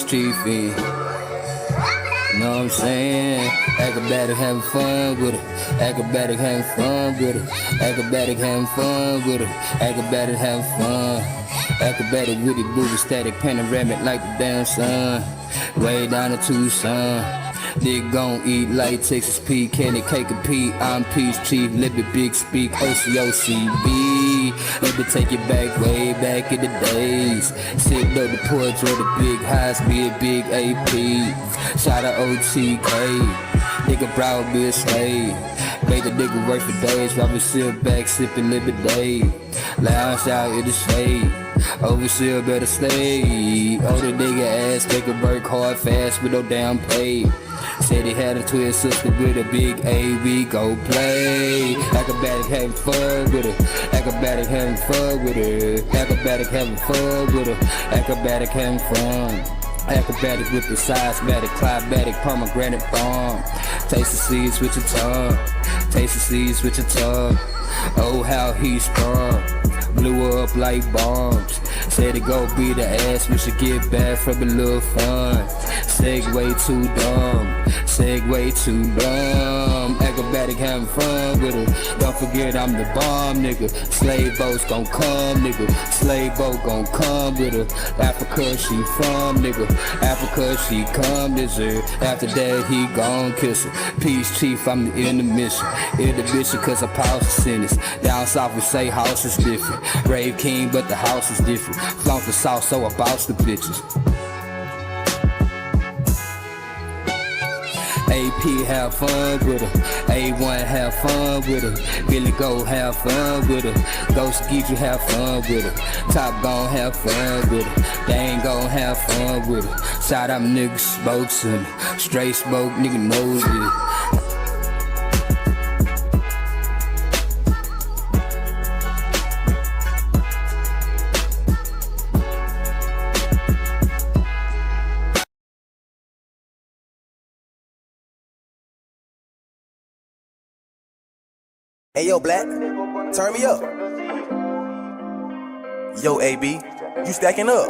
Chief in. Know what I'm saying? Acrobatic having fun with it. Acrobatic having fun with it. Acrobatic having fun with it. Acrobatic having fun. Acrobatic with it, movie static, panoramic like the damn sun. Way down to Tucson. Nigga gon' eat like Texas Pete, candy cake and Pete. I'm Peace Chief, Libby Big Speak, OCOCB. Let me take you back, way back in the days. Sitting on the porch of the big high speed, big AP. Shout out OTK. Nigga proud be a slave. Made the nigga work for days, while we sit back, sippin' Liberty. Lounge out in the shade. Overseer better stay. Older nigga ass, they can work hard fast with no damn pay. Said he had a twin sister with a big A, we go play. Acrobatic having fun with her. Acrobatic having fun with her. Acrobatic having fun with her. Acrobatic having fun. Acrobatic with the seismatic, climatic, pomegranate bomb. Taste the seeds with your tongue. Taste the seeds with your tongue. Oh, how he sprung. Blew her up like bombs. Said it gon' be the ass, we should get back from a little fun. Segway too dumb. Segway too dumb. Acrobatic having fun with her. Don't forget I'm the bomb, nigga. Slave boats gon' come, nigga. Slave boat gon' come with her. Africa she from, nigga. Africa she come this year. After that he gon' kiss her. Peace Chief, I'm the intermission. Intermission cause I paused the sentence. Down south we say house is different. Grave king but the house is different. Flaunt the sauce so I bounce the bitches. AP have fun with her. A1 have fun with her. Billy Go have fun with her. Ghost Geet you have fun with her. Top gon' have fun with her. They ain't gon' have fun with her. Shout out niggas smokes and straight smoke, nigga knows it. Hey yo, Black, turn me up. Yo, AB, you stacking up.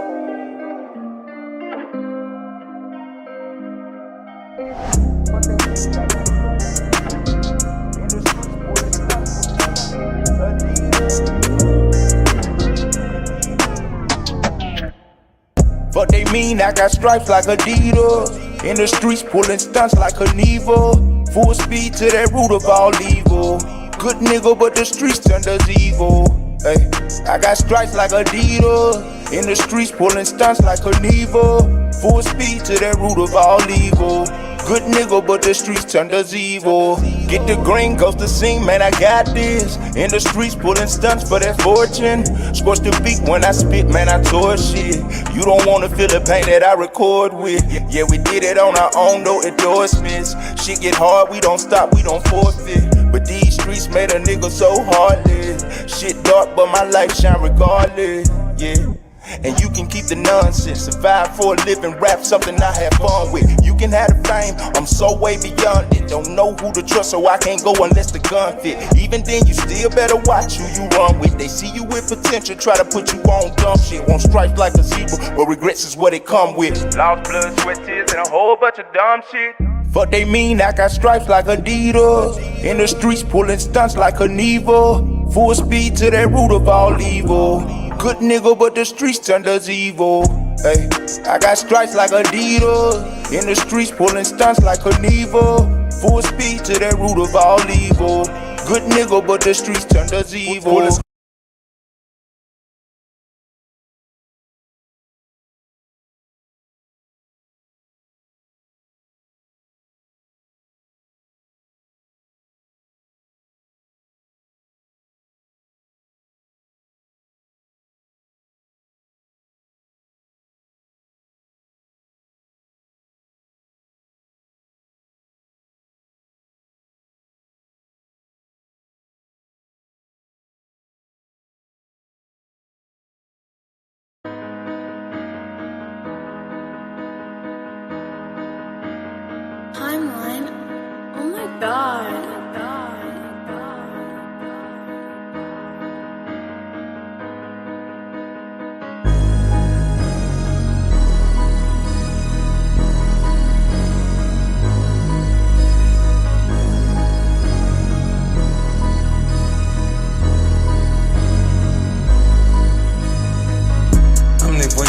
But they mean I got stripes like Adidas. In the streets pulling stunts like Knievel. Full speed to that root of all evil. Good nigga, but the streets turned us evil. Hey, I got stripes like Adidas. In the streets pulling stunts like Knievel. Full speed to that root of all evil. Good nigga, but the streets turned us evil. Get the green, goes to sing, man, I got this. In the streets pulling stunts for that fortune. Scorch the beat when I spit, man, I tore shit. You don't wanna feel the pain that I record with. Yeah, we did it on our own, no endorsements. Shit get hard, we don't stop, we don't forfeit. But these streets made a nigga so heartless. Shit dark, but my life shine regardless. Yeah. And you can keep the nonsense. Survive for a living, rap something I have fun with. You can have the fame, I'm so way beyond it. Don't know who to trust, so I can't go unless the gun fit. Even then, you still better watch who you run with. They see you with potential, try to put you on dumb shit. Won't strike like a zebra, but regrets is what it come with. Lost blood, sweat, tears, and a whole bunch of dumb shit. Fuck they mean I got stripes like Adidas. In the streets pulling stunts like Knievel. Full speed to that root of all evil. Good nigga, but the streets turned us evil. Hey, I got stripes like Adidas. In the streets pulling stunts like Knievel. Full speed to that root of all evil. Good nigga, but the streets turned us evil.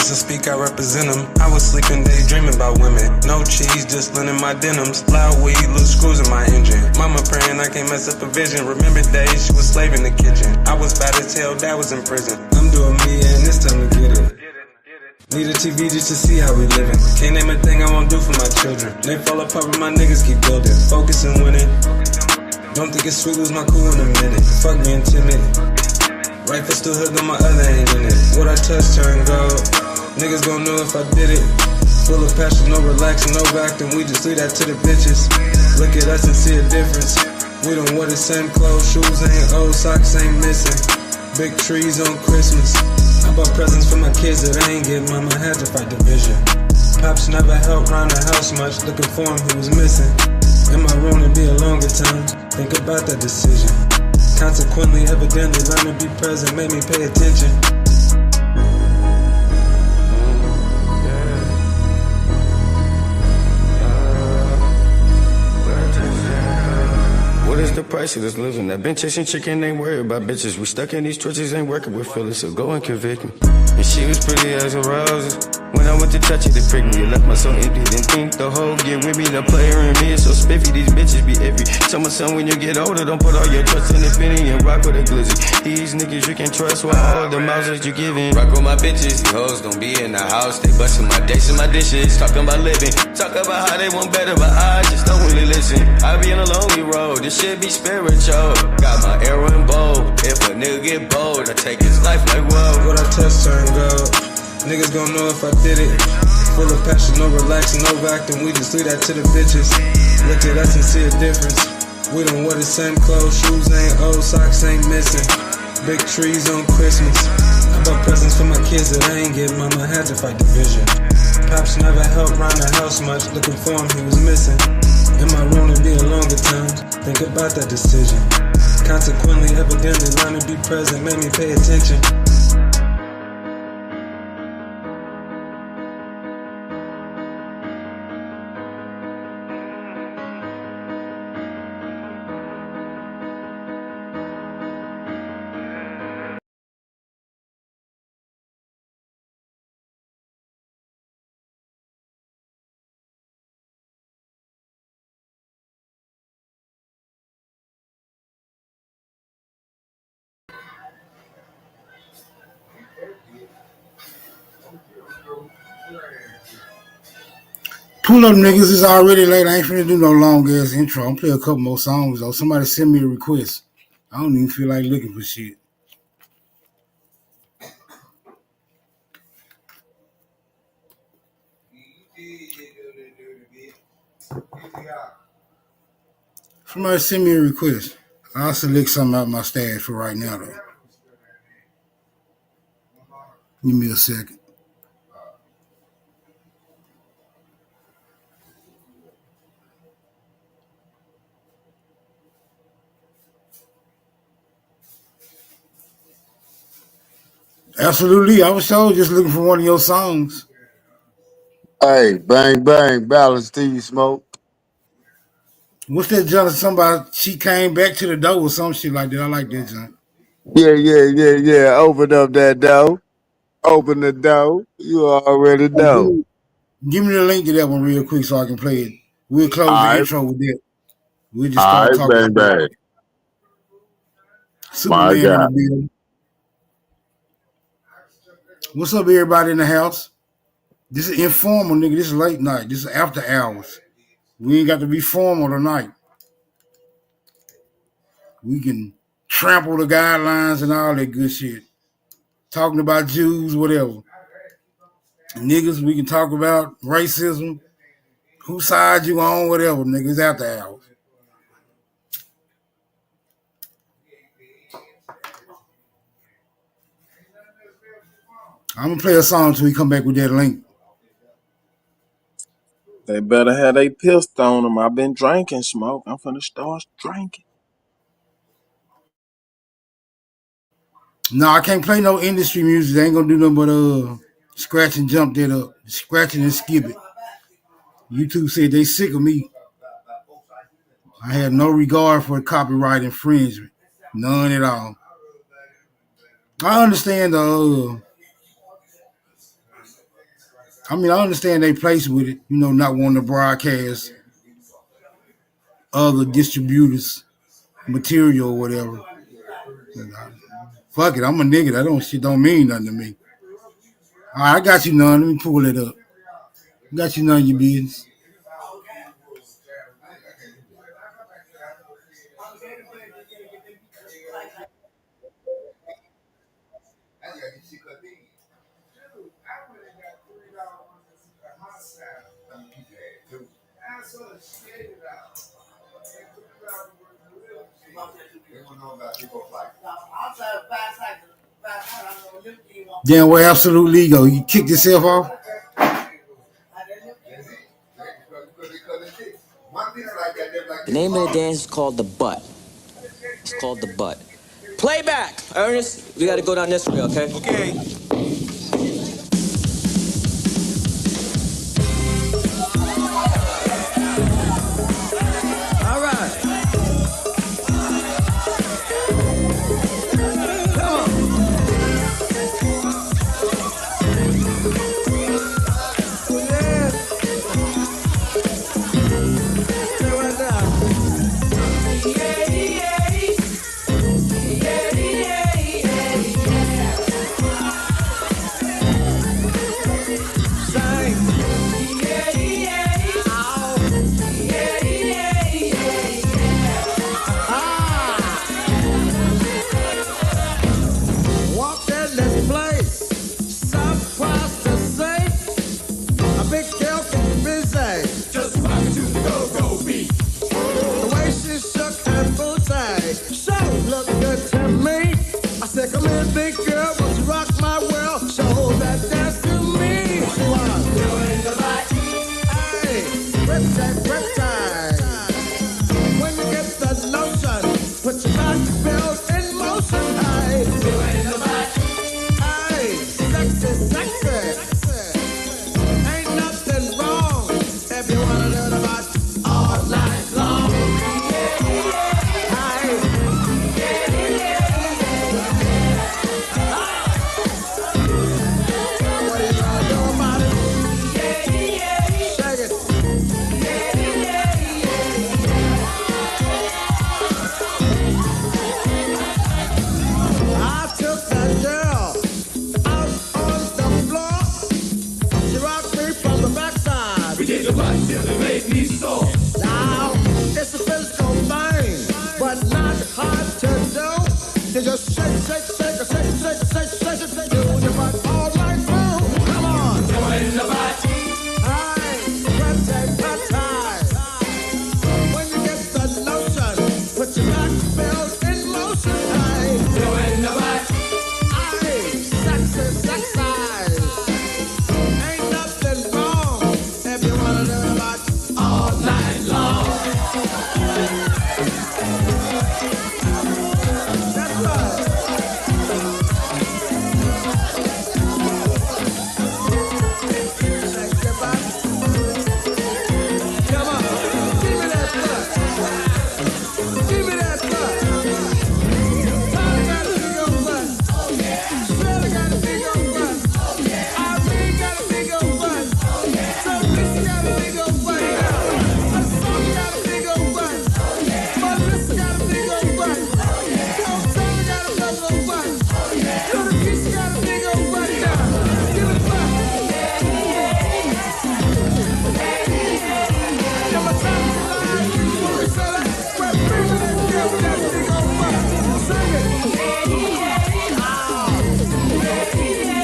listen, speak, I represent them. I was sleeping, daydreaming about women. No cheese, just linen my denims. Loud weed, loose screws in my engine. Mama praying I can't mess up a vision. Remember days she was slave in the kitchen. I was bad as hell, dad was in prison. I'm doing me and it's time to get it. Need a TV just to see how we living. Can't name a thing I won't do for my children. They fall apart but my niggas keep building. Focus and winning. Don't think it's sweet, lose my cool in a minute. Fuck being timid. Right foot still hooked on my other hand in it. What I touch turn gold. Niggas gon' know if I did it. Full of passion, no relaxing, no acting. We just leave that to the bitches. Look at us and see a difference. We don't wear the same clothes. Shoes ain't old, socks ain't missing. Big trees on Christmas. I bought presents for my kids that I ain't get. Mama had to fight division. Pops never helped round the house much. Looking for him, he was missing. In my room to be a longer time. Think about that decision. Consequently, evidently, learn to be present made me pay attention. What is the price of this living? That been chasing chicken, ain't worried about bitches. We stuck in these trenches, ain't working with Phyllis, so go and convict me. And she was pretty as a rose. When I went to touch it, it pricked me. It left my soul empty, didn't think the whole get with me. The player in me is so spiffy, these bitches be iffy. Tell my son when you get older, don't put all your trust in the penny and rock with a glizzy. These niggas you can trust with all the mouths that you giving. Rock with my bitches, these hoes don't be in the house. They busting my dates and my dishes, talking about living. Talk about how they want better, but I just don't really listen. I be on a lonely road, this shit be spiritual. Got my arrow and bow. If a nigga get bold, I take his life like whoa. What I touch turn gold. Niggas gon' know if I did it. Full of passion, no relaxing, no acting. We just leave that to the bitches. Look at us and see a difference. We don't wear the same clothes. Shoes ain't old, socks ain't missing. Big trees on Christmas. I bought presents for my kids that I ain't get. Mama had to fight division. Pops never helped round the house much. Looking for him, he was missing. In my room to be a longer time. Think about that decision. Consequently, evidently, learn to be present made me pay attention. Pull up, niggas. It's already late. I ain't finna do no long ass intro. I'm play a couple more songs though. Somebody send me a request. I don't even feel like looking for shit. Somebody send me a request. I'll select something out of my stash for right now though. Give me a second. Absolutely. I was sure just looking for one of your songs. Hey, bang, bang, balance to you, Smoke. What's that junk? Somebody, she came back to the door or some shit like that. I like that junk. Yeah. Open up that door. Open the door. You already know. Give me the link to that one real quick so I can play it. We'll close All the right, intro with that. We'll just all start right, talking bang, about bang. My Superman in God. the building. What's up, everybody in the house? This is informal, nigga. This is late night. This is after hours. We ain't got to be formal tonight. We can trample the guidelines and all that good shit. Talking about Jews, whatever. Niggas, we can talk about racism, whose side you on, whatever, niggas, after hours. I'm gonna play a song until we come back with that link. They better have they pistol on them. I've been drinking, Smoke. I'm finna start drinking. No, I can't play no industry music. They ain't gonna do nothing but scratch and jump that up. Scratching and skip it. YouTube said they sick of me. I have no regard for copyright infringement. None at all. I understand I mean, I understand they place with it, you know, not wanting to broadcast other distributors' material or whatever. Fuck it, I'm a nigga. That shit don't mean nothing to me. All right, I got you none. Let me pull it up. Got you none of your business. Damn, where Absolute Ego? You kicked yourself off? The name of the dance is called the butt. It's called the butt. Playback! Ernest, we gotta go down this way, okay? Okay. All right. Come on. Yeah. Stay right there. Walked in this place, surprised to say, a big girl can busy. Just rock to the go-go beat. The way she shook her booty, so looked good to me. I said, come here, big girl, won't you rock my world? Show that dance to me. She was doing the right. Hey, rip time. When you get the lotion, put your back bills in motion. Hey, doing the right. Hey, sexy. Ain't nothing wrong if you wanna learn about all night long. Hey, what are you gonna do about it? Shake it. I took that girl out on the floor. She rocked me from the backside. We did the butt till it made me sore. Now, it's a physical thing, but not hard to do. You just shake it, do your butt all night through. Come on. Doing the butt. Hey, red tie. When you get the notion, put your back bills in motion. Hey, doing the butt. Hey, sexy. Ain't nothing wrong if you wanna learn about all night long. That's right. Shake your butt. Come on, give me that butt. Give me that butt. Tommy got a big old butt. Shirley got a big old butt. Irene got a big old butt. Sophie got a big old butt. Sonny got a big old butt. Melissa got a big old butt. O'Taylor got a big old butt. Little Keisha got a big old butt. Give it a butt. Come on, Tommy, alive. When we say that, we're bringing that girl with that big old butt. Sing it.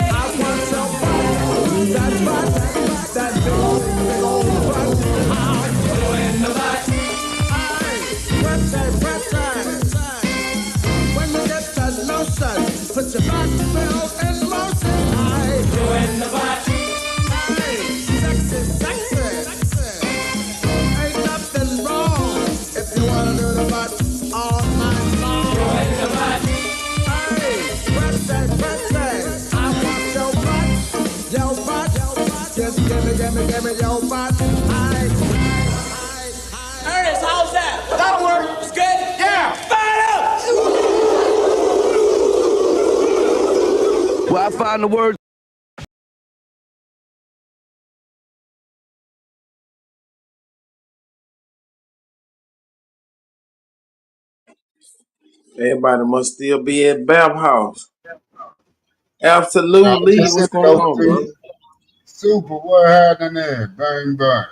I want your butt. That butt. That big old butt. Doing the butt. Aye. Red time. When you get that lotion, put your back bills in motion. Aye. Doing the butt. Aye. Sexy. Ain't nothing wrong if you wanna do the butt all night long. Doing the butt. Aye. Red time. I want your butt. Just give me your butt. Aye. Ernest, how's that? That'll work. It's good? Yeah. Fire up! Where I find the word Everybody must still be at Bab House. Now, Absolutely. just What's send it going over on, to brother? you. Super, what happened there? Bang, bang.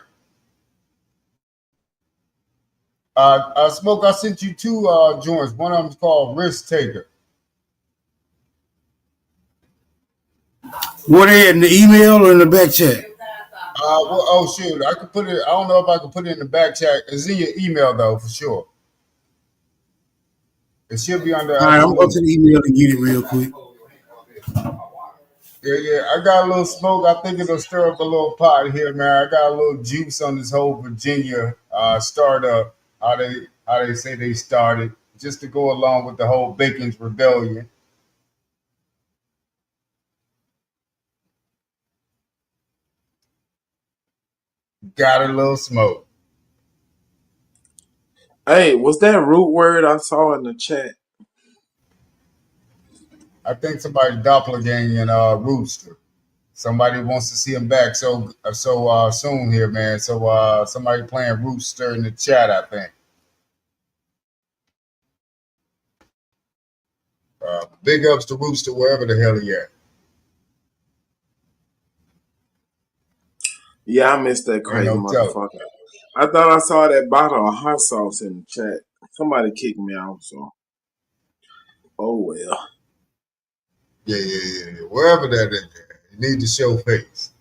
Smoke, I sent you two joints. One of them's called Risk Taker. What they in the email or in the back chat? Well, oh, shoot. I could put it, I don't know if I can put it in the back chat. It's in your email, though, for sure. It should be under All right, I'm going Absolute. to the email to get it real quick. Yeah. I got a little smoke. I think it'll stir up a little pot here, man. I got a little juice on this whole Virginia startup. How they say they started, just to go along with the whole Bacon's Rebellion. Got a little smoke. Hey, was that root word I saw in the chat? I think somebody doppelganging Rooster. Somebody wants to see him back so soon here, man. So somebody playing Rooster in the chat, I think. Big ups to Rooster wherever the hell he at. Yeah, I missed that Ain't crazy no telling. motherfucker. I thought I saw that bottle of hot sauce in the chat. Somebody kicked me out, so oh well. Yeah. Wherever that is, you need to show face.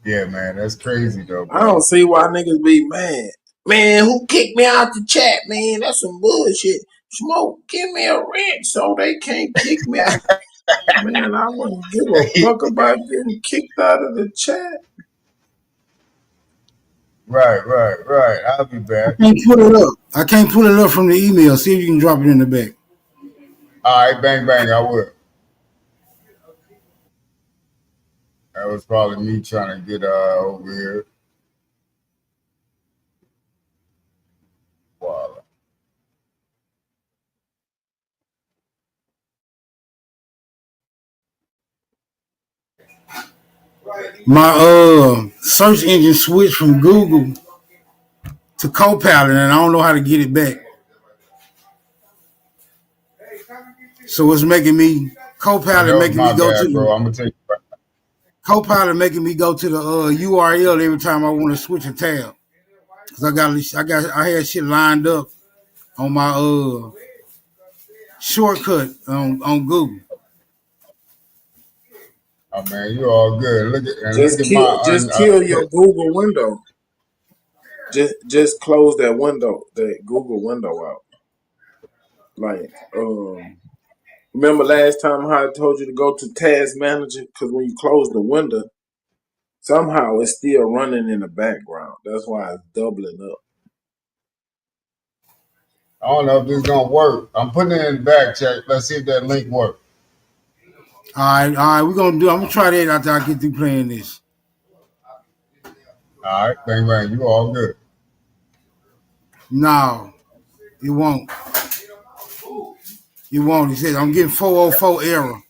Yeah, man, that's crazy though, I bro. don't see why niggas be mad. Man, who kicked me out the chat, man? That's some bullshit. Smoke, give me a rent so they can't kick me out. Man, I wouldn't give a fuck about getting kicked out of the chat. Right. I'll be I back. can't pull it up. I can't pull it up from the email. See if you can drop it in the back. All right, bang, I will. That was probably me trying to get over here. Voila. My search engine switched from Google to Copilot, and I don't know how to get it back. So it's making me Oh, Copilot that was making me my go to bad, bro. the I'm gonna take you back. Copilot making me go to the URL every time I want to switch a tab. Cause I had shit lined up on my shortcut on Google. Oh man, you all good. Look at my Just kill your Google window. Just close that window, that Google window out. Like, remember last time how I told you to go to Task Manager? Because when you close the window, somehow it's still running in the background. That's why it's doubling up. I don't know if this is gonna work. I'm putting it in the back check. Let's see if that link works. All right, I'm gonna try that after I get through playing this. All right, bang. You all good. No, it won't. It won't. He says I'm getting 404 error.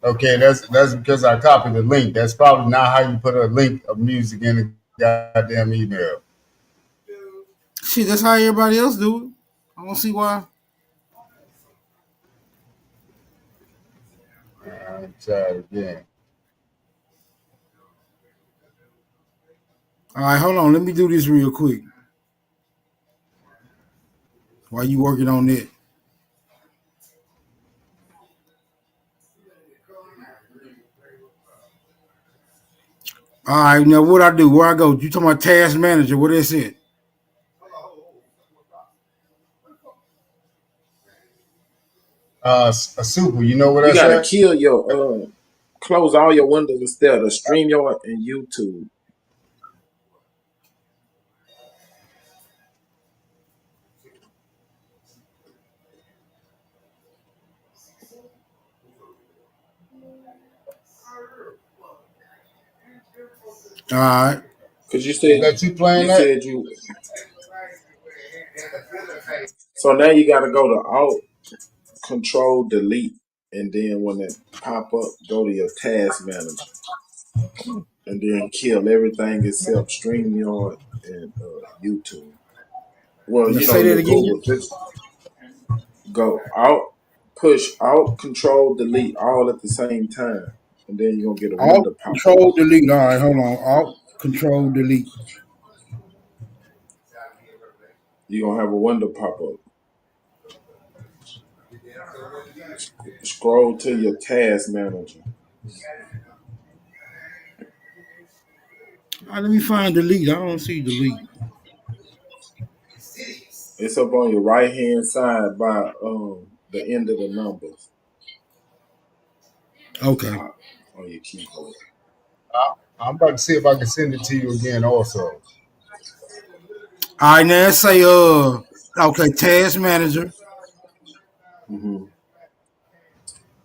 Okay, that's because I copied the link. That's probably not how you put a link of music in the goddamn email. Shit, that's how everybody else do it. I don't see why. Try it again. All right, hold on. Let me do this real quick. While you working on it. All right, now what I do? Where I go? You talking about Task Manager? What is it? A super. You know what You I gotta said? kill your close all your windows instead of StreamYard and YouTube. All right. Cause Let you playing you that? said you. So now you gotta go to Alt Control Delete, and then when it pop up, go to your Task Manager, and then kill everything except StreamYard and YouTube. Well, Now you know say that your again. Google. Just go out, push Alt, Control, Delete all at the same time, and then you're gonna get a Alt window pop up. Control Delete. All right, hold on. Alt Control Delete. You're gonna have a window pop up. Scroll to your task manager. All right, let me find Delete. I don't see Delete. It's up on your right hand side by the end of the numbers Okay. on your keyboard. I'm about to see if I can send it to you again. Also, All right, now say okay, Task Manager. Hmm.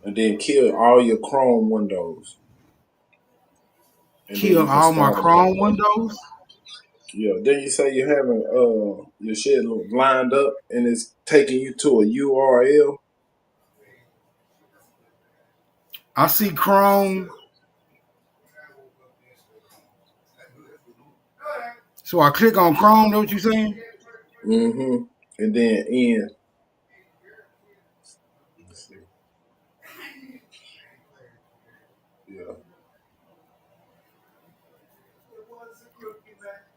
And then kill all your Chrome windows, and then Kill you can all my start them back Chrome up. windows. Yeah. Then you say you're having your shit lined up, and it's taking you to a URL. I see Chrome. So I click on Chrome, know what you saying? Mm-hmm. And then in. Let's see. Yeah.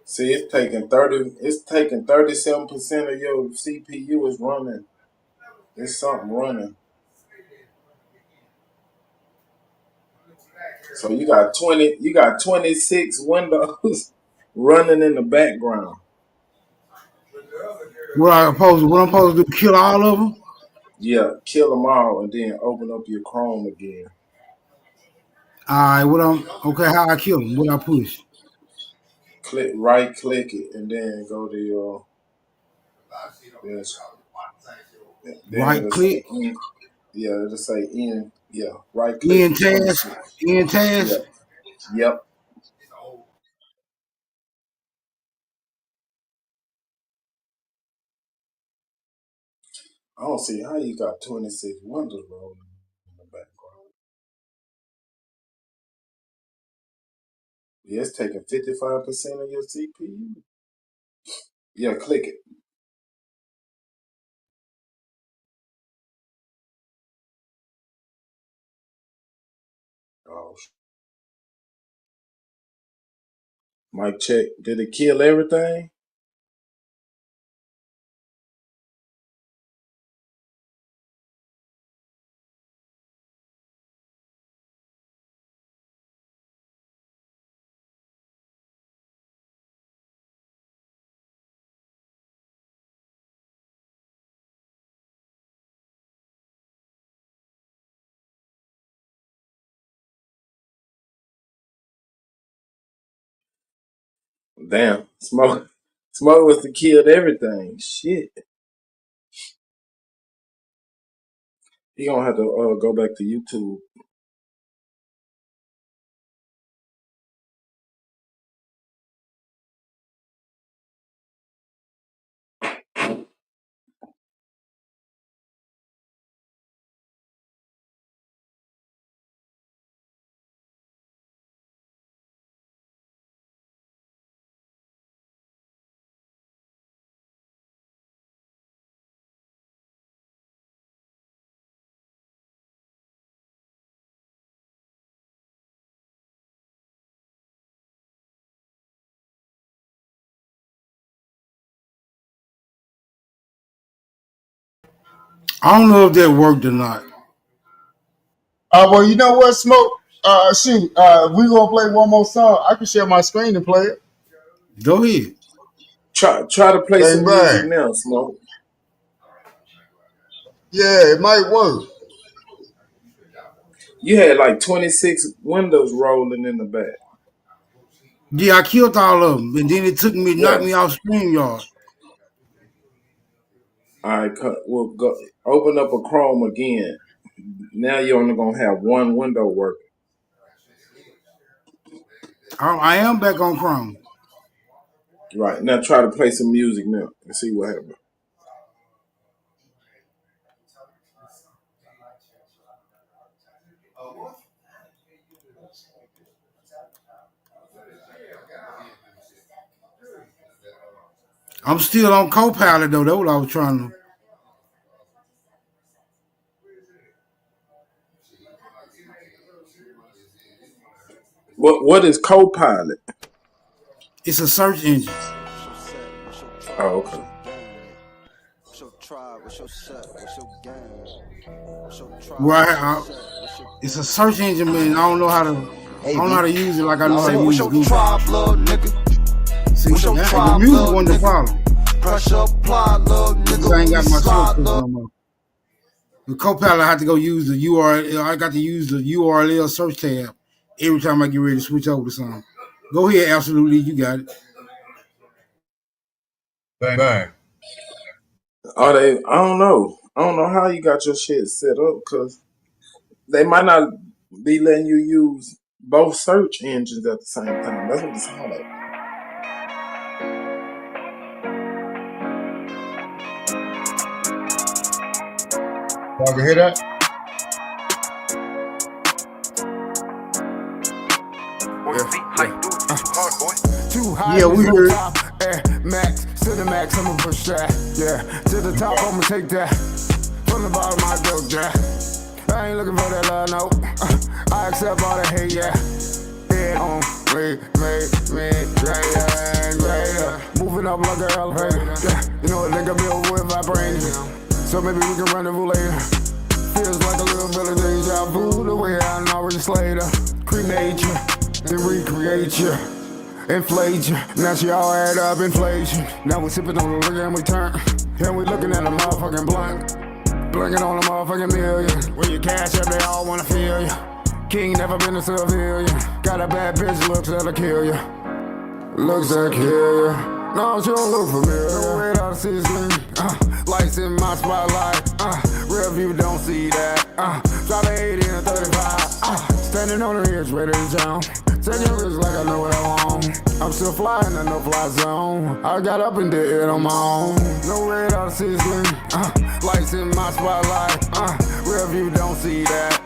See, it's taking 30. It's taking 37% of your CPU is running. It's something running. So you got 20. You got 26 windows running in the background. What I'm supposed to do, kill all of them? Yeah, kill them all and then open up your Chrome again. All right, okay, how I kill them? What I push? Right click it and then go to your. Then Right it'll say click, in. Yeah, it'll say in. Yeah, right click end task, 26. end task. Yep. Yep. I don't see how you got 26 windows rolling in the background. Yeah, it's taking 55% of your CPU. Yeah, click it. Oh, mic check. Did it kill everything? Damn, smoke was to killed everything. Shit, he gonna have to go back to YouTube. I don't know if that worked or not. well, you know what, Smoke? Shoot, we gonna play one more song. I can share my screen and play it. Go ahead. Try to play Bang some music bang. now, Smoke. Yeah, it might work. You had like 26 windows rolling in the back. Yeah, I killed all of them, and then it knocked Yeah. me off StreamYard. All right, we'll go open up a Chrome again. Now you're only gonna have one window working. I am back on Chrome. Right now, try to play some music now and see what happens. I'm still on Copilot though. That's what I was trying to. What is Copilot? It's a search engine. Oh, okay. It's a search engine, man. I don't know how to. I don't know how to use it like I know how to use Google. See, the music wasn't the problem. I ain't got my shortcuts no more. With Copilot, I have to go use the URL. I got to use the URL search tab every time I get ready to switch over to something. Go ahead, absolutely, you got it. Bang. Are they? I don't know. I don't know how you got your shit set up because they might not be letting you use both search engines at the same time. That's what it sounds like. Y'all can hear that? Yeah, we heard. Max, to the max, I'ma push that. Yeah, to the top, I'ma take that. From the bottom, I go that. I ain't looking for that love, no. I accept all the hate, yeah. It only made me greater and greater. Moving up like an elevator. Yeah, you know what nigga built with vibrating. So maybe we can rendezvous later. Feels like a little bit of deja vu. The way I already slayed her. Cremate you, then recreate you. Inflate you, now she all add up inflation. Now we sipping on the liquor and we turn. And we looking at a motherfucking blunt. Blinking on a motherfucking million. When you cash up, they all wanna feel you. King never been a civilian. Got a bad bitch, looks that'll kill you. Looks that'll kill you. No, she don't look familiar. Way out of season. Lights in my spotlight. Real view don't see that. Drop an 80 and a 35. Standing on the edge, ready to jump. Take your wrist like I know what I want. I'm still flying in no fly zone. I got up and did it on my own. No red out of season. Lights in my spotlight. Real view don't see that.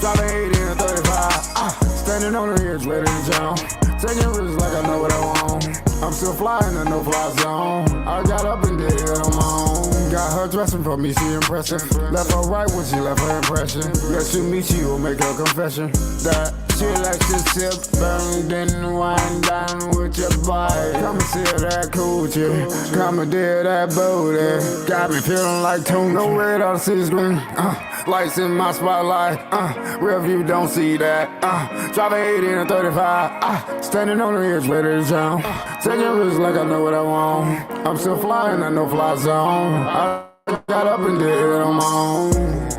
Drop an 80 and a 35. Standing on the edge, ready to jump. Take your wrist like I know what I want. I'm still flying in no fly zone. I got up and did it on my own. Got her dressing for me, she impressive. Left her right when she left her impression. Let you meet you will make her confession. That she likes to sip, burn, then wind down with your body. Come and see that coochie, come and do that booty. Got me feeling like Tune. No red on the screen. Lights in my spotlight. Real view don't see that. Drop an 80 and a 35. Standing on the edge, ready to jump. Taking risks like I know what I want. I'm still flying in no fly zone. I got up and did it on my own.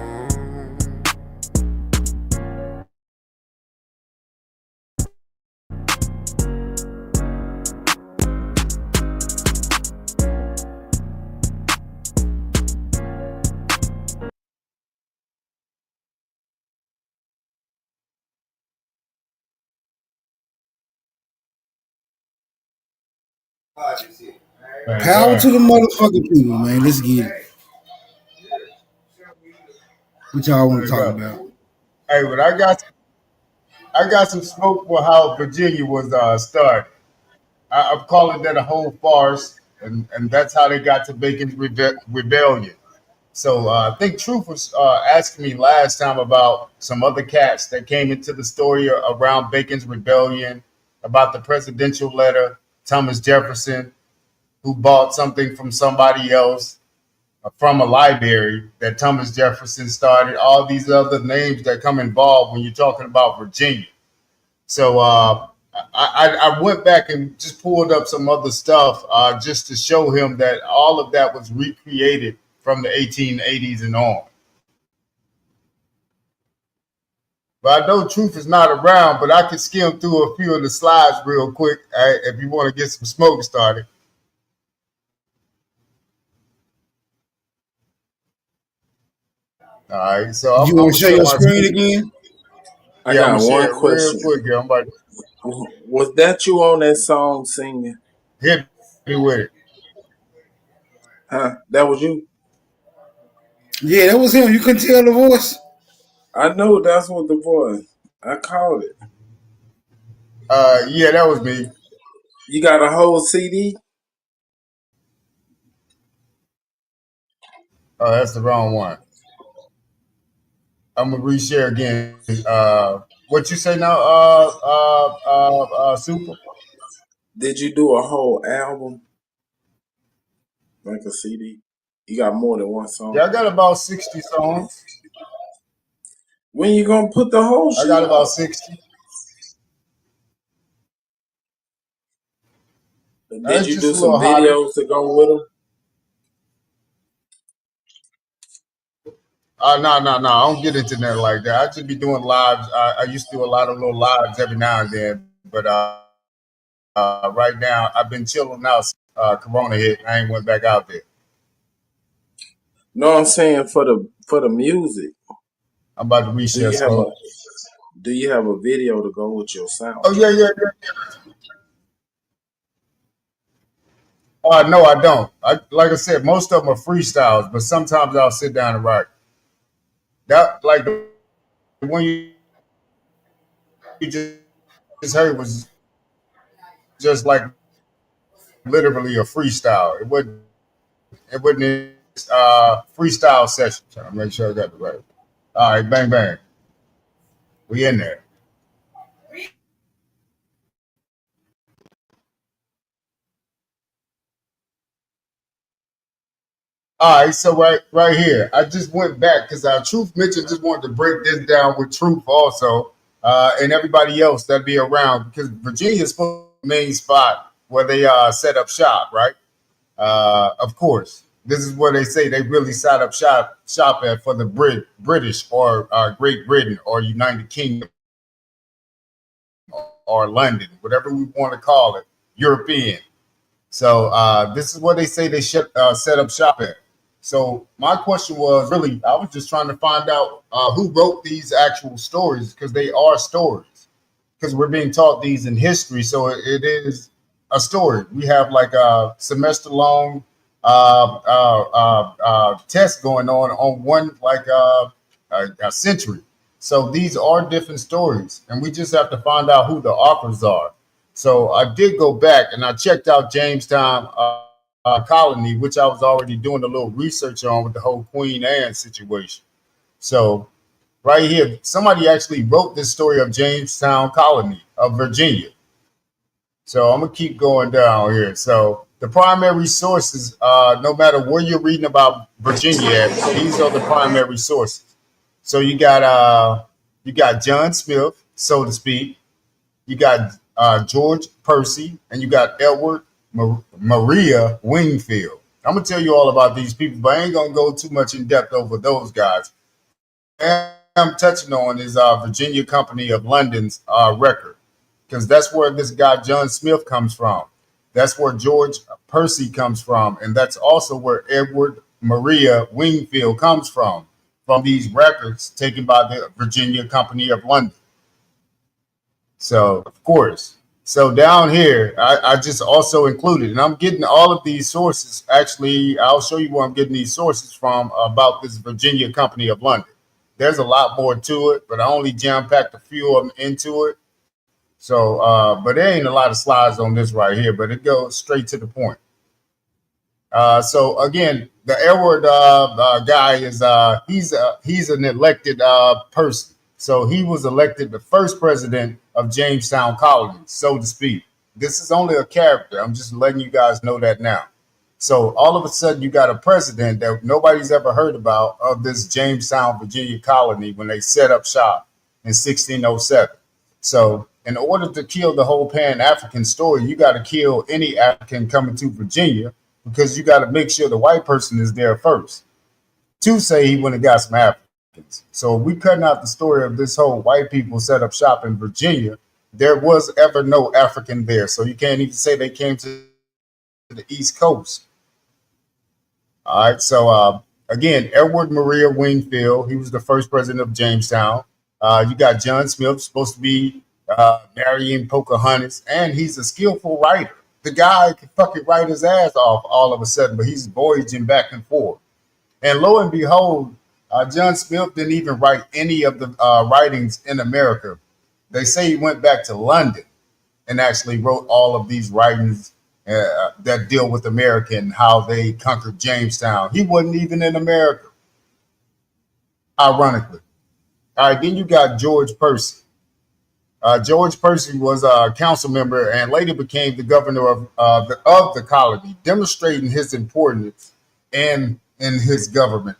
Power to the motherfucking people, man. Let's get it. What y'all want to talk about? Hey, but I got some smoke for how Virginia was started. I'm calling that a whole farce, and that's how they got to Bacon's Rebellion. So I think Truth was asking me last time about some other cats that came into the story around Bacon's Rebellion, about the presidential letter, Thomas Jefferson, who bought something from somebody else, from a library that Thomas Jefferson started, all these other names that come involved when you're talking about Virginia. So I went back and just pulled up some other stuff just to show him that all of that was recreated from the 1880s and on. But I know Truth is not around, but I can skim through a few of the slides real quick if you want to get some smoke started. All right, so you want to share your screen again? I got one question. Real quick here. Was that you on that song singing? Hit me with it. Huh? That was you? Yeah, that was him. You couldn't tell the voice? I know that's what the voice. I called it. Yeah, that was me. You got a whole CD? Oh, that's the wrong one. I'm gonna reshare again. What you say now? Super. Did you do a whole album, like a CD? You got more than one Yeah, song. I got about 60 songs. When you gonna put the whole I shit got about out? 60. Did It's you just do a some little hotter. videos to go with them? No, no, no. I don't get into that like that. I just be doing lives. I used to do a lot of little lives every now and then, but right now I've been chilling out. Corona hit. I ain't went back out there. No, I'm saying for the music. I'm about to Do reshare you have a some. Do you have a video to go with your Oh yeah, soundtrack? yeah, yeah. No, I don't. Like I said, most of them are freestyles, but sometimes I'll sit down and write. That like the one you just heard was just like literally a freestyle. It wasn't freestyle session. Trying to make sure I got the right. All right, bang bang. We in there. All right, so right here, I just went back because Truth Mitchell just wanted to break this down with Truth also, and everybody else that be around because Virginia is supposed to be the main spot where they set up shop, right? Of course, this is where they say they really set up shop at for the British or Great Britain or United Kingdom or London, whatever we want to call it, European. So this is what they say they set up shop at. So my question was really, I was just trying to find out who wrote these actual stories because they are stories. Because we're being taught these in history, so it is a story. We have like a semester long test going on one like a century. So these are different stories, and we just have to find out who the authors are. So I did go back and I checked out Jamestown Colony, which I was already doing a little research on with the whole Queen Anne situation. So right here, somebody actually wrote this story of Jamestown Colony of Virginia. So I'm gonna keep going down here. So the primary sources, no matter where you're reading about Virginia at, these are the primary sources. So you got John Smith, so to speak. You got George Percy, and you got Edward Maria Wingfield. I'm gonna tell you all about these people, but I ain't gonna go too much in depth over those guys. I'm touching on is Virginia Company of London's record, because that's where this guy John Smith comes from. That's where George Percy comes from, and that's also where Edward Maria Wingfield comes from these records taken by the Virginia Company of London. So, of course. So down here, I just also included, and I'm getting all of these sources. Actually, I'll show you where I'm getting these sources from about this Virginia Company of London. There's a lot more to it, but I only jam packed a few of them into it. So, but there ain't a lot of slides on this right here, but it goes straight to the point. So again, the Edward guy is he's an elected person. So he was elected the first president of Jamestown Colony, so to speak. This is only a character. I'm just letting you guys know that now. So all of a sudden, you got a president that nobody's ever heard about of this Jamestown, Virginia colony when they set up shop in 1607. So in order to kill the whole Pan African story, you got to kill any African coming to Virginia because you got to make sure the white person is there first to say he went and got some Africans. So we cutting out the story of this whole white people set up shop in Virginia. There was ever no African there. So you can't even say they came to the East Coast. All right. So again, Edward Maria Wingfield, he was the first president of Jamestown. You got John Smith, supposed to be marrying Pocahontas, and he's a skillful writer. The guy can fucking write his ass off all of a sudden, but he's voyaging back and forth. And lo and behold, John Smith didn't even write any of the writings in America. They say he went back to London and actually wrote all of these writings that deal with America and how they conquered Jamestown. He wasn't even in America, ironically. All right, then you got George Percy. George Percy was a council member and later became the governor of the colony, demonstrating his importance in his government.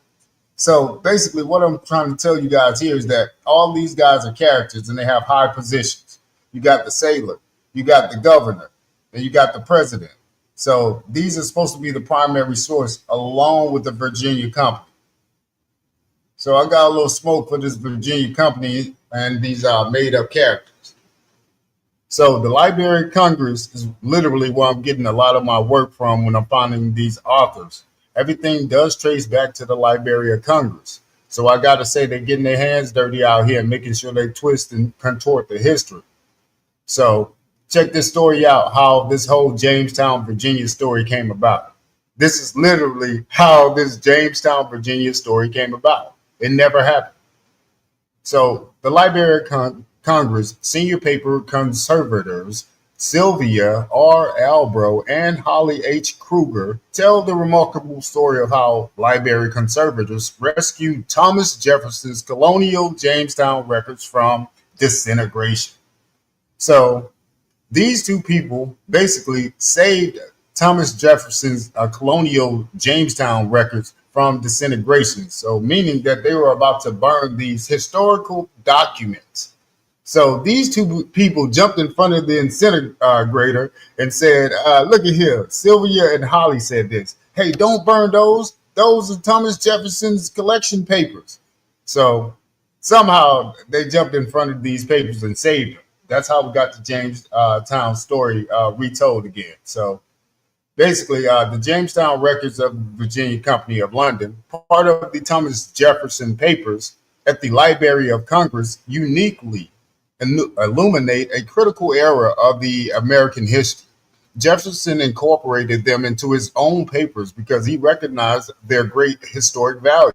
So basically, what I'm trying to tell you guys here is that all these guys are characters and they have high positions. You got the sailor, you got the governor, and you got the president. So these are supposed to be the primary source along with the Virginia Company. So I got a little smoke for this Virginia Company and these made up characters. So the Library of Congress is literally where I'm getting a lot of my work from when I'm finding these authors. Everything does trace back to the Library of Congress. So I got to say they're getting their hands dirty out here, making sure they twist and contort the history. So check this story out, how this whole Jamestown, Virginia story came about. This is literally how this Jamestown, Virginia story came about. It never happened. So the Library of Congress senior paper conservators Sylvia R. Albro and Holly H. Kruger tell the remarkable story of how library conservators rescued Thomas Jefferson's colonial Jamestown records from disintegration. So these two people basically saved Thomas Jefferson's colonial Jamestown records from disintegration. So meaning that they were about to burn these historical documents. So these two people jumped in front of the incinerator and said, look at here, Sylvia and Holly said this. Hey, don't burn those. Those are Thomas Jefferson's collection papers. So somehow they jumped in front of these papers and saved them. That's how we got the Jamestown story retold again. So basically, the Jamestown records of the Virginia Company of London, part of the Thomas Jefferson papers at the Library of Congress, uniquely illuminate a critical era of the American history. Jefferson incorporated them into his own papers because he recognized their great historic value.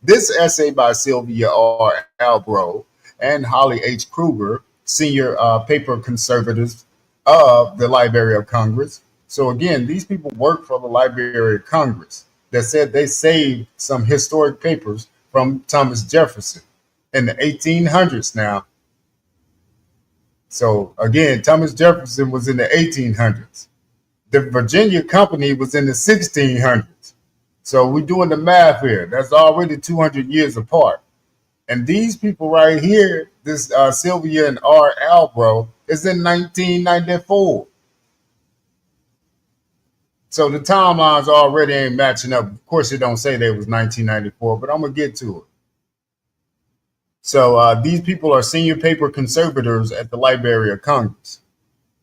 This essay by Sylvia R. Albro and Holly H. Kruger, senior paper conservators of the Library of Congress. So again, these people work for the Library of Congress that said they saved some historic papers from Thomas Jefferson in the 1800s now. So again, Thomas Jefferson was in the 1800s. The Virginia Company was in the 1600s. So we're doing the math here. That's already 200 years apart. And these people right here, this Sylvia and R. Albro, is in 1994. So the timelines already ain't matching up. Of course, it don't say they was 1994, but I'm going to get to it. So these people are senior paper conservators at the Library of Congress.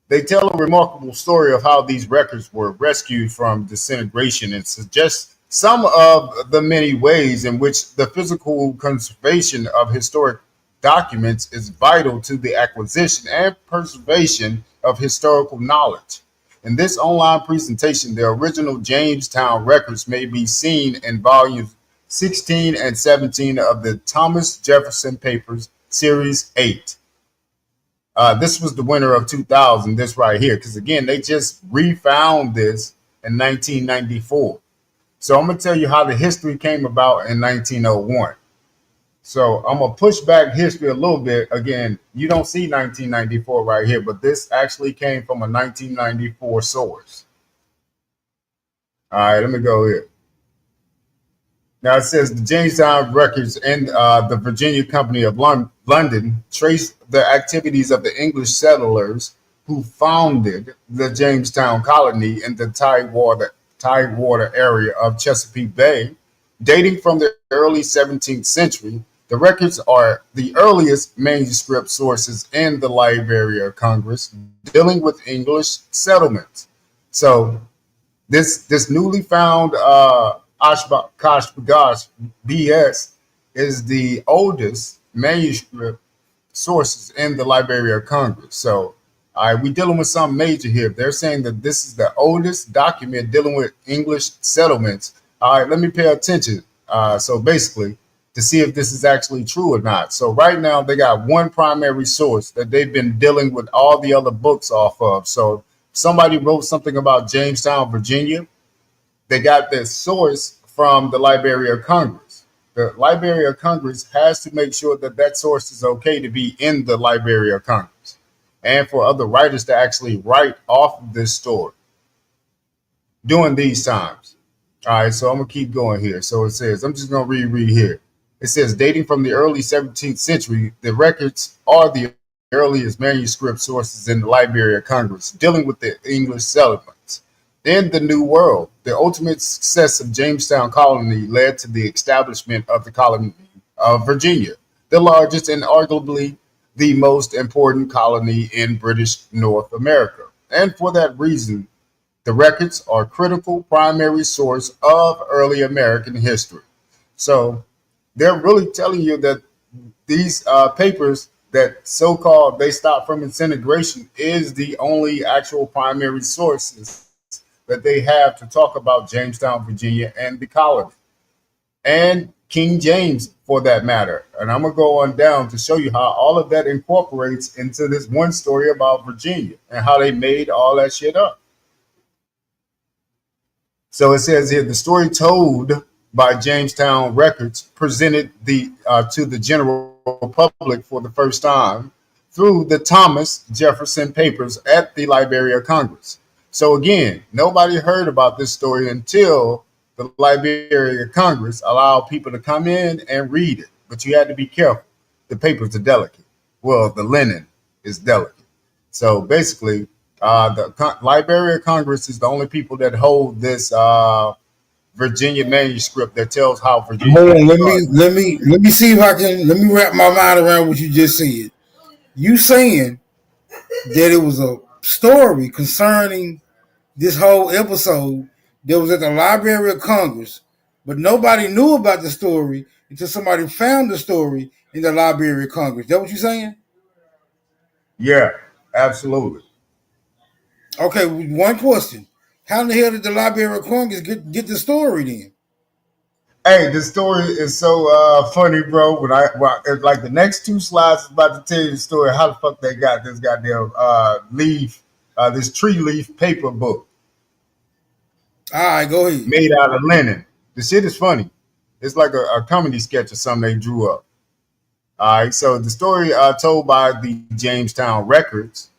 They tell a remarkable story of how these records were rescued from disintegration and suggest some of the many ways in which the physical conservation of historic documents is vital to the acquisition and preservation of historical knowledge. In this online presentation, the original Jamestown records may be seen in volumes 16 and 17 of the Thomas Jefferson Papers, Series 8. This was the winner of 2000, this right here, because again, they just refound this in 1994. So I'm going to tell you how the history came about in 1901. So I'm going to push back history a little bit. Again, you don't see 1994 right here, but this actually came from a 1994 source. All right, let me go here. Now it says the Jamestown records and the Virginia Company of London trace the activities of the English settlers who founded the Jamestown colony in the Tidewater area of Chesapeake Bay, dating from the early 17th century. The records are the earliest manuscript sources in the Library of Congress dealing with English settlements. So this newly found Oshkosh BS is the oldest manuscript sources in the Library of Congress. So we're dealing with something major here. They're saying that this is the oldest document dealing with English settlements. All right, let me pay attention. So basically, to see if this is actually true or not. So right now, they got one primary source that they've been dealing with all the other books off of. So somebody wrote something about Jamestown, Virginia, they got their source from the Library of Congress. The Library of Congress has to make sure that that source is okay to be in the Library of Congress, and for other writers to actually write off of this story during these times. All right, so I'm gonna keep going here. So it says, I'm just gonna reread here. It says, dating from the early 17th century, the records are the earliest manuscript sources in the Library of Congress dealing with the English settlements in the New World. The ultimate success of Jamestown colony led to the establishment of the colony of Virginia, the largest and arguably the most important colony in British North America. And for that reason, the records are critical primary source of early American history. So they're really telling you that these papers that so-called they stop from disintegration is the only actual primary sources that they have to talk about Jamestown, Virginia, and the colony, and King James for that matter. And I'm gonna go on down to show you how all of that incorporates into this one story about Virginia and how they made all that shit up. So it says here, the story told by Jamestown Records presented to the general public for the first time through the Thomas Jefferson Papers at the Library of Congress. So again, nobody heard about this story until the Library of Congress allowed people to come in and read it. But you had to be careful. The papers are delicate. Well, the linen is delicate. So basically, the Library of Congress is the only people that hold this Virginia manuscript that tells how Virginia. Hold on, let me see if I can let me wrap my mind around what you just said. You saying that it was a story concerning this whole episode that was at the Library of Congress, but nobody knew about the story until somebody found the story in the Library of Congress. That what you saying? Yeah, absolutely. Okay, one question. How in the hell did the Library of Congress get the story then? Hey, the story is so funny, bro. It's like the next two slides is about to tell you the story how the fuck they got this goddamn leaf, this tree leaf paper book. All right, go ahead. Made out of linen. The shit is funny. It's like a comedy sketch or something they drew up. All right, so the story told by the Jamestown Records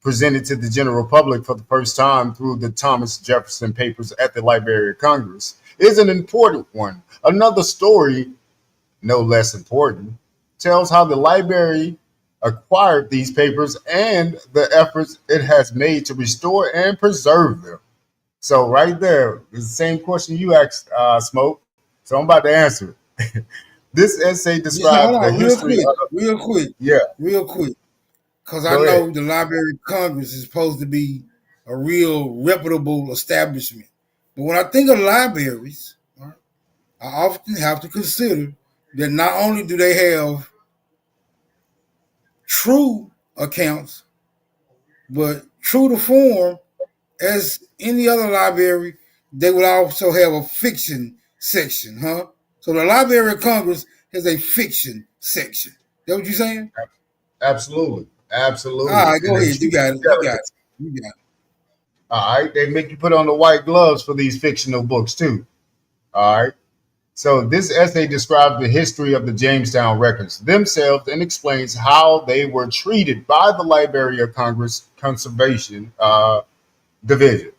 presented to the general public for the first time through the Thomas Jefferson Papers at the Library of Congress is an important one. Another story, no less important, tells how the library acquired these papers and the efforts it has made to restore and preserve them. So right there is the same question you asked, Smoke. So I'm about to answer it. This essay describes the history real quick. Because I know the Library of Congress is supposed to be a real reputable establishment. But when I think of libraries, right, I often have to consider that not only do they have true accounts, but true to form, as any other library, they would also have a fiction section, huh? So the Library of Congress has a fiction section. That what you're saying? Absolutely. All right, go ahead. You got it. All right. They make you put on the white gloves for these fictional books too. All right. So this essay describes the history of the Jamestown Records themselves and explains how they were treated by the Library of Congress Conservation Division.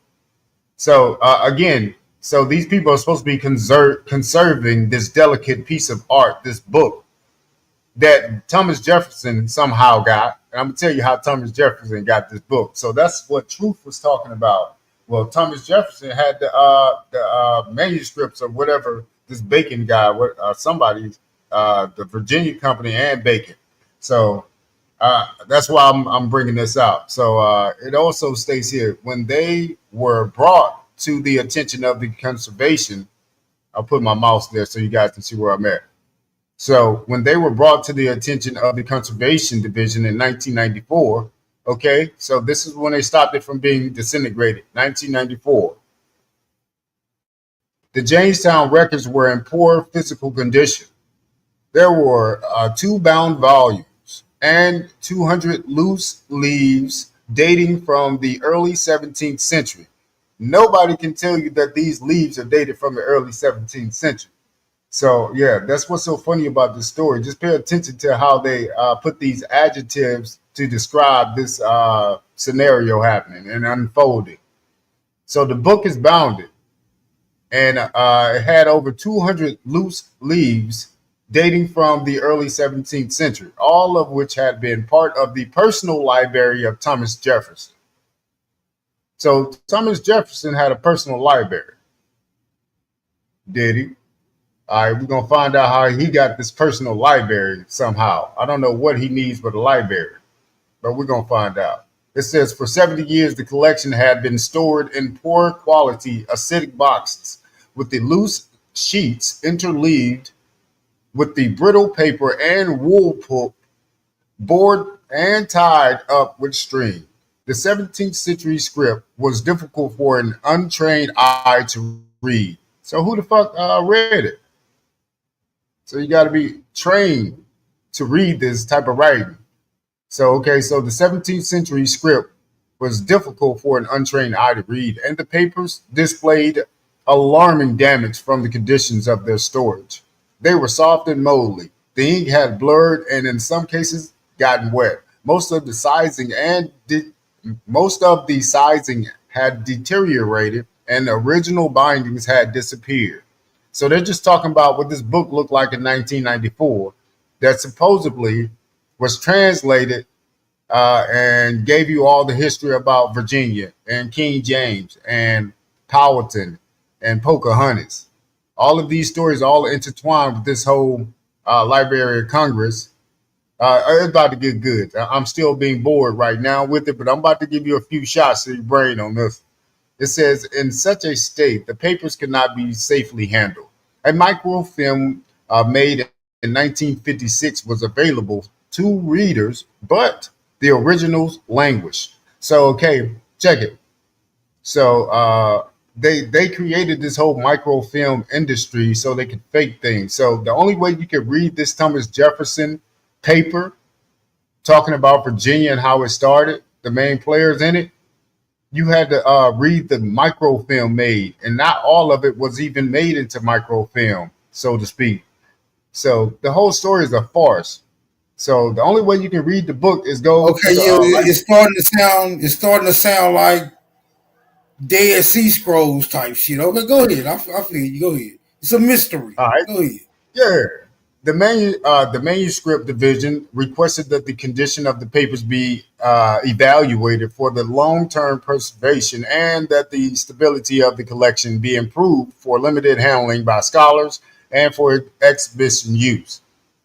So again, so these people are supposed to be conserving this delicate piece of art, this book that Thomas Jefferson somehow got. And I'm going to tell you how Thomas Jefferson got this book. So that's what Truth was talking about. Well, Thomas Jefferson had the manuscripts or whatever, this Bacon guy, the Virginia Company and Bacon. So that's why I'm bringing this out. So it also states here, when they were brought to the attention of the conservation, I'll put my mouse there so you guys can see where I'm at. So when they were brought to the attention of the Conservation Division in 1994, okay, so this is when they stopped it from being disintegrated, 1994. The Jamestown records were in poor physical condition. There were 2 bound volumes and 200 loose leaves dating from the early 17th century. Nobody can tell you that these leaves are dated from the early 17th century. So yeah, that's what's so funny about this story. Just pay attention to how they put these adjectives to describe this scenario happening and unfolding. So the book is bounded, and it had over 200 loose leaves dating from the early 17th century, all of which had been part of the personal library of Thomas Jefferson. So Thomas Jefferson had a personal library, did he? All right, we're going to find out how he got this personal library somehow. I don't know what he needs with a library, but we're going to find out. It says for 70 years, the collection had been stored in poor quality acidic boxes with the loose sheets interleaved with the brittle paper and wool pulp, board and tied up with string. The 17th century script was difficult for an untrained eye to read. So who the fuck read it? So you got to be trained to read this type of writing. So, okay, so the 17th century script was difficult for an untrained eye to read, and the papers displayed alarming damage from the conditions of their storage. They were soft and moldy. The ink had blurred and in some cases gotten wet. Most of the sizing had deteriorated and the original bindings had disappeared. So they're just talking about what this book looked like in 1994 that supposedly was translated and gave you all the history about Virginia and King James and Powhatan and Pocahontas. All of these stories all intertwined with this whole Library of Congress. It's about to get good. I'm still being bored right now with it, but I'm about to give you a few shots to your brain on this. It says, in such a state, the papers could not be safely handled. A microfilm made in 1956 was available to readers, but the originals languished. So, okay, check it. So they created this whole microfilm industry so they could fake things. So the only way you could read this Thomas Jefferson paper talking about Virginia and how it started, the main players in it, you had to read the microfilm made, and not all of it was even made into microfilm, so to speak. So the whole story is a farce. So the only way you can read the book is go. Okay, it's starting to sound like Dead Sea Scrolls type shit. Okay, go ahead. I feel you. Go ahead. It's a mystery. All right. Go ahead. Yeah. The manuscript division requested that the condition of the papers be evaluated for the long-term preservation and that the stability of the collection be improved for limited handling by scholars and for exhibition use.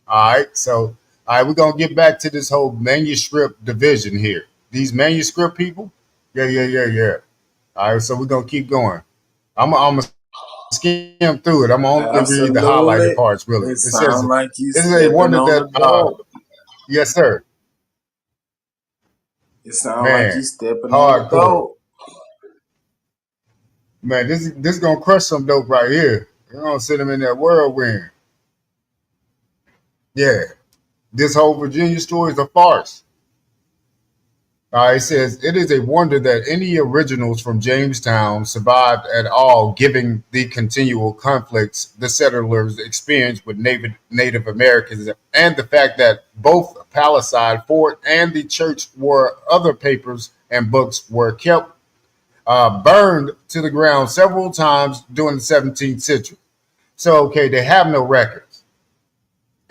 All right. So, all right, we're going to get back to this whole manuscript division here. These manuscript people. Yeah. All right. So we're going to keep going. I'm going to skim through it. I'm only going to read the highlighted parts, really. It sounds like you this is a wonder that, yes, sir. It sounds like you stepping on the boat. Man, this gonna crush some dope right here. You're gonna send them in that whirlwind. Yeah, this whole Virginia story is a farce. It says, it is a wonder that any originals from Jamestown survived at all, given the continual conflicts the settlers experienced with Native Americans, and the fact that both Palisade Fort and the church, where other papers and books were kept, burned to the ground several times during the 17th century. So, okay, they have no records.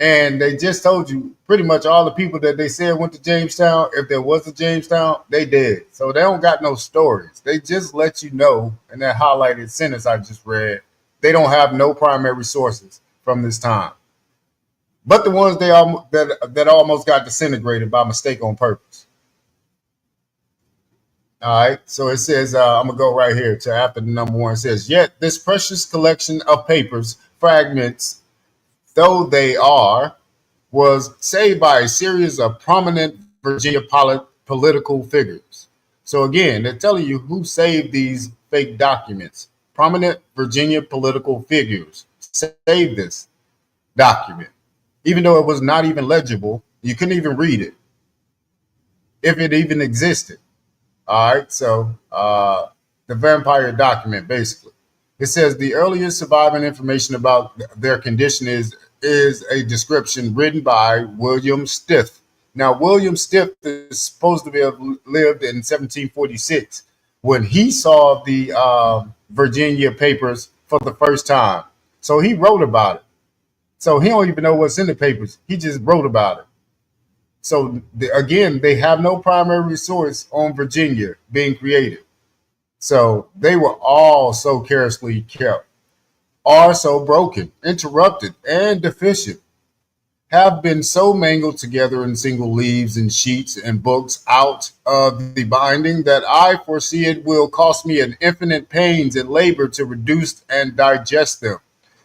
And they just told you pretty much all the people that they said went to Jamestown, if there was a Jamestown, they did. So they don't got no stories. They just let you know in that highlighted sentence I just read, they don't have no primary sources from this time. But the ones that almost got disintegrated by mistake on purpose. All right, so it says, I'm going to go right here to after the number one. It says, yet this precious collection of papers, fragments, though they are, was saved by a series of prominent Virginia political figures. So again, they're telling you who saved these fake documents. Prominent Virginia political figures saved this document. Even though it was not even legible, you couldn't even read it, if it even existed. All right, so the vampire document basically. It says the earliest surviving information about their condition is a description written by William Stith. Now, William Stith is supposed to have lived in 1746 when he saw the Virginia papers for the first time. So he wrote about it. So he don't even know what's in the papers. He just wrote about it. So again, they have no primary source on Virginia being created. So they were all so carelessly kept, are so broken, interrupted, and deficient, have been so mangled together in single leaves and sheets and books out of the binding that I foresee it will cost me an infinite pains and labor to reduce and digest them.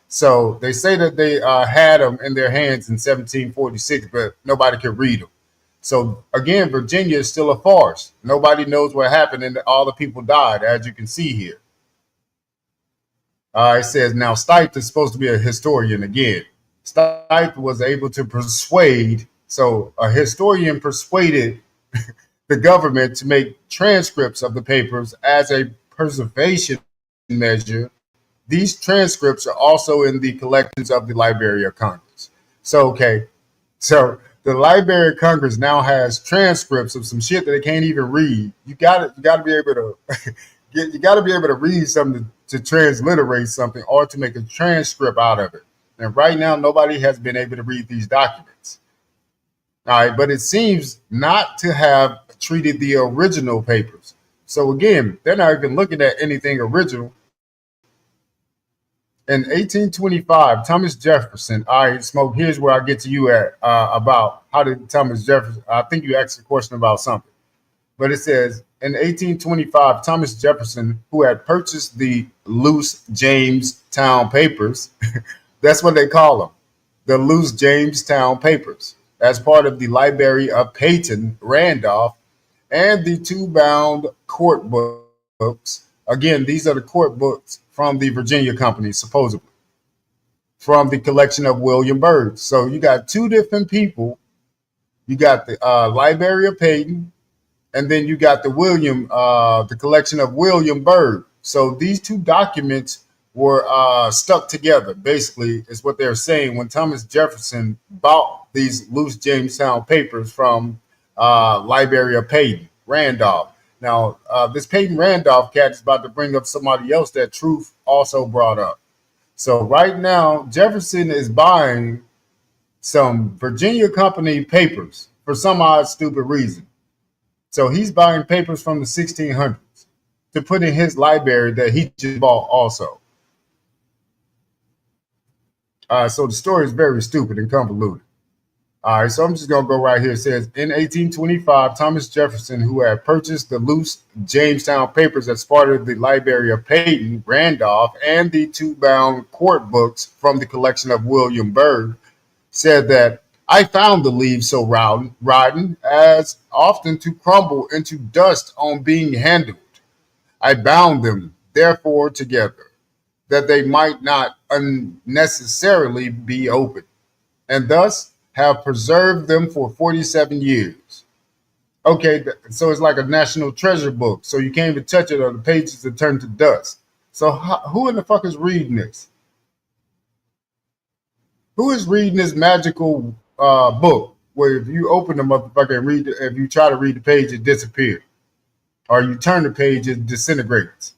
So they say that they had them in their hands in 1746, but nobody could read them. So again, Virginia is still a farce. Nobody knows what happened, and all the people died, as you can see here. It says now Stith is supposed to be a historian again. Stith was able to persuade, so a historian persuaded the government to make transcripts of the papers as a preservation measure. These transcripts are also in the collections of the Library of Congress. So the Library of Congress now has transcripts of some shit that they can't even read. You got to be able to you got to be able to read something to transliterate something or to make a transcript out of it. And right now, nobody has been able to read these documents. All right, but it seems not to have treated the original papers. So again, they're not even looking at anything original. In 1825, Thomas Jefferson, all right, Smoke, here's where I get to you at about how did Thomas Jefferson, I think you asked a question about something. But it says, in 1825, Thomas Jefferson, who had purchased the loose Jamestown papers, that's what they call them, the loose Jamestown papers, as part of the Library of Peyton Randolph and the two-bound court books. Again, these are the court books from the Virginia Company, supposedly, from the collection of William Byrd. So you got two different people. You got the Library of Peyton, and then you got the collection of William Byrd. So these two documents were stuck together, basically, is what they're saying when Thomas Jefferson bought these loose Jamestown papers from Library of Peyton Randolph. Now, this Peyton Randolph cat is about to bring up somebody else that Truth also brought up. So right now, Jefferson is buying some Virginia Company papers for some odd, stupid reason. So he's buying papers from the 1600s to put in his library that he just bought also. So the story is very stupid and convoluted. All right, so I'm just going to go right here. It says, in 1825, Thomas Jefferson, who had purchased the loose Jamestown papers as part of the Library of Peyton Randolph and the two-bound court books from the collection of William Byrd, said that, I found the leaves so rotten as often to crumble into dust on being handled. I bound them, therefore, together, that they might not unnecessarily be opened, and thus have preserved them for 47 years. Okay, so it's like a national treasure book. So you can't even touch it or the pages have turned to dust. So who in the fuck is reading this? Who is reading this magical book where if you open the motherfucker and read it, if you try to read the page, it disappears? Or you turn the page, it disintegrates.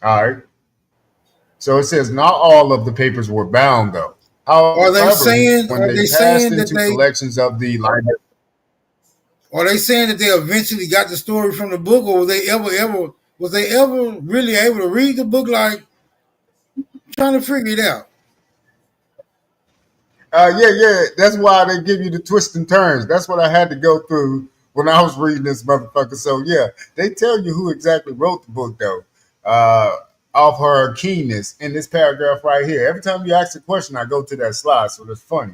All right. So it says not all of the papers were bound, though. Are they saying that they collections of the library? Are they saying that they eventually got the story from the book, or was they ever really able to read the book? Like, I'm trying to figure it out. Yeah. That's why they give you the twists and turns. That's what I had to go through when I was reading this motherfucker. So yeah, they tell you who exactly wrote the book, though. Of her keenness in this paragraph right here. Every time you ask a question, I go to that slide, so that's funny.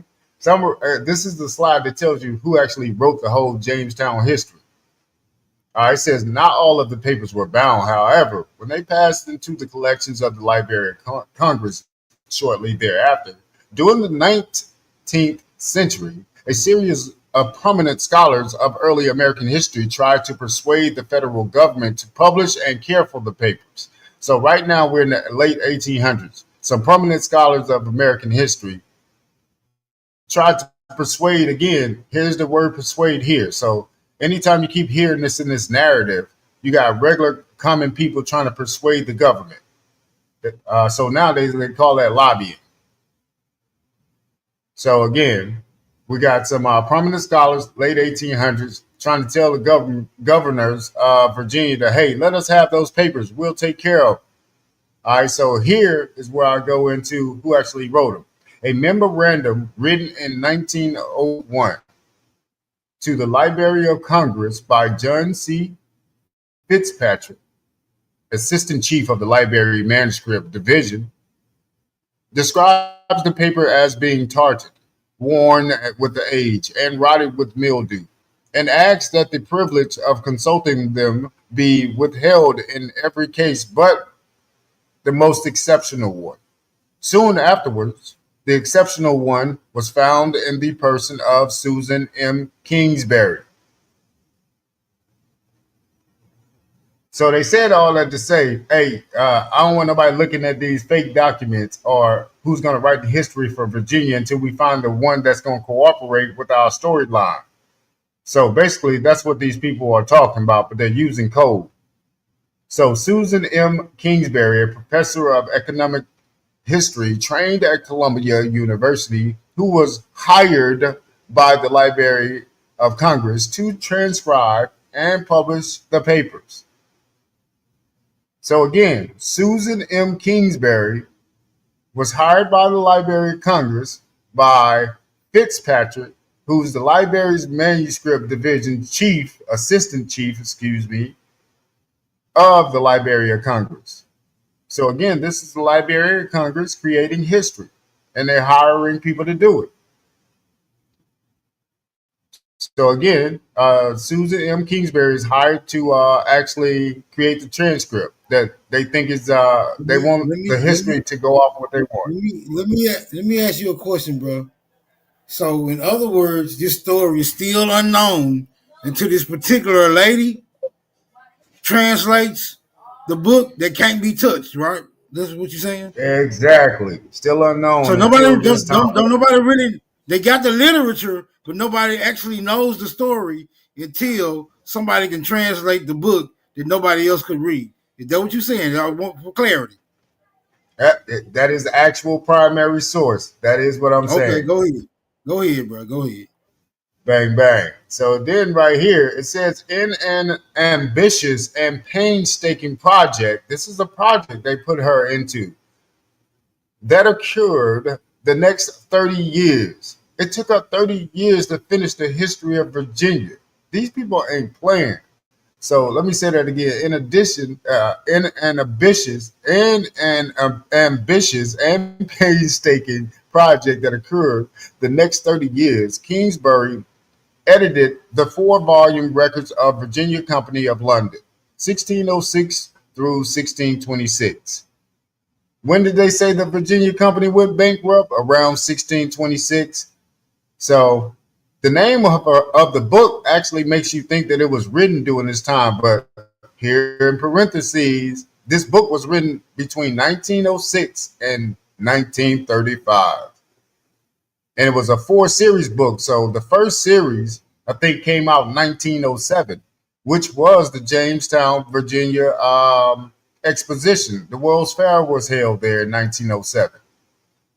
This is the slide that tells you who actually wrote the whole Jamestown history. It says not all of the papers were bound. However, when they passed into the collections of the Library of Congress shortly thereafter, during the 19th century, a series of prominent scholars of early American history tried to persuade the federal government to publish and care for the papers. So right now we're in the late 1800s. Some prominent scholars of American history tried to persuade, again, here's the word persuade here. So anytime you keep hearing this in this narrative, you got regular common people trying to persuade the government. So nowadays they call that lobbying. So again, we got some prominent scholars, late 1800s, trying to tell the governors of Virginia that, hey, let us have those papers. We'll take care of them. All right, so here is where I go into who actually wrote them. A memorandum written in 1901 to the Library of Congress by John C. Fitzpatrick, Assistant Chief of the Library Manuscript Division, describes the paper as being tarted, worn with the age, and rotted with mildew, and asks that the privilege of consulting them be withheld in every case but the most exceptional one. Soon afterwards, the exceptional one was found in the person of Susan M. Kingsbury. So they said all that to say, hey, I don't want nobody looking at these fake documents or who's going to write the history for Virginia until we find the one that's going to cooperate with our storyline. So basically, that's what these people are talking about, but they're using code. So Susan M. Kingsbury, a professor of economic history trained at Columbia University, who was hired by the Library of Congress to transcribe and publish the papers. So again, Susan M. Kingsbury was hired by the Library of Congress by Fitzpatrick, who's the library's manuscript division assistant chief, of the Library of Congress. So again, this is the Library of Congress creating history, and they're hiring people to do it. So again, Susan M. Kingsbury is hired to actually create the transcript that they think is they want the history to go off what they want. Let me ask you a question, bro. So in other words, this story is still unknown until this particular lady translates the book that can't be touched, right? This is what you're saying? Exactly. Still unknown. So nobody don't nobody really, they got the literature, but nobody actually knows the story until somebody can translate the book that nobody else could read. Is that what you're saying? I want for clarity. That is the actual primary source. That is what I'm saying. Okay, go ahead, bro. Go ahead. Bang, bang. So then right here, it says, in an ambitious and painstaking project, this is a project they put her into, that occurred the next 30 years. It took her 30 years to finish the history of Virginia. These people ain't playing. So let me say that again. In addition, in an ambitious and painstaking project that occurred the next 30 years, Kingsbury edited the 4-volume records of Virginia Company of London, 1606 through 1626. When did they say the Virginia Company went bankrupt? Around 1626. So the name of the book actually makes you think that it was written during this time, but here in parentheses, this book was written between 1906 and 1935. And it was a 4-series book. So the first series, I think, came out in 1907, which was the Jamestown, Virginia exposition. The World's Fair was held there in 1907.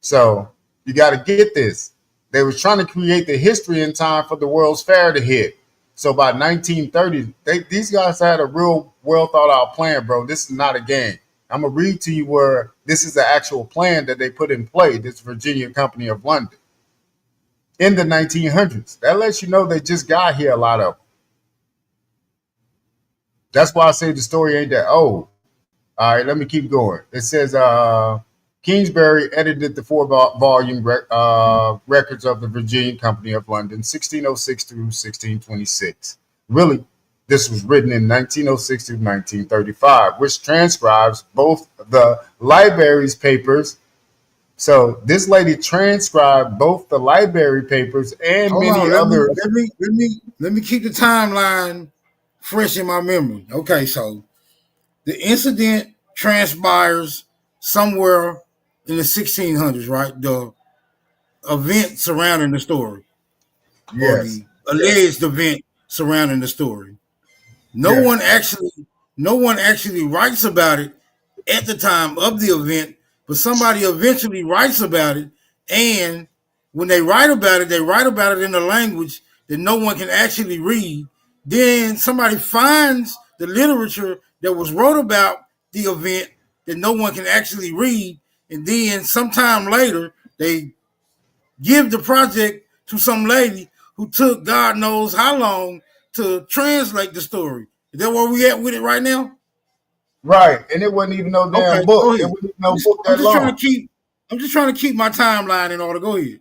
So you got to get this. They was trying to create the history in time for the World's Fair to hit. So by 1930, these guys had a real well thought out plan, bro. This is not a game. I'm going to read to you where this is the actual plan that they put in play, this Virginia Company of London. In the 1900s. That lets you know they just got here, a lot of them. That's why I say the story ain't that old. All right, let me keep going. It says Kingsbury edited the 4-volume records of the Virginia Company of London, 1606 through 1626. Really, this was written in 1906 through 1935, which transcribes both the library's papers So this lady transcribed both the library papers and Hold many on, others. let me keep the timeline fresh in my memory. Okay, so the incident transpires somewhere in the 1600s, right? The event surrounding the story, or Yes, the alleged event surrounding the story. No yes, one actually, no one actually writes about it at the time of the event, but somebody eventually writes about it. And when they write about it, they write about it in a language that no one can actually read. Then somebody finds the literature that was wrote about the event that no one can actually read. And then sometime later, they give the project to some lady who took God knows how long to translate the story. Is that where we at with it right now? right. And it wasn't even no Okay, damn go book. It ahead. wasn't even no book I'm that just trying long. to keep my timeline in order. Go ahead.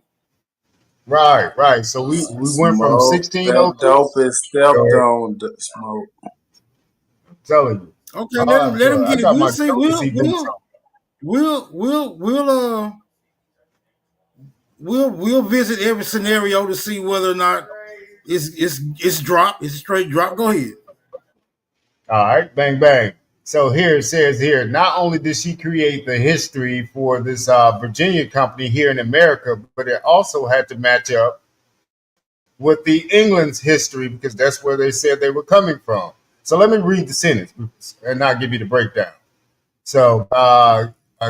Right, right. So we went from Smoke. That dope 1606. is stepped Go ahead. on. Smoke. I'm telling you. Okay, let him I get it. got We'll my see. Jodeci boots on. We'll visit every scenario to see whether or not it's drop. It's a straight drop. Go ahead. All right, bang bang. So here it says here, not only did she create the history for this Virginia company here in America, but it also had to match up with the England's history because that's where they said they were coming from. So let me read the sentence and I'll give you the breakdown. So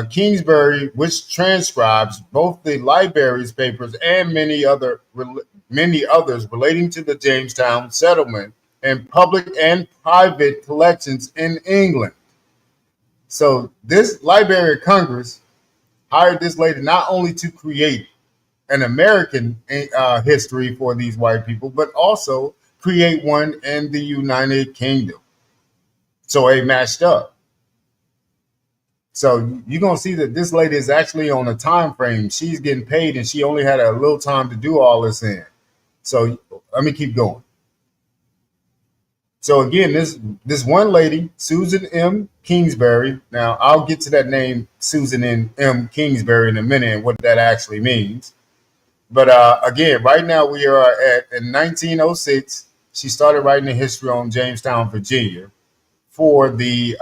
Kingsbury, which transcribes both the library's papers and many others relating to the Jamestown settlement and public and private collections in England. So this Library of Congress hired this lady not only to create an American history for these white people, but also create one in the United Kingdom. So it matched up. So you're gonna see that this lady is actually on a time frame. She's getting paid, and she only had a little time to do all this in. So let me keep going. So again, this one lady, Susan M. Kingsbury. Now I'll get to that name, Susan M. Kingsbury, in a minute, and what that actually means. But again, right now we are in 1906. She started writing the history on Jamestown, Virginia, for the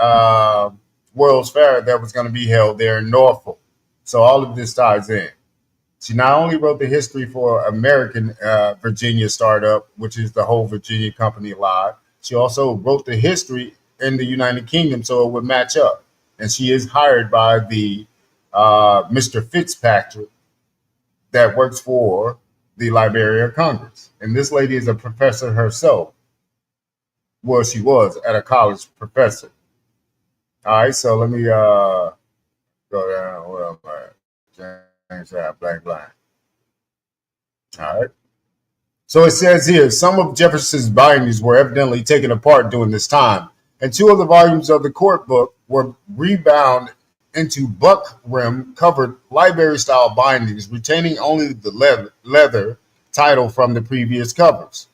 World's Fair that was going to be held there in Norfolk. So all of this ties in. She not only wrote the history for American Virginia startup, which is the whole Virginia Company Live. She also wrote the history in the United Kingdom so it would match up. And she is hired by the Mr. Fitzpatrick that works for the Library of Congress. And this lady is a professor herself. Well, she was at a college professor. All right, so let me go down. Where am I? James blank blank. All right. So it says here, some of Jefferson's bindings were evidently taken apart during this time, and two of the volumes of the court book were rebound into buck-rim covered library-style bindings, retaining only the leather title from the previous covers.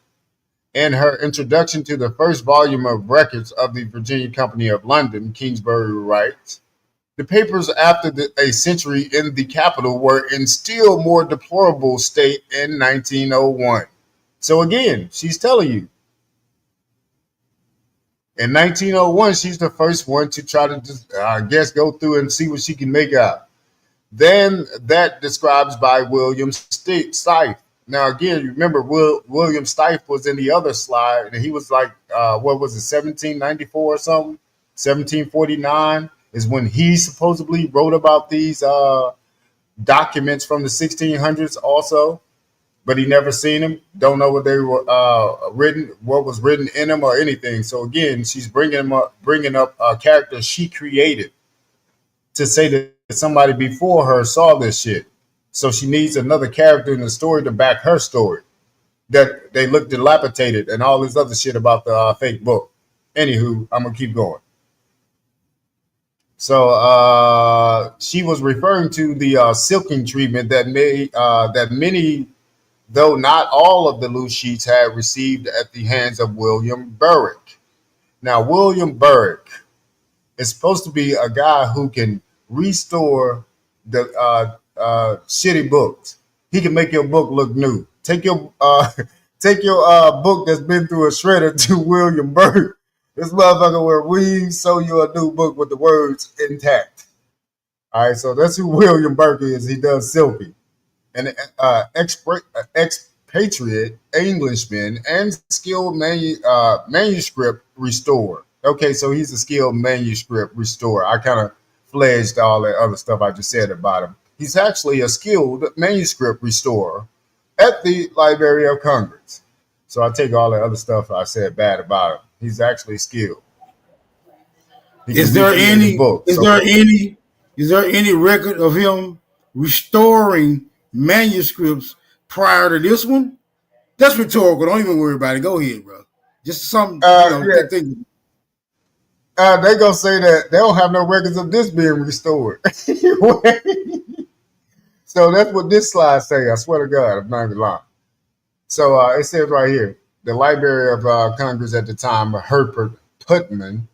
In her introduction to the first volume of records of the Virginia Company of London, Kingsbury writes, the papers after a century in the capital were in still more deplorable state in 1901. So again, she's telling you, in 1901, she's the first one to try to, I guess, go through and see what she can make out. Then that describes by William Steiff. Now, again, you remember William Steiff was in the other slide, and he was like, what was it, 1794 or something? 1749 is when he supposedly wrote about these documents from the 1600s also. But he never seen them. Don't know what they were written, what was written in them, or anything. So again, she's bringing up a character she created to say that somebody before her saw this shit. So she needs another character in the story to back her story. That they look dilapidated and all this other shit about the fake book. Anywho, I'm gonna keep going. So she was referring to the silking treatment that many, though not all of the loose sheets had received at the hands of William Berwick. Now, William Berwick is supposed to be a guy who can restore the shitty books. He can make your book look new. Take your take your book that's been through a shredder to William Burke. This motherfucker will sew you a new book with the words intact. All right, so that's who William Burke is. He does Silky, an expatriate Englishman and skilled manuscript restorer. Okay, so he's a skilled manuscript restorer. I kind of fledged all that other stuff I just said about him. He's actually a skilled manuscript restorer at the Library of Congress. So I take all the other stuff I said bad about him. He's actually skilled. Is there any record of him restoring manuscripts prior to this one? That's rhetorical. Don't even worry about it. Go ahead, bro. Just something. They gonna say that they don't have no records of this being restored. So that's what this slide say. I swear to God, I'm not even lying. So it says right here, the Library of Congress at the time, Herbert Putnam,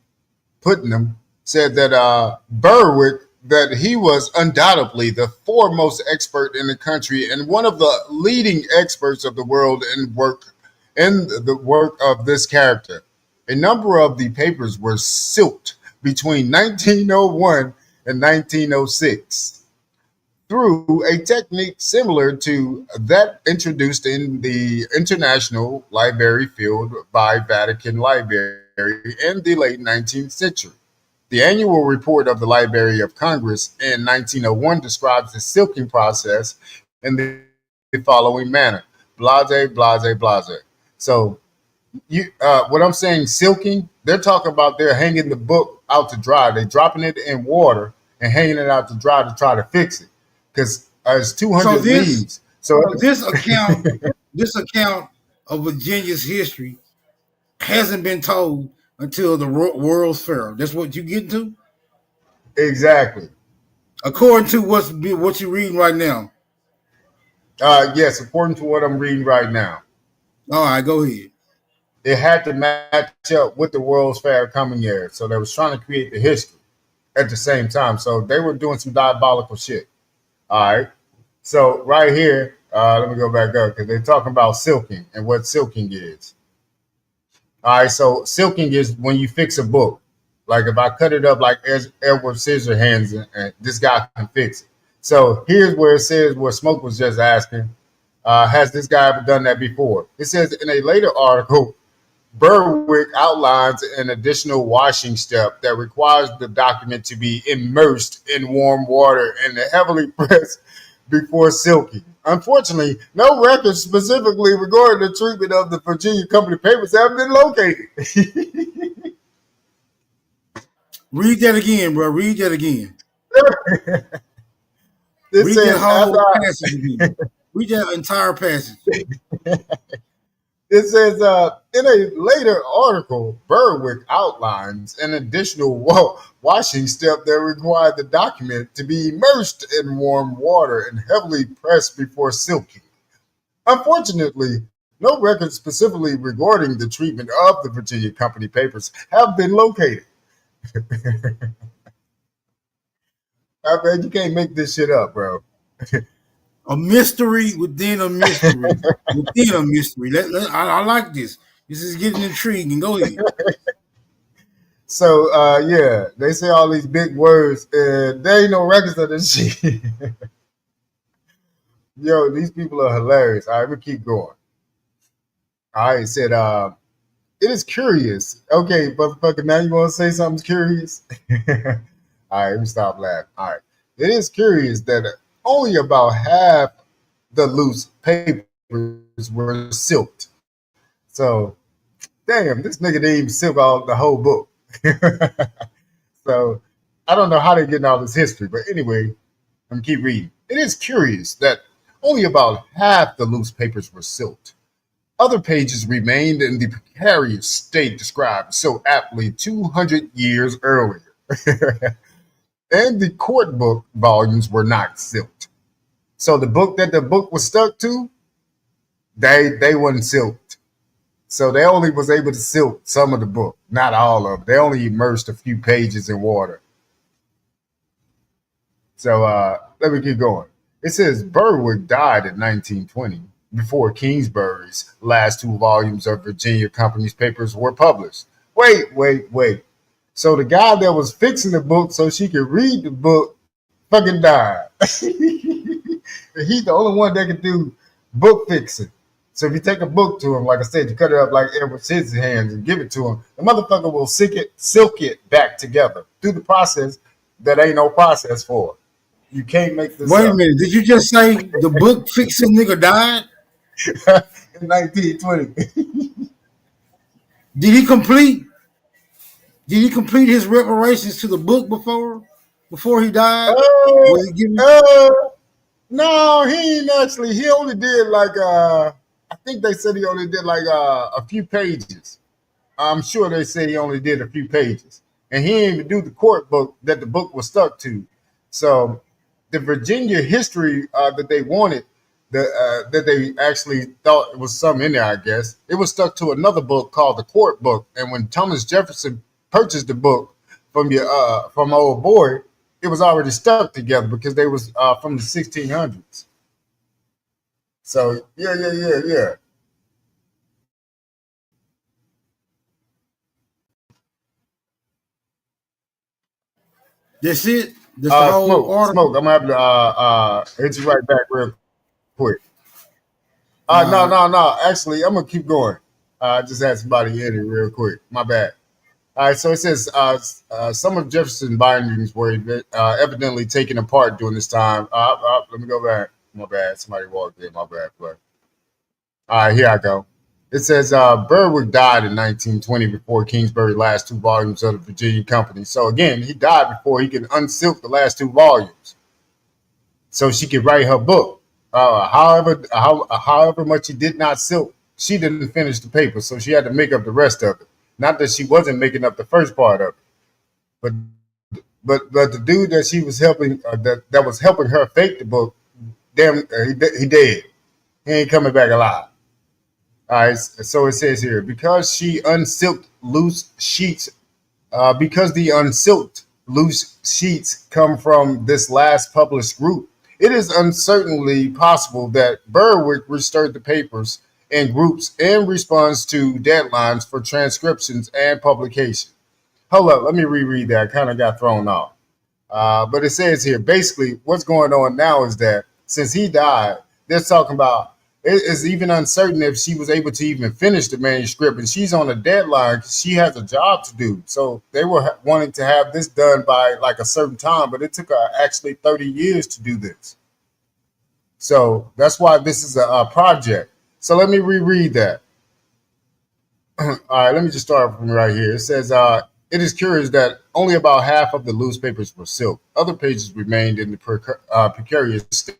said that Berwick, that he was undoubtedly the foremost expert in the country and one of the leading experts of the world in the work of this character. A number of the papers were silked between 1901 and 1906 through a technique similar to that introduced in the international library field by Vatican Library in the late 19th century. The annual report of the Library of Congress in 1901 describes the silking process in the following manner: blase, blase, blase. So, what I'm saying, silking, they're talking about they're hanging the book out to dry. They're dropping it in water and hanging it out to dry to try to fix it because it's 200 leaves. So this account of Virginia's history hasn't been told until the World's Fair. That's what you get to? Exactly. According to what you're reading right now. Yes, according to what I'm reading right now. All right, go ahead. It had to match up with the World's Fair coming year. So they was trying to create the history at the same time. So they were doing some diabolical shit. All right. So right here, let me go back up because they're talking about silking and what silking is. All right. So silking is when you fix a book. Like if I cut it up like Edward Scissorhands and this guy can fix it. So here's where it says where Smoke was just asking, has this guy ever done that before? It says in a later article, Berwick outlines an additional washing step that requires the document to be immersed in warm water and heavily pressed before silking. Unfortunately, no records specifically regarding the treatment of the Virginia Company papers have been located. Read that again, bro. Read that again. Read that whole passage again. Read that entire passage. It says, in a later article, Berwick outlines an additional washing step that required the document to be immersed in warm water and heavily pressed before silking. Unfortunately, no records specifically regarding the treatment of the Virginia Company papers have been located. I bet you can't make this shit up, bro. A mystery within a mystery within a mystery. I like this. This is getting intriguing. Go ahead. So, yeah, they say all these big words. There ain't no records of this shit. Yo, these people are hilarious. All right, we'll keep going. All right, it said, it is curious. Okay, motherfucker, now you want to say something's curious? All right, let me stop laughing. All right. It is curious that only about half the loose papers were silked. So, damn, this nigga didn't even silk all the whole book. So, I don't know how they're getting all this history, but anyway, I'm gonna keep reading. It is curious that only about half the loose papers were silked. Other pages remained in the precarious state described so aptly 200 years earlier. And the court book volumes were not silked. So the book that the book was stuck to, they wasn't silked. So they only was able to silk some of the book, not all of it. They only immersed a few pages in water. So let me keep going. It says Berwick died in 1920 before Kingsbury's last two volumes of Virginia Company's papers were published. Wait. So the guy that was fixing the book so she could read the book fucking died. He's the only one that can do book fixing. So if you take a book to him, like I said, you cut it up like Edward Scissorhands and give it to him, the motherfucker will silk it back together through the process that ain't no process for. You can't make this Wait a up. minute. Did you just say the book fixing nigga died? In 1920. Did he complete his reparations to the book before he died? Was he giving? No, he ain't actually. He only did like I think they said he only did like a few pages. I'm sure they say he only did a few pages, and he didn't even do the court book that the book was stuck to. So the Virginia history that they wanted, that they actually thought it was some in there, I guess, it was stuck to another book called the court book. And when Thomas Jefferson purchased the book from old boy, it was already stuck together because they was from the 1600s. So yeah. That's it. That's the whole article. Smoke. I'm gonna have to hit you right back real quick. No. Actually, I'm gonna keep going. I just had somebody in it real quick. My bad. All right, so it says some of Jefferson's bindings were evidently taken apart during this time. Let me go back. My bad. Somebody walked in. My bad. But all right, here I go. It says Berwick died in 1920 before Kingsbury's last two volumes of the Virginia Company. So again, he died before he could unsilk the last two volumes, so she could write her book. However much he did not silk, she didn't finish the paper, so she had to make up the rest of it. Not that she wasn't making up the first part of it, but the dude that she was helping, that was helping her fake the book, he dead. He ain't coming back alive. All right, so it says here, because she unsilked loose sheets, because the unsilked loose sheets come from this last published group, it is uncertainly possible that Berwick restored the papers in groups in response to deadlines for transcriptions and publication. Hold up, let me reread that. I kind of got thrown off. But it says here, basically, what's going on now is that since he died, they're talking about it is even uncertain if she was able to even finish the manuscript, and she's on a deadline because she has a job to do. So they were wanting to have this done by like a certain time, but it took her actually 30 years to do this. So that's why this is a project. So let me reread that. All right, let me just start from right here. It says, it is curious that only about half of the loose papers were silk. Other pages remained in the precarious state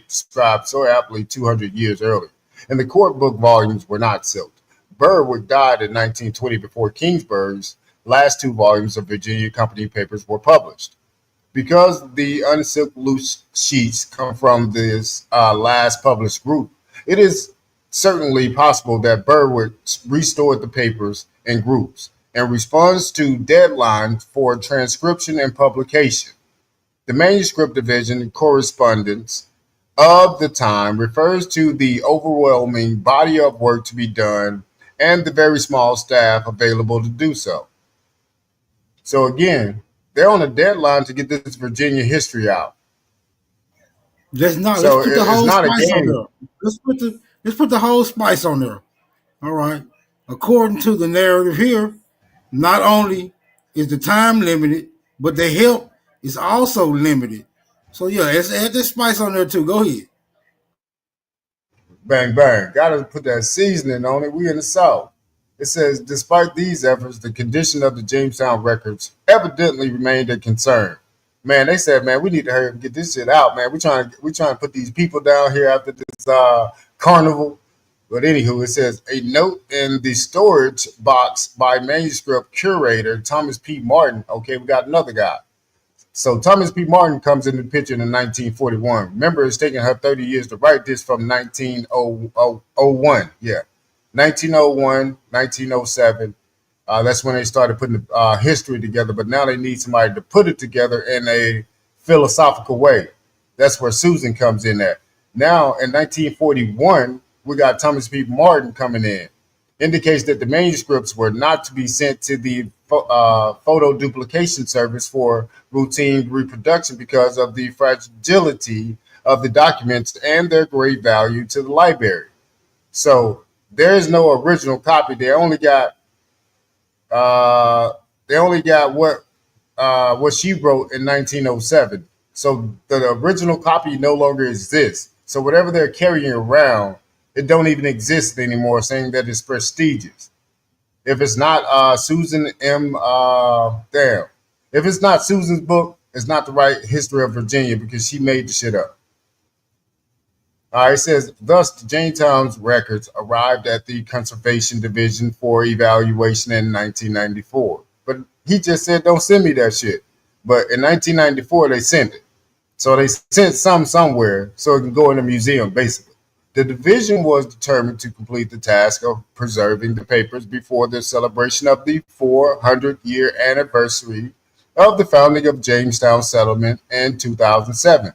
described so aptly 200 years earlier, and the court book volumes were not silked. Berwick died in 1920 before Kingsbury's last two volumes of Virginia Company papers were published. Because the unsilked loose sheets come from this last published group, it is certainly possible that Berwick restored the papers in groups in response to deadlines for transcription and publication. The manuscript division correspondence of the time refers to the overwhelming body of work to be done and the very small staff available to do so. So again, they're on a deadline to get this Virginia history out. Let's put the whole spice on there. Let's put the whole spice on there. All right. According to the narrative here, not only is the time limited, but the help is also limited. So yeah, let's add this spice on there too. Go ahead. Bang, bang. Gotta put that seasoning on it. We in the South. It says, despite these efforts, the condition of the Jamestown records evidently remained a concern. Man, they said, man, we need to hurry and get this shit out, man. We trying to put these people down here after this carnival. But anywho, it says, a note in the storage box by manuscript curator Thomas P. Martin. Okay, we got another guy. So Thomas P. Martin comes in the picture in 1941. Remember, it's taken her 30 years to write this from 1901. Yeah, 1901, 1907. That's when they started putting the history together. But now they need somebody to put it together in a philosophical way. That's where Susan comes in at. Now, in 1941, we got Thomas P. Martin coming in. Indicates that the manuscripts were not to be sent to the photo duplication service for routine reproduction because of the fragility of the documents and their great value to the library. So there is no original copy. They only got what she wrote in 1907. So the original copy no longer exists. So whatever they're carrying around, it don't even exist anymore, saying that it's prestigious. If it's not Susan M. If it's not Susan's book, it's not the right history of Virginia because she made the shit up. It says, thus, the Jamestown's records arrived at the Conservation Division for evaluation in 1994. But he just said, don't send me that shit. But in 1994, they sent it. So they sent some somewhere so it can go in a museum, basically. The division was determined to complete the task of preserving the papers before the celebration of the 400-year anniversary of the founding of Jamestown Settlement in 2007.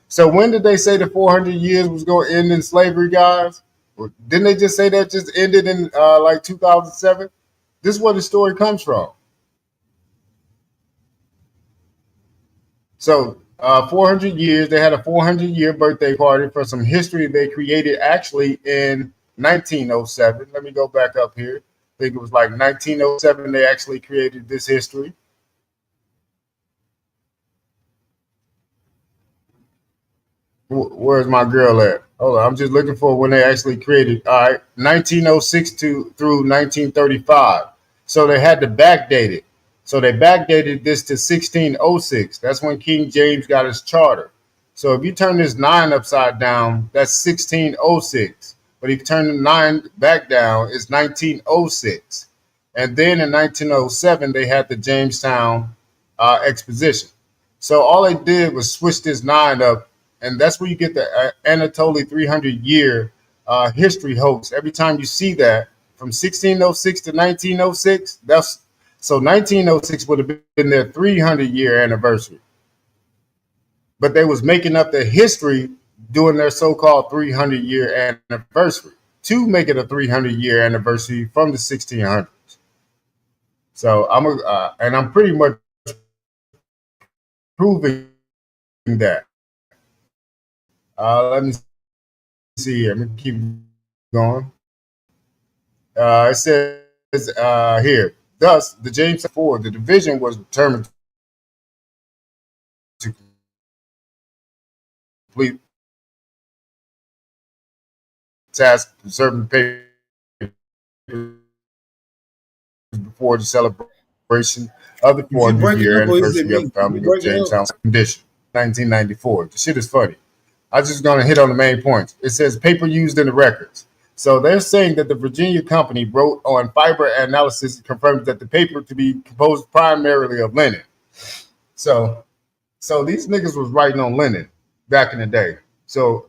So when did they say the 400 years was going to end in slavery, guys? Or didn't they just say that just ended in like 2007? This is where the story comes from. So 400 years, they had a 400-year birthday party for some history they created actually in 1907. Let me go back up here. I think it was like 1907 they actually created this history. Where's my girl at? Hold on, I'm just looking for when they actually created. All right, 1906 through 1935. So they had to backdate it. So they backdated this to 1606. That's when King James got his charter. So if you turn this 9 upside down, that's 1606. But if you turn the 9 back down, it's 1906. And then in 1907, they had the Jamestown Exposition. So all they did was switch this 9 up. And that's where you get the Anatoly 300-year history hoax. Every time you see that, from 1606 to 1906, so 1906 would have been their 300-year anniversary. But they was making up their history doing their so-called 300-year anniversary to make it a 300-year anniversary from the 1600s. So I'm pretty much proving that. Let me see here. Let me keep going. It says here, thus, the Jamestown Ford, the division was determined to complete task preserving papers before the celebration of the 400-year anniversary of the founding of Jamestown Condition, 1994. The shit is funny. I'm just going to hit on the main points. It says paper used in the records. So they're saying that the Virginia Company wrote on fiber analysis confirms that the paper to be composed primarily of linen. So these niggas was writing on linen back in the day. So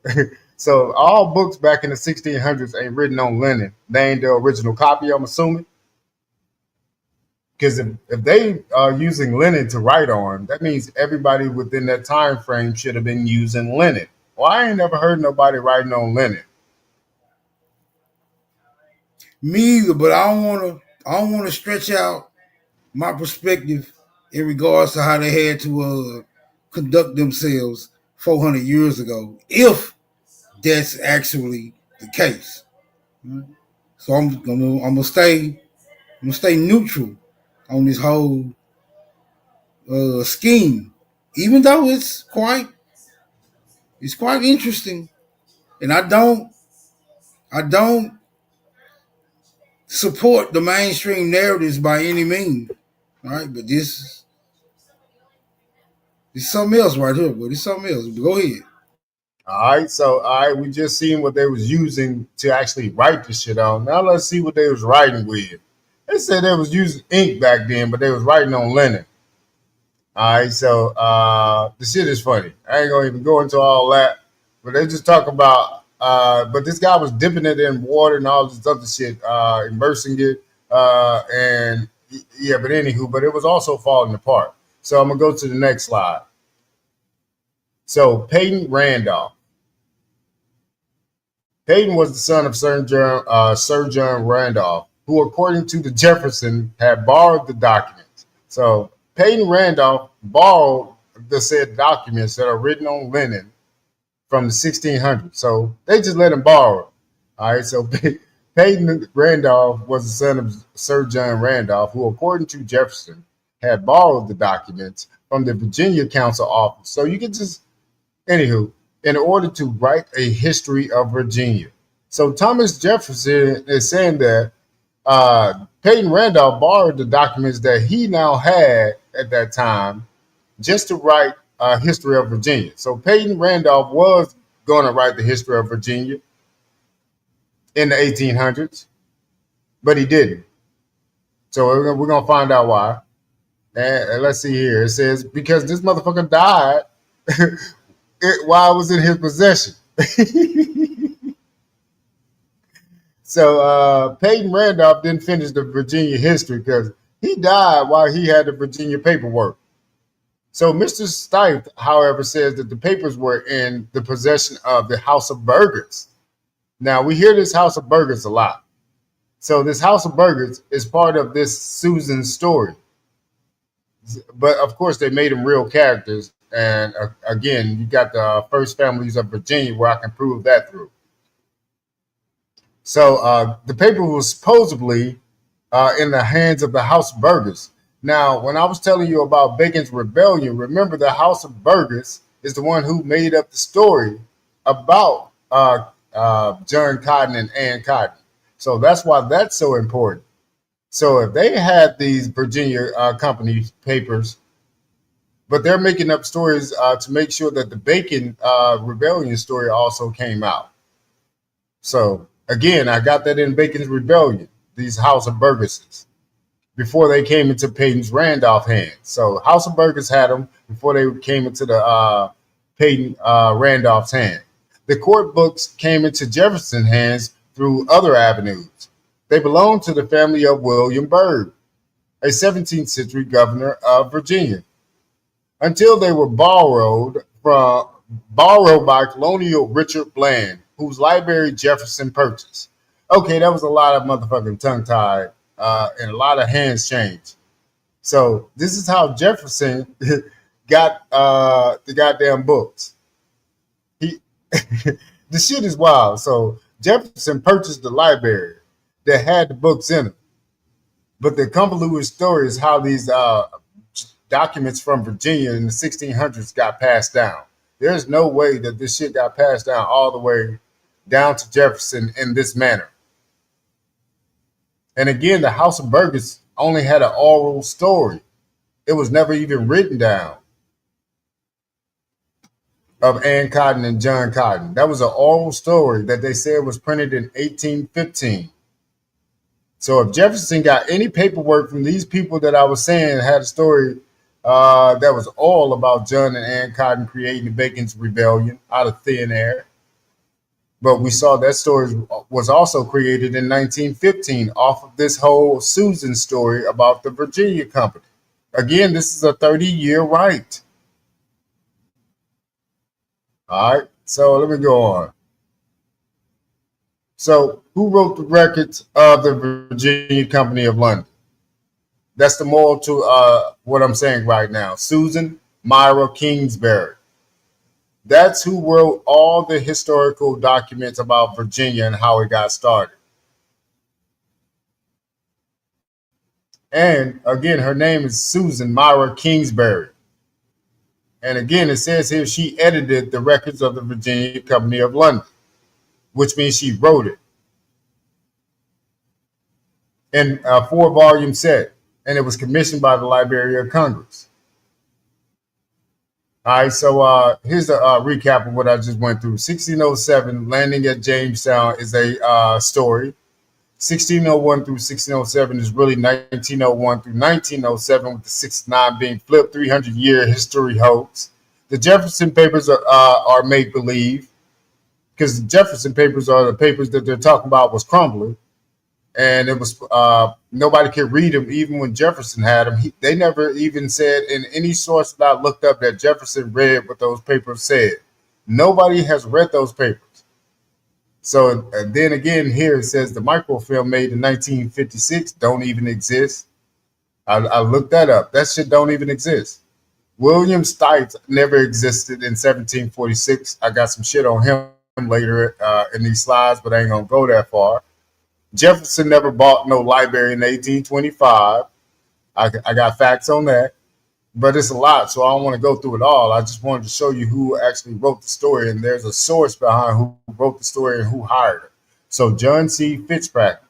all books back in the 1600s ain't written on linen. They ain't the original copy, I'm assuming. Because if they are using linen to write on, that means everybody within that time frame should have been using linen. Well, I ain't never heard nobody writing on linen. Me either, but I don't want to stretch out my perspective in regards to how they had to conduct themselves 400 years ago, if that's actually the case. So I'm gonna stay neutral on this whole scheme, even though it's quite interesting, and I don't support the mainstream narratives by any means. All right, but this is something else right here, but it's something else. But go ahead. All right, we just seen what they was using to actually write the shit on. Now let's see what they was writing with. They said they was using ink back then, but they was writing on linen. All right, so the shit is funny. I ain't gonna even go into all that, but they just talk about. But this guy was dipping it in water and all this other shit, immersing it, and yeah. But anywho, but it was also falling apart. So I'm gonna go to the next slide. So Peyton Randolph. Peyton was the son of Sir John Randolph, who, according to the Jefferson, had borrowed the documents. So Peyton Randolph borrowed the said documents that are written on linen from the 1600s. So they just let him borrow it. All right. So Peyton Randolph was the son of Sir John Randolph, who, according to Jefferson, had borrowed the documents from the Virginia Council office. So you can just, anywho, in order to write a history of Virginia. So Thomas Jefferson is saying that Peyton Randolph borrowed the documents that he now had at that time just to write a history of Virginia. So Peyton Randolph was going to write the history of Virginia in the 1800s, but he didn't. So we're going to find out why. And let's see here. It says, because this motherfucker died while it was in his possession. So Peyton Randolph didn't finish the Virginia history because he died while he had the Virginia paperwork. So Mr. Stipe, however, says that the papers were in the possession of the House of Burgess. Now, we hear this House of Burgess a lot. So this House of Burgess is part of this Susan story. But, of course, they made them real characters. And, again, you got the first families of Virginia where I can prove that through. So the paper was supposedly in the hands of the House of Burgess. Now, when I was telling you about Bacon's Rebellion, remember the House of Burgess is the one who made up the story about John Cotton and Ann Cotton. So that's why that's so important. So if they had these Virginia company papers, but they're making up stories to make sure that the Bacon Rebellion story also came out. So again, I got that in Bacon's Rebellion, these House of Burgesses, before they came into Peyton Randolph hands. So House of Burgess had them before they came into the Peyton Randolph's hand. The court books came into Jefferson's hands through other avenues. They belonged to the family of William Byrd, a 17th century governor of Virginia, until they were borrowed by Colonial Richard Bland, whose library Jefferson purchased. Okay, that was a lot of motherfucking tongue-tied and a lot of hands changed. So this is how Jefferson got the goddamn books. The shit is wild. So Jefferson purchased the library that had the books in it. But the convoluted story is how these documents from Virginia in the 1600s got passed down. There's no way that this shit got passed down all the way down to Jefferson in this manner. And again, the House of Burgess only had an oral story. It was never even written down of Ann Cotton and John Cotton. That was an oral story that they said was printed in 1815. So if Jefferson got any paperwork from these people that I was saying had a story that was all about John and Ann Cotton creating the Bacon's Rebellion out of thin air, but we saw that story was also created in 1915 off of this whole Susan story about the Virginia Company. Again, this is a 30-year right. All right, so let me go on. So who wrote the records of the Virginia Company of London? That's the moral to what I'm saying right now. Susan Myra Kingsbury. That's who wrote all the historical documents about Virginia and how it got started. And again, her name is Susan Myra Kingsbury. And again, it says here she edited the records of the Virginia Company of London, which means she wrote it in a 4-volume set, and it was commissioned by the Library of Congress. All right, so here's a recap of what I just went through. 1607, landing at Jamestown is a story. 1601 through 1607 is really 1901 through 1907, with the 69 being flipped, 300-year history hoax. The Jefferson papers are make-believe, because the Jefferson papers are the papers that they're talking about was crumbling. and it was nobody could read them even when Jefferson had them. They never even said in any source that I looked up that Jefferson read what those papers said. Nobody has read those papers. So then again, here it says the microfilm made in 1956 don't even exist. I looked that up. That shit don't even exist. William Stites never existed in 1746. I got some shit on him later in these slides, but I ain't gonna go that far. Jefferson never bought no library in 1825. I got facts on that, but it's a lot, so I don't want to go through it all. I just wanted to show you who actually wrote the story, and there's a source behind who wrote the story and who hired it. So John C. Fitzpatrick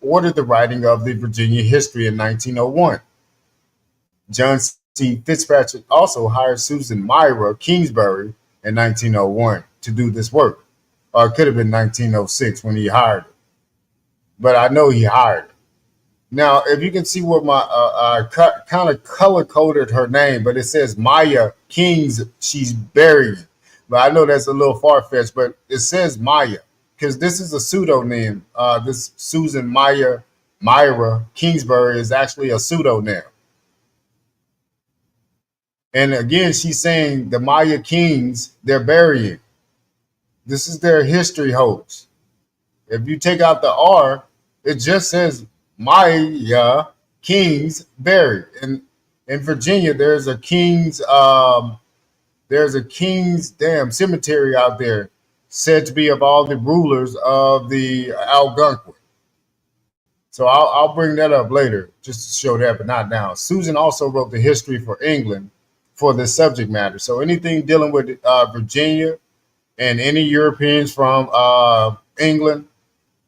ordered the writing of the Virginia history in 1901. John C. Fitzpatrick also hired Susan Myra Kingsbury in 1901 to do this work. Or it could have been 1906 when he hired her. But I know he hired her. Now, if you can see where my kind of color coded her name, but it says Maya Kings, she's buried. But I know that's a little far fetched, but it says Maya because this is a pseudonym. This Susan Myra Kingsbury is actually a pseudonym. And again, she's saying the Maya Kings, they're burying. This is their history hoax. If you take out the R, it just says Maya Kings buried. And in Virginia, there's a King's cemetery out there said to be of all the rulers of the Algonquin. So I'll bring that up later just to show that, but not now. Susan also wrote the history for England for this subject matter. So anything dealing with Virginia and any Europeans from England,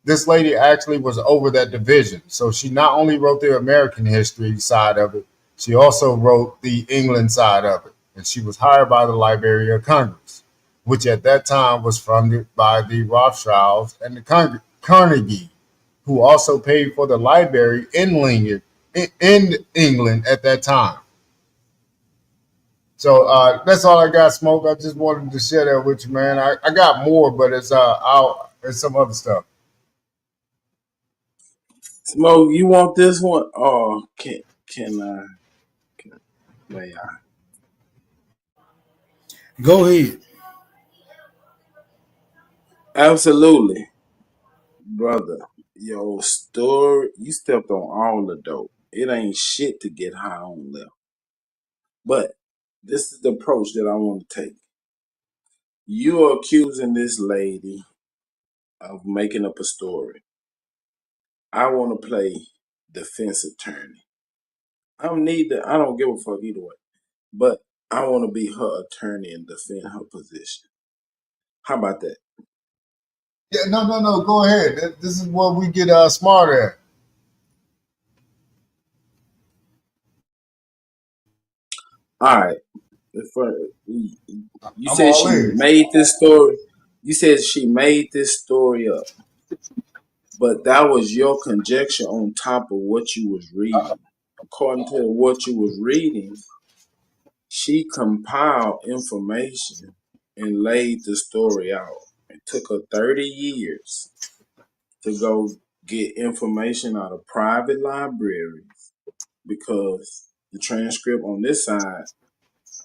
this lady actually was over that division. So she not only wrote the American history side of it, she also wrote the England side of it. And she was hired by the Library of Congress, which at that time was funded by the Rothschilds and the Carnegie, who also paid for the library in England at that time. So that's all I got, Smoke. I just wanted to share that with you, man. I got more, but it's some other stuff. Smoke, you want this one? Oh, can may I? Go ahead. Absolutely, brother. Your story, you stepped on all the dope. It ain't shit to get high on left. But this is the approach that I want to take. You are accusing this lady of making up a story. I want to play defense attorney. I don't give a fuck either way. But I want to be her attorney and defend her position. How about that? Yeah, no. Go ahead. This is what we get smarter at. All right. You I'm said all she ears. made this story. You said she made this story up. But that was your conjecture on top of what you was reading. According to what you was reading, she compiled information and laid the story out. It took her 30 years to go get information out of private libraries because the transcript on this side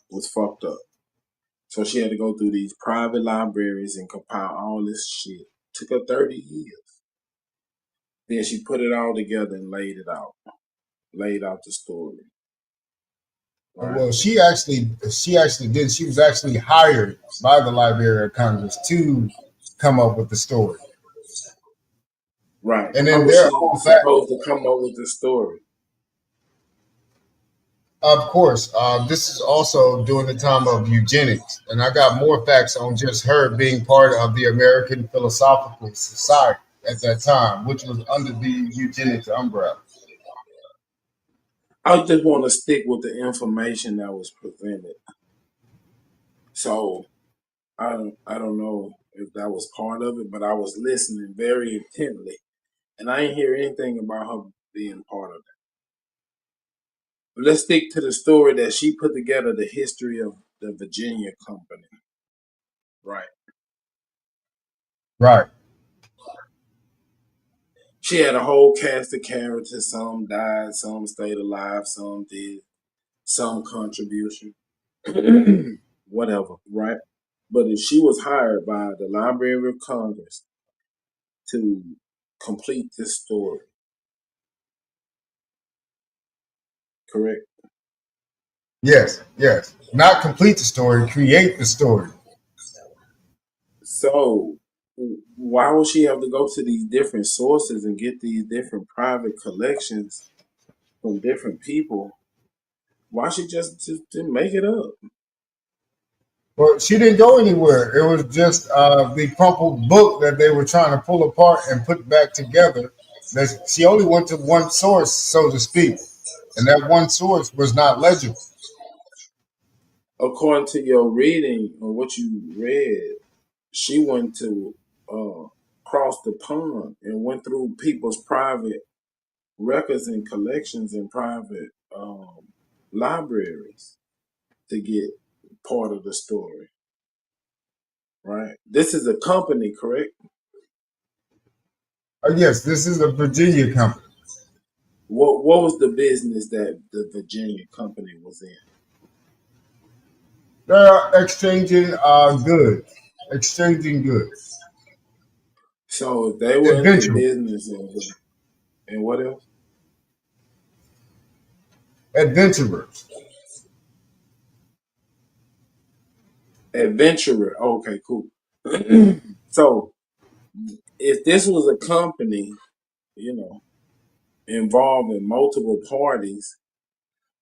was fucked up. So she had to go through these private libraries and compile all this shit. Took her 30 years. Then she put it all together and laid out the story. Right. Well, she actually did. She was actually hired by the Library of Congress to come up with the story. Right. And How then was they're she supposed to come up with the story? Of course, this is also during the time of eugenics, and I got more facts on just her being part of the American Philosophical Society at that time, which was under the eugenics umbrella. I just want to stick with the information that was presented. So I don't know if that was part of it, but I was listening very intently, and I didn't hear anything about her being part of that. But let's stick to the story that she put together, the history of the Virginia Company. Right. Right. She had a whole cast of characters. Some died, some stayed alive, some did some contribution, whatever, right? But if she was hired by the Library of Congress to complete this story, correct? Yes, yes. Not complete the story, create the story. So why would she have to go to these different sources and get these different private collections from different people? Why she just didn't make it up? Well, she didn't go anywhere. It was just the crumpled book that they were trying to pull apart and put back together. That she only went to one source, so to speak, and that one source was not legible. According to your reading or what you read, she went to cross the pond and went through people's private records and collections in private libraries to get part of the story. Right? This is a company, correct? Yes, this is a Virginia company. What was the business that the Virginia company was in? They're exchanging goods. So if they were in the Adventure, business and what else? adventurers. Adventurer. Okay, cool. So if this was a company, you know, involving multiple parties,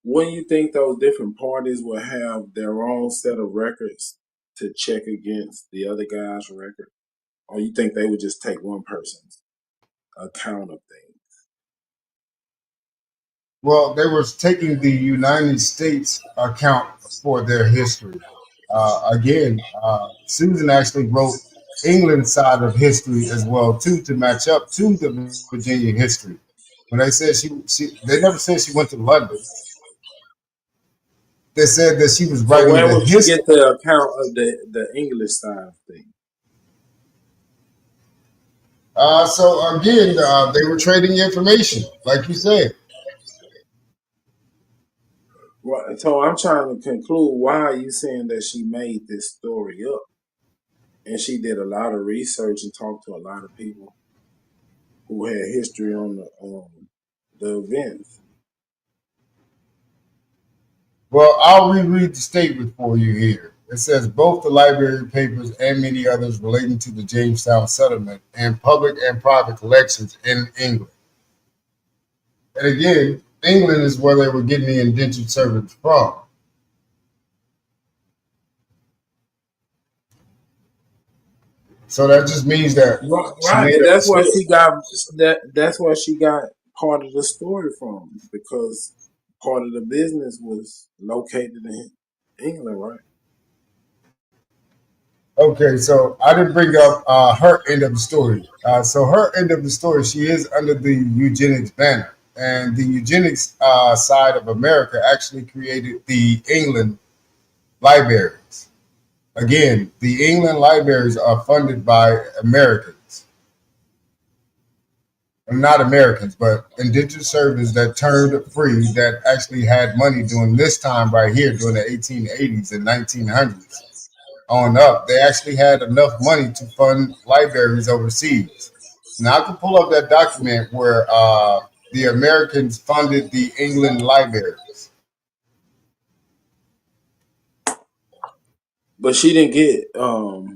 wouldn't you think those different parties would have their own set of records to check against the other guy's record? Or you think they would just take one person's account of things? Well, they were taking the United States account for their history. Susan actually wrote England's side of history as well too to match up to the Virginia history. When they said they never said she went to London. They said that she was So writing where the would you history. get the account of the English side of things? They were trading information, like you said. Well, so I'm trying to conclude, why are you saying that she made this story up? And she did a lot of research and talked to a lot of people who had history on the events. Well, I'll reread the statement for you here. It says both the library papers and many others relating to the Jamestown settlement and public and private collections in England. And again, England is where they were getting the indentured servants from. So that just means that she Right, made and a that's where mistake. she got That's where she got part of the story from, because part of the business was located in England, right? Okay, so I didn't bring up her end of the story. So her end of the story, she is under the eugenics banner. And the eugenics side of America actually created the England libraries. Again, the England libraries are funded by Americans. And not Americans, but indentured servants that turned free that actually had money during this time right here, during the 1880s and 1900s on up. They actually had enough money to fund libraries overseas. Now I can pull up that document where the Americans funded the England libraries. But she didn't get all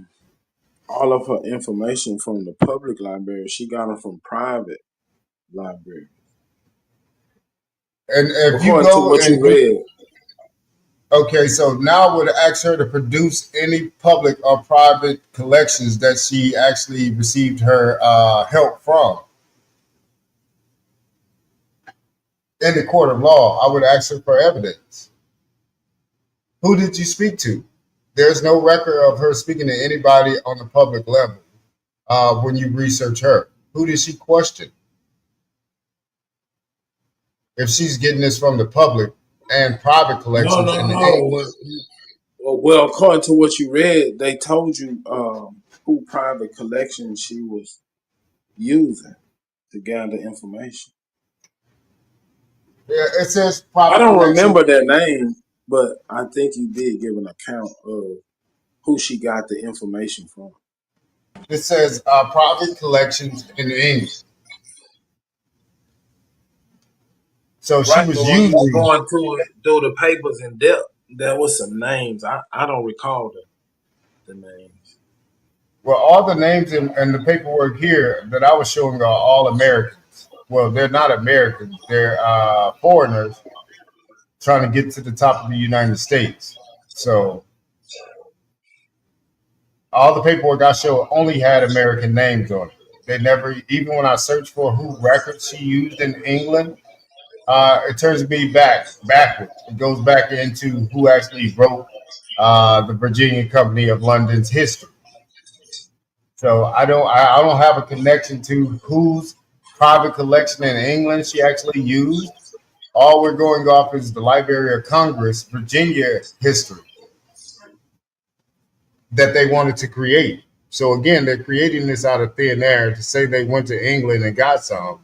of her information from the public library. She got them from private libraries. And if you According to go what you and do, read. okay, so now I would ask her to produce any public or private collections that she actually received her help from. In the court of law, I would ask her for evidence. Who did you speak to? There's no record of her speaking to anybody on the public level when you research her. Who did she question? If she's getting this from the public and private collections and No. Well, according to what you read, they told you who private collection she was using to gather information. Yeah, it says I private don't collection. remember their name, but I think you did give an account of who she got the information from. It says private collections in England. So she Right, was but when you was using. going through the papers in depth, there was some names. I don't recall the names. Well, all the names in the paperwork here that I was showing are all Americans. Well, they're not Americans. They're foreigners trying to get to the top of the United States. So all the paperwork I showed only had American names on it. They never, even when I searched for who records she used in England, it turns me backwards. It goes back into who actually wrote the Virginia Company of London's history. So I don't have a connection to whose private collection in England she actually used. All we're going off is the Library of Congress, Virginia history that they wanted to create. So again, they're creating this out of thin air to say they went to England and got some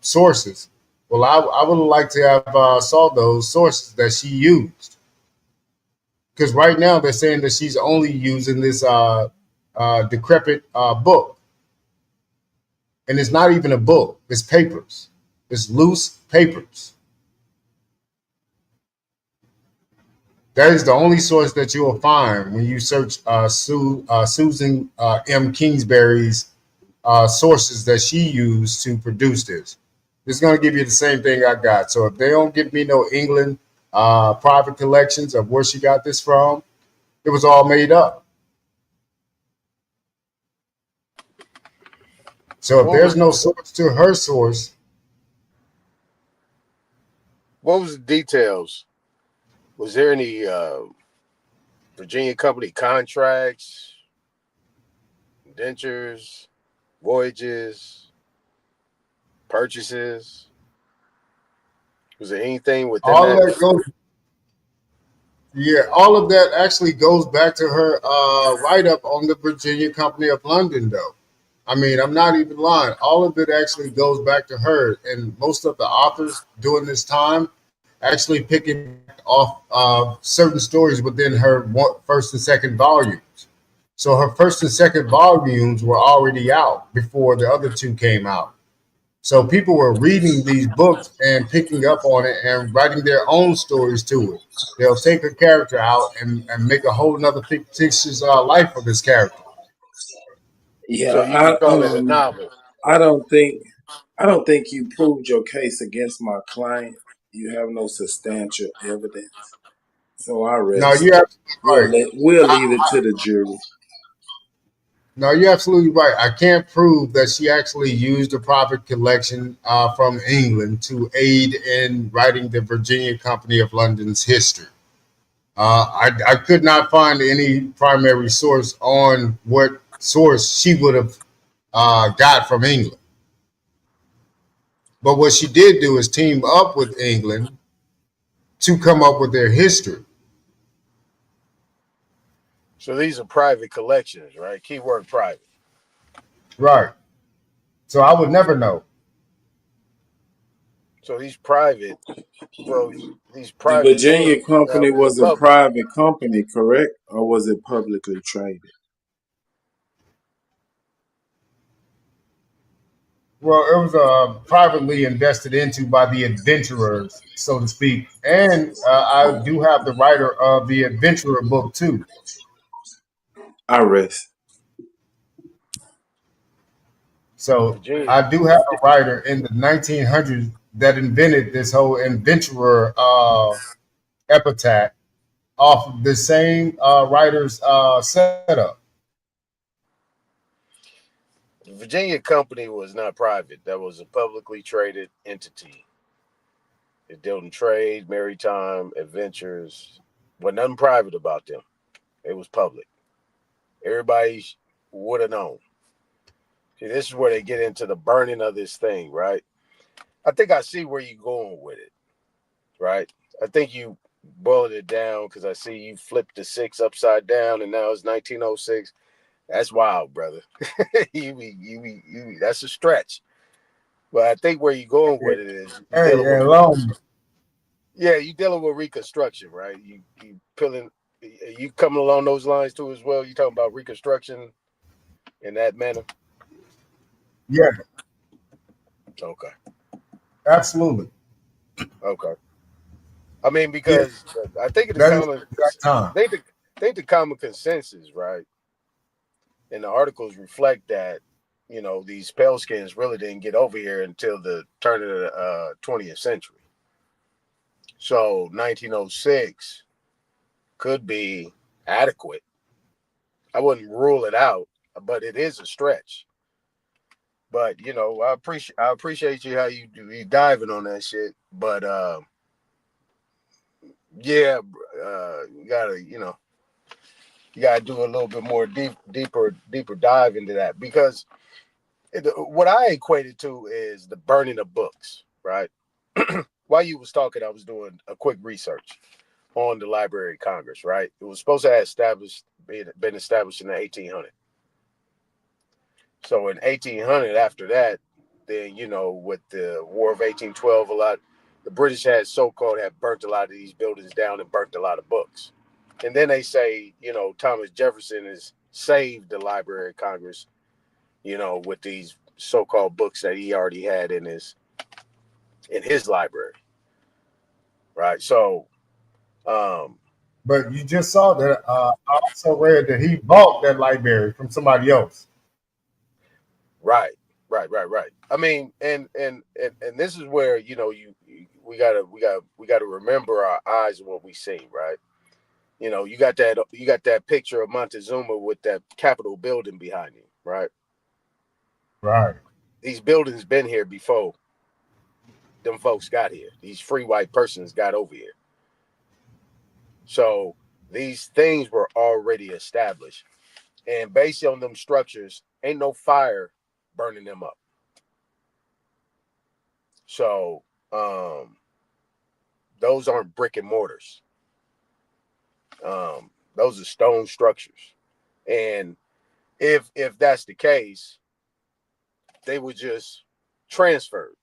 sources. Well, I would like to have saw those sources that she used, because right now they're saying that she's only using this decrepit book, and it's not even a book. It's papers. It's loose papers. That is the only source that you will find when you search Susan M. Kingsbury's sources that she used to produce this. It's going to give you the same thing I got. So if they don't give me no England private collections of where she got this from, it was all made up. So if there's no source to her source. What was the details? Was there any Virginia Company contracts, indentures, voyages, purchases? Was there anything within All that? of that goes, yeah, all of that actually goes back to her write-up on the Virginia Company of London, though. I mean, I'm not even lying. All of it actually goes back to her, and most of the authors during this time actually picking off certain stories within her first and second volumes. So her first and second volumes were already out before the other two came out. So people were reading these books and picking up on it and writing their own stories to it. They'll take a character out and make a whole nother fictitious life of this character. Yeah, So you can call it a novel. I don't think you proved your case against my client. You have no substantial evidence. So I rest. No, you're absolutely right. We'll leave it to the jury. No, you're absolutely right. I can't prove that she actually used a private collection from England to aid in writing the Virginia Company of London's history. I could not find any primary source on what source she would have got from England. But what she did do is team up with England to come up with their history. So these are private collections, right? Keyword private. Right. So I would never know. So these private, bro, these The private. Virginia Company was a private company, correct? Or was it publicly traded? Well, it was privately invested into by the adventurers, so to speak. And I do have the writer of the adventurer book, too. I rest. So Virginia. I do have a writer in the 1900s that invented this whole adventurer epithet off of the same writer's setup. The Virginia Company was not private. That was a publicly traded entity. It dealt in trade, maritime, adventures. But nothing private about them. It was public. Everybody would have known. See, this is where they get into the burning of this thing, right? I think I see where you're going with it, right? I think you boiled it down because I see you flipped the 6 upside down and now it's 1906. That's wild, brother. That's a stretch. But I think where you're going with it is you're Hey, dealing with long. yeah, you're dealing with reconstruction, right? You peeling, you coming along those lines too as well. You talking about reconstruction in that manner? Yeah, Okay, absolutely. okay. I mean, Yeah, because I think the that is common, that time. think the common consensus, right, and the articles reflect that these pale skins really didn't get over here until the turn of the 20th century. So 1906 could be adequate. I wouldn't rule it out, but it is a stretch. But I appreciate you how you diving on that shit. But yeah, you gotta do a little bit more deeper dive into that because what I equated to is the burning of books. Right. While you was talking, I was doing a quick research on the Library of Congress. Right. It was supposed to have been established in the 1800s. So in 1800, after that, then with the War of 1812, the British had burnt a lot of these buildings down and burnt a lot of books. And then they say, Thomas Jefferson has saved the Library of Congress, with these so-called books that he already had in his library, right? So, um, But you just saw that. I also read that he bought that library from somebody else. right, right. I mean, and this is where we gotta remember our eyes and what we see, right? You got that picture of Montezuma with that Capitol building behind him, right? Right. These buildings been here before them folks got here. These free white persons got over here. So these things were already established. And based on them structures, ain't no fire burning them up. So those aren't brick and mortars. Those are stone structures. And if that's the case, they were just transferred.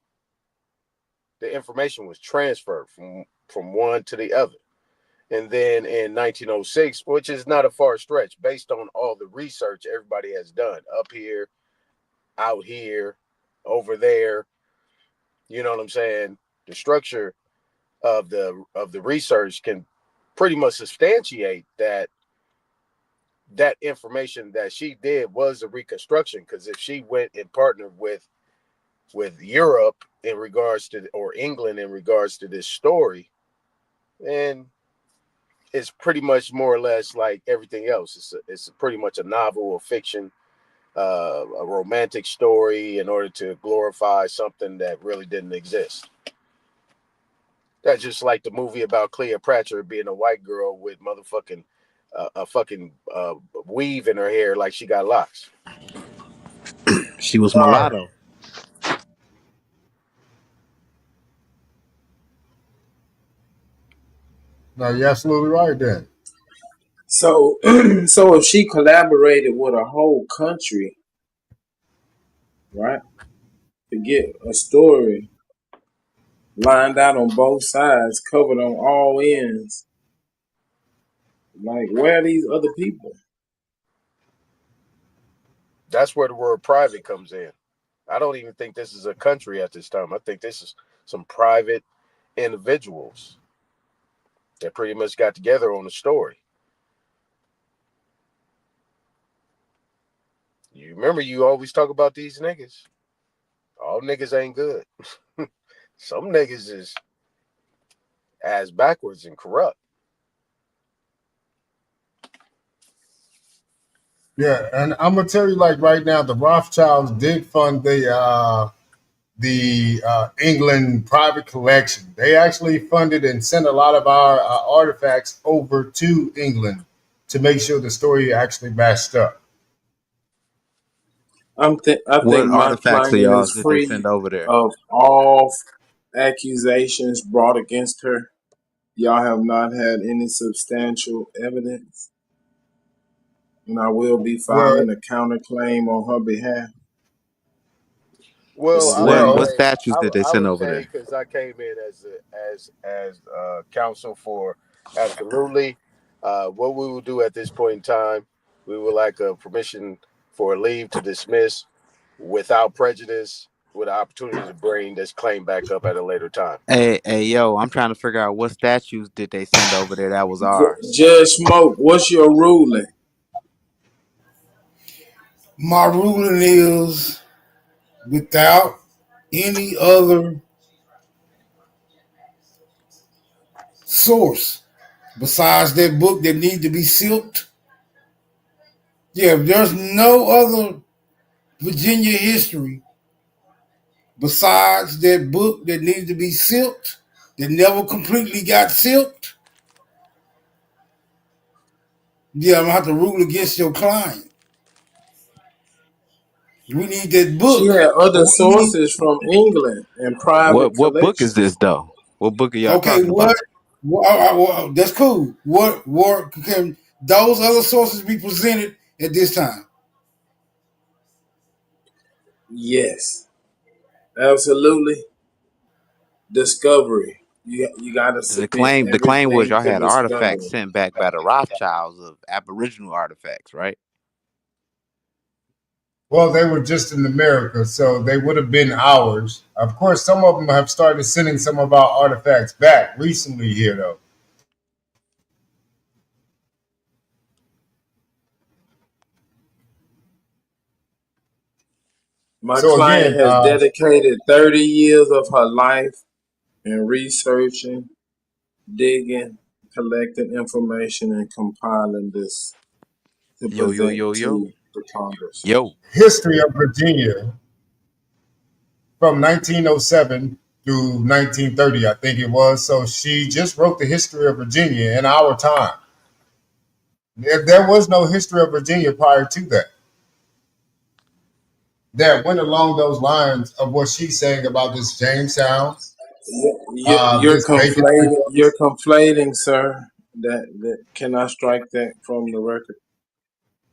The information was transferred from one to the other. And then in 1906, which is not a far stretch, based on all the research everybody has done up here, out here, over there, you know what I'm saying? The structure of the research can pretty much substantiate that information that she did was a reconstruction. Because if she went and partnered with Europe in regards to, or England in regards to this story, then it's pretty much more or less like everything else. It's pretty much a novel, a fiction, a romantic story in order to glorify something that really didn't exist. That's just like the movie about Cleopatra being a white girl with motherfucking a fucking weave in her hair like she got locks. She was Right. mulatto. No, you're absolutely right then. So, so if she collaborated with a whole country, right, to get a story lined out on both sides, covered on all ends, like where are these other people? That's where the word private comes in. I don't even think this is a country at this time. I think this is some private individuals that pretty much got together on the story. You remember you always talk about these niggas. All niggas ain't good. Some niggas is ass backwards and corrupt. Yeah, and I'm gonna tell you, like right now, the Rothschilds did fund the England private collection. They actually funded and sent a lot of our artifacts over to England to make sure the story actually matched up. I What think my artifacts of client y'all is did they free send over there? of all accusations brought against her. Y'all have not had any substantial evidence, and I will be Well, filing a counterclaim on her behalf. Well, I would Well, What say statues did they I send would over say there? because I came in as counsel for absolutely. What we will do at this point in time, we would like a permission for a leave to dismiss without prejudice, with an opportunity to bring this claim back up at a later time. Hey, yo, I'm trying to figure out what statues did they send over there that was ours. Judge Smoke, what's your ruling? My ruling is without any other source besides that book that need to be sealed. Yeah, if there's no other Virginia history besides that book that needs to be sealed, that never completely got sealed, yeah, I'm gonna have to rule against your client. We need that She book. had But other we need, sources from England and private What book is collections. this though? What book are y'all okay, talking about? that's cool. What can those other sources be presented at this time? Yes, absolutely. Discovery. You got to submit The claim was everything y'all to had artifacts Discovery. sent back by the Rothschilds of Aboriginal artifacts, right? well, they were just in America, so they would have been ours. Of course, some of them have started sending some of our artifacts back recently here, though. My So client again, has dedicated 30 years of her life in researching, digging, collecting information, and compiling this to present Yo. to the Congress. Yo. history of Virginia from 1907 through 1930, I think it was. So she just wrote the history of Virginia in our time. There was no history of Virginia prior to that. That went along those lines of what she's saying about this Jamestown, You're this Bacon. conflating. You're conflating, sir. That can I strike that from the record?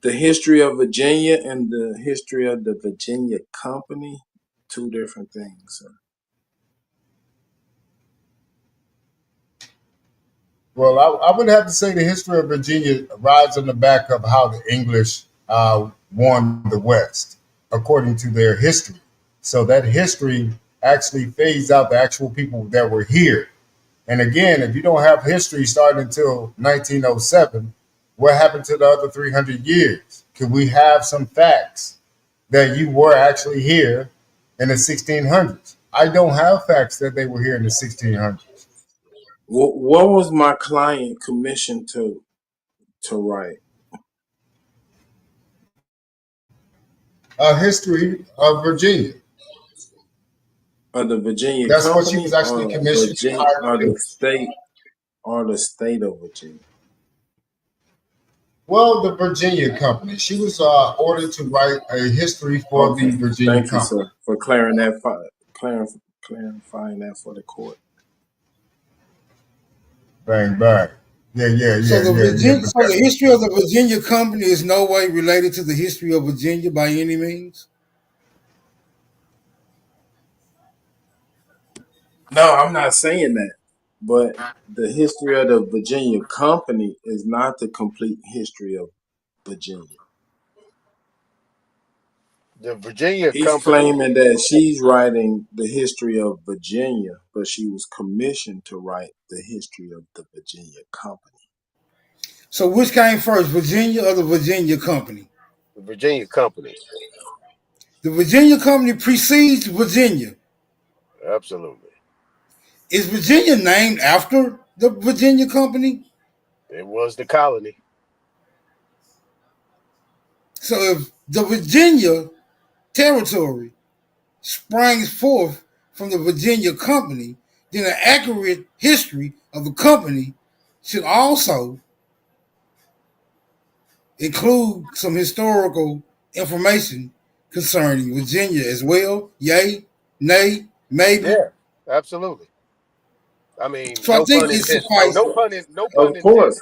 The history of Virginia and the history of the Virginia Company, two different things, sir. Well, I would have to say the history of Virginia rides on the back of how the English won the West, according to their history. So that history actually fades out the actual people that were here. And again, if you don't have history starting until 1907, what happened to the other 300 years? Could we have some facts that you were actually here in the 1600s? I don't have facts that they were here in the 1600s. What was my client commissioned to write? A history of Virginia. Of the Virginia That's what she was Company actually or commissioned to Virginia hire or to do. the state of Virginia? Well, the Virginia Company. She was ordered to write a history for Okay. the Virginia Thank you, Company. sir, for clarifying that for the court. Bang, bang. Yeah. So But the history of the Virginia Company is no way related to the history of Virginia by any means. No, I'm not saying that. But the history of the Virginia Company is not the complete history of Virginia. The Virginia He's Company. claiming that she's writing the history of Virginia, but she was commissioned to write the history of the Virginia Company. So which came first, Virginia or the Virginia Company? The Virginia Company. The Virginia Company precedes Virginia. Absolutely. Is Virginia named after the Virginia Company? It was the colony. So if the Virginia territory springs forth from the Virginia Company, then an accurate history of the company should also include some historical information concerning Virginia as well. Yay, nay, maybe. Yeah, absolutely. I mean, So I no think pun it intended. suffices. No pun intended.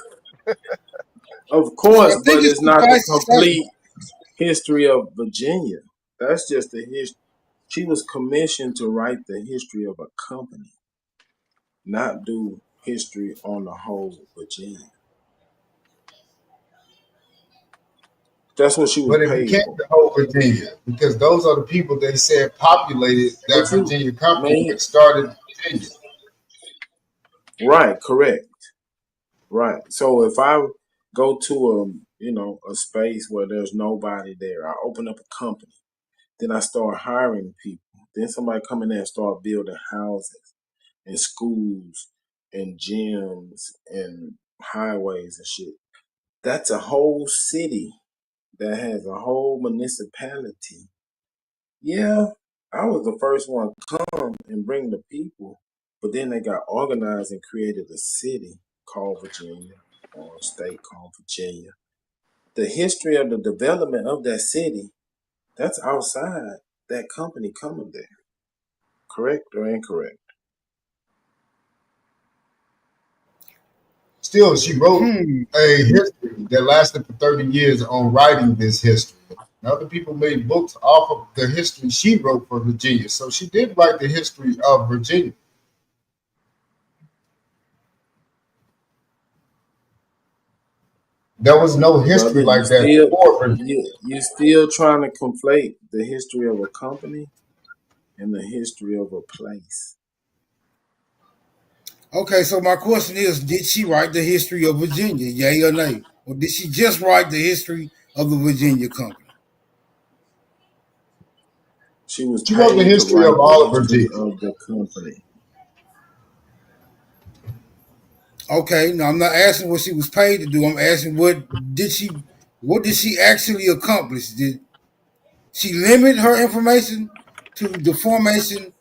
Of course, So I think but it it's not the suffices to say. complete history of Virginia. That's just the She was commissioned to write the history of a company, not do history on the whole Virginia. That's what she was But it paid became for. the whole Virginia because those are the people they said populated that But you, Virginia company man, that started Virginia. right, correct, right. So if I go to a space where there's nobody there, I open up a company, then I start hiring people. Then somebody come in there and start building houses and schools and gyms and highways and shit. That's a whole city that has a whole municipality. Yeah, I was the first one to come and bring the people, but then they got organized and created a city called Virginia or a state called Virginia. The history of the development of that city, that's outside that company coming there. Correct or incorrect? Still, she wrote a history that lasted for 30 years on writing this history. And other people made books off of the history she wrote for Virginia. So she did write the history of Virginia. There was no Brother, history like that before Virginia. you still trying to conflate the history of a company and the history of a place. Okay, so my question is, did she write the history of Virginia, yay or nay? Or did she just write the history of the Virginia company? She was She wrote the paid to history write of the all of history Virginia. of the company. Okay, now I'm not asking what she was paid to do. I'm asking what did she actually accomplish? Did she limit her information to the formation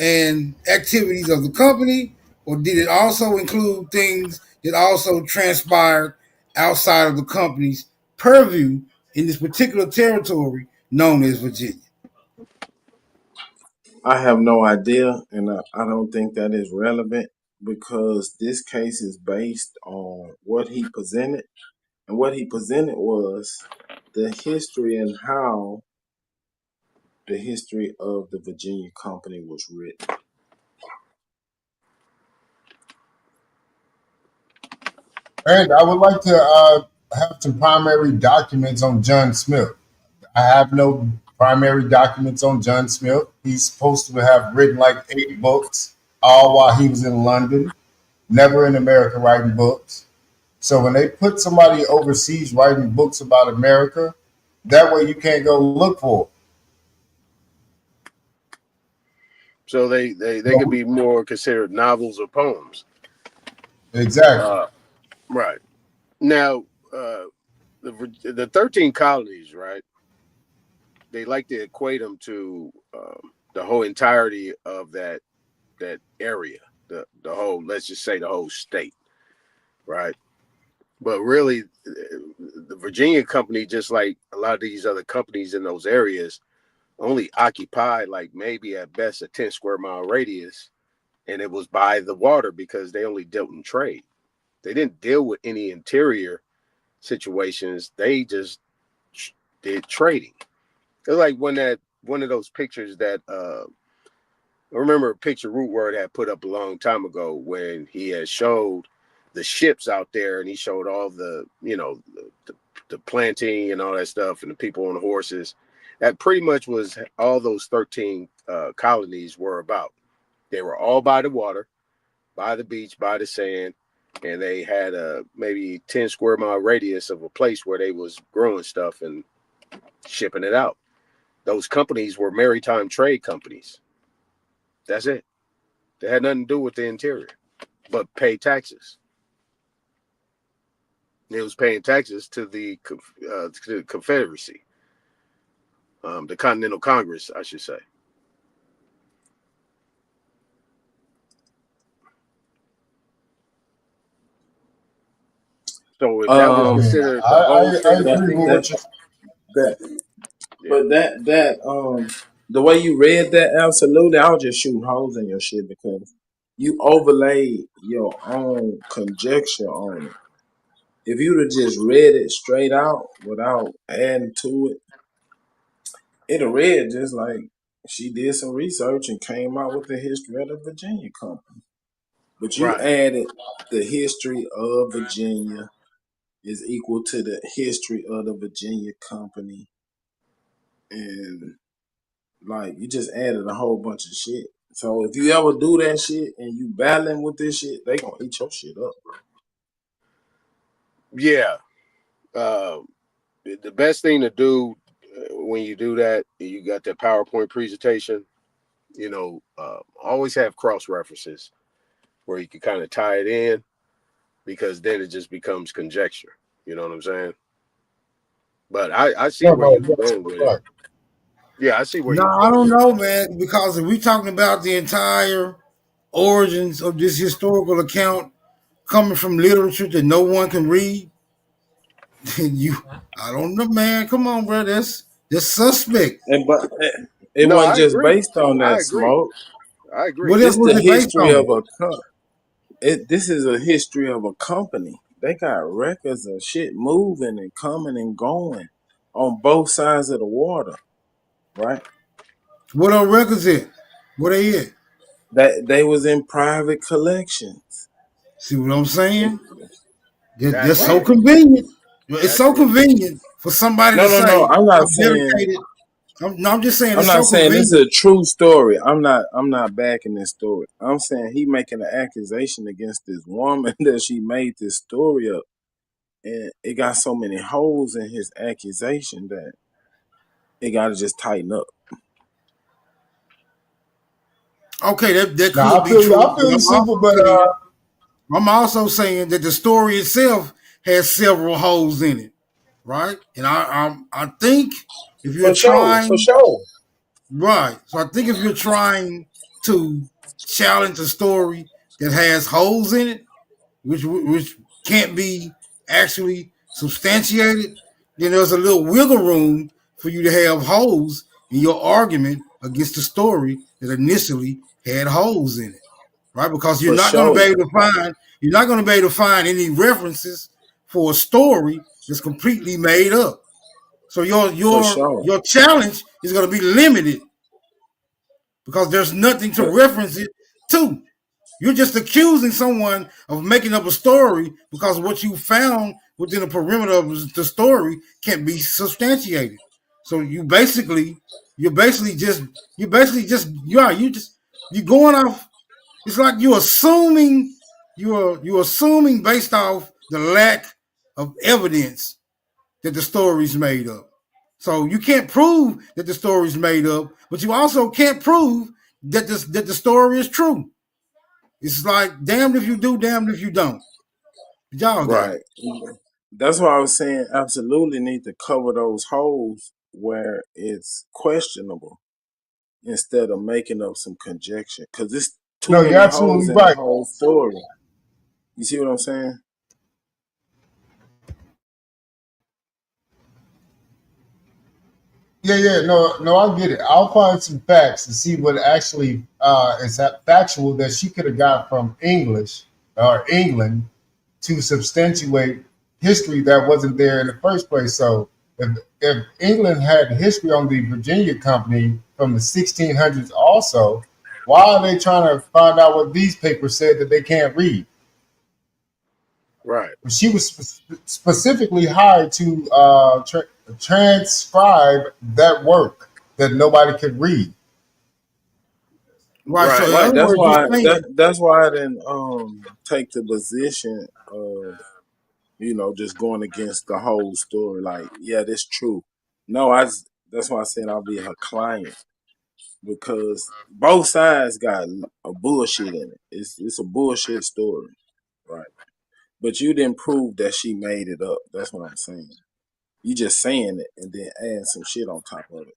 and activities of the company, or did it also include things that also transpired outside of the company's purview in this particular territory known as Virginia? I have no idea, and I don't think that is relevant because this case is based on what he presented, and what he presented was the history and how the history of the Virginia company was written. And I would like to have some primary documents on John Smith. I have no primary documents on John Smith. He's supposed to have written like 8 books, all while he was in London, never in America writing books. So when they put somebody overseas writing books about America, that way you can't go look for So they it. could be more considered novels or poems. Exactly. Right. Now, the 13 colonies, right? They like to equate them to the whole entirety of that area, the whole, let's just say the whole state, right? But really, the Virginia company, just like a lot of these other companies in those areas, only occupied like maybe at best a 10 square mile radius, and it was by the water because they only dealt in trade. They didn't deal with any interior situations. They just did trading. It's like when that one of those pictures that I remember a picture Root Word had put up a long time ago when he had showed the ships out there and he showed all the the planting and all that stuff and the people on the horses. That pretty much was all those 13 colonies were about. They were all by the water, by the beach, by the sand, and they had a maybe 10 square mile radius of a place where they was growing stuff and shipping it out. Those companies were maritime trade companies. That's it. They had nothing to do with the interior, but pay taxes. It was paying taxes to the Confederacy, the Continental Congress, I should say. So if that was considered the whole I state of agree with Virginia, what you But the way you read that, absolutely, I was just shooting holes in your shit because you overlaid your own conjecture on it. If you'd have just read it straight out without adding to it, it'd have read just like She did some research and came out with the history of the Virginia Company. But you Right. added the history of Virginia is equal to the history of the Virginia Company, and like you just added a whole bunch of shit. So if you ever do that shit and you battling with this shit, they gonna eat your shit up, bro. Yeah. The best thing to do when you do that, you got that PowerPoint presentation, always have cross references where you can kind of tie it in, because then it just becomes conjecture. You know what I'm saying? But I see where you're going with it. Yeah, I see where No, you're I going don't with know, man, because if we talking about the entire origins of this historical account coming from literature that no one can read, then I don't know, man. Come on, bro. That's suspect. But it. it No, wasn't I just agree. based on I that agree. smoke. I agree. What else This was the it based history of on? this is a history of a company. They got records of shit moving and coming and going on both sides of the water, right? What are records at? What they at? That they was in private collections. See what I'm saying? That's That's so it. convenient. It's That's so it. convenient for somebody to No. say, I'm not I'm saying. dedicated. I'm just saying I'm it's not so saying this is convenient. a true story. I'm not backing this story. I'm saying he making an accusation against this woman that she made this story up, and it got so many holes in his accusation that it got to just tighten up. Okay, that Now could I be feel you. true. I feel you, super, but I'm also saying that the story itself has several holes in it, right? And I think if you're For trying, sure. right, so I think if you're trying to challenge a story that has holes in it, which can't be actually substantiated, then there's a little wiggle room for you to have holes in your argument against the story that initially had holes in it, right? Because For sure. you're not going to be able to find any references for a story that's completely made up. So For sure. your challenge is going to be limited because there's nothing to But reference it to. You're just accusing someone of making up a story because what you found within the perimeter of the story can't be substantiated. So you're going off. It's like you're assuming based off the lack of evidence that the story's made up. So you can't prove that the story's made up, but you also can't prove that the story is true. It's like damned if you do, damned if you don't. Y'all got right. it. That's why I was saying absolutely need to cover those holes where it's questionable instead of making up some conjecture. Because it's too no, you're many holes absolutely in the right. whole story. You see what I'm saying? Yeah. No, I get it. I'll find some facts to see what actually is that factual that she could have got from English or England to substantiate history that wasn't there in the first place. So if England had history on the Virginia Company from the 1600s also, why are they trying to find out what these papers said that they can't read? Right. She was specifically hired to transcribe that work that nobody could read. Right. So Right. in Right. other That's words, you're why saying that's why I didn't take the position of just going against the whole story. Like, yeah, that's true. No, that's why I said I'll be her client because both sides got a bullshit in it. It's a bullshit story, right? But you didn't prove that she made it up. That's what I'm saying. You just saying it and then add some shit on top of it.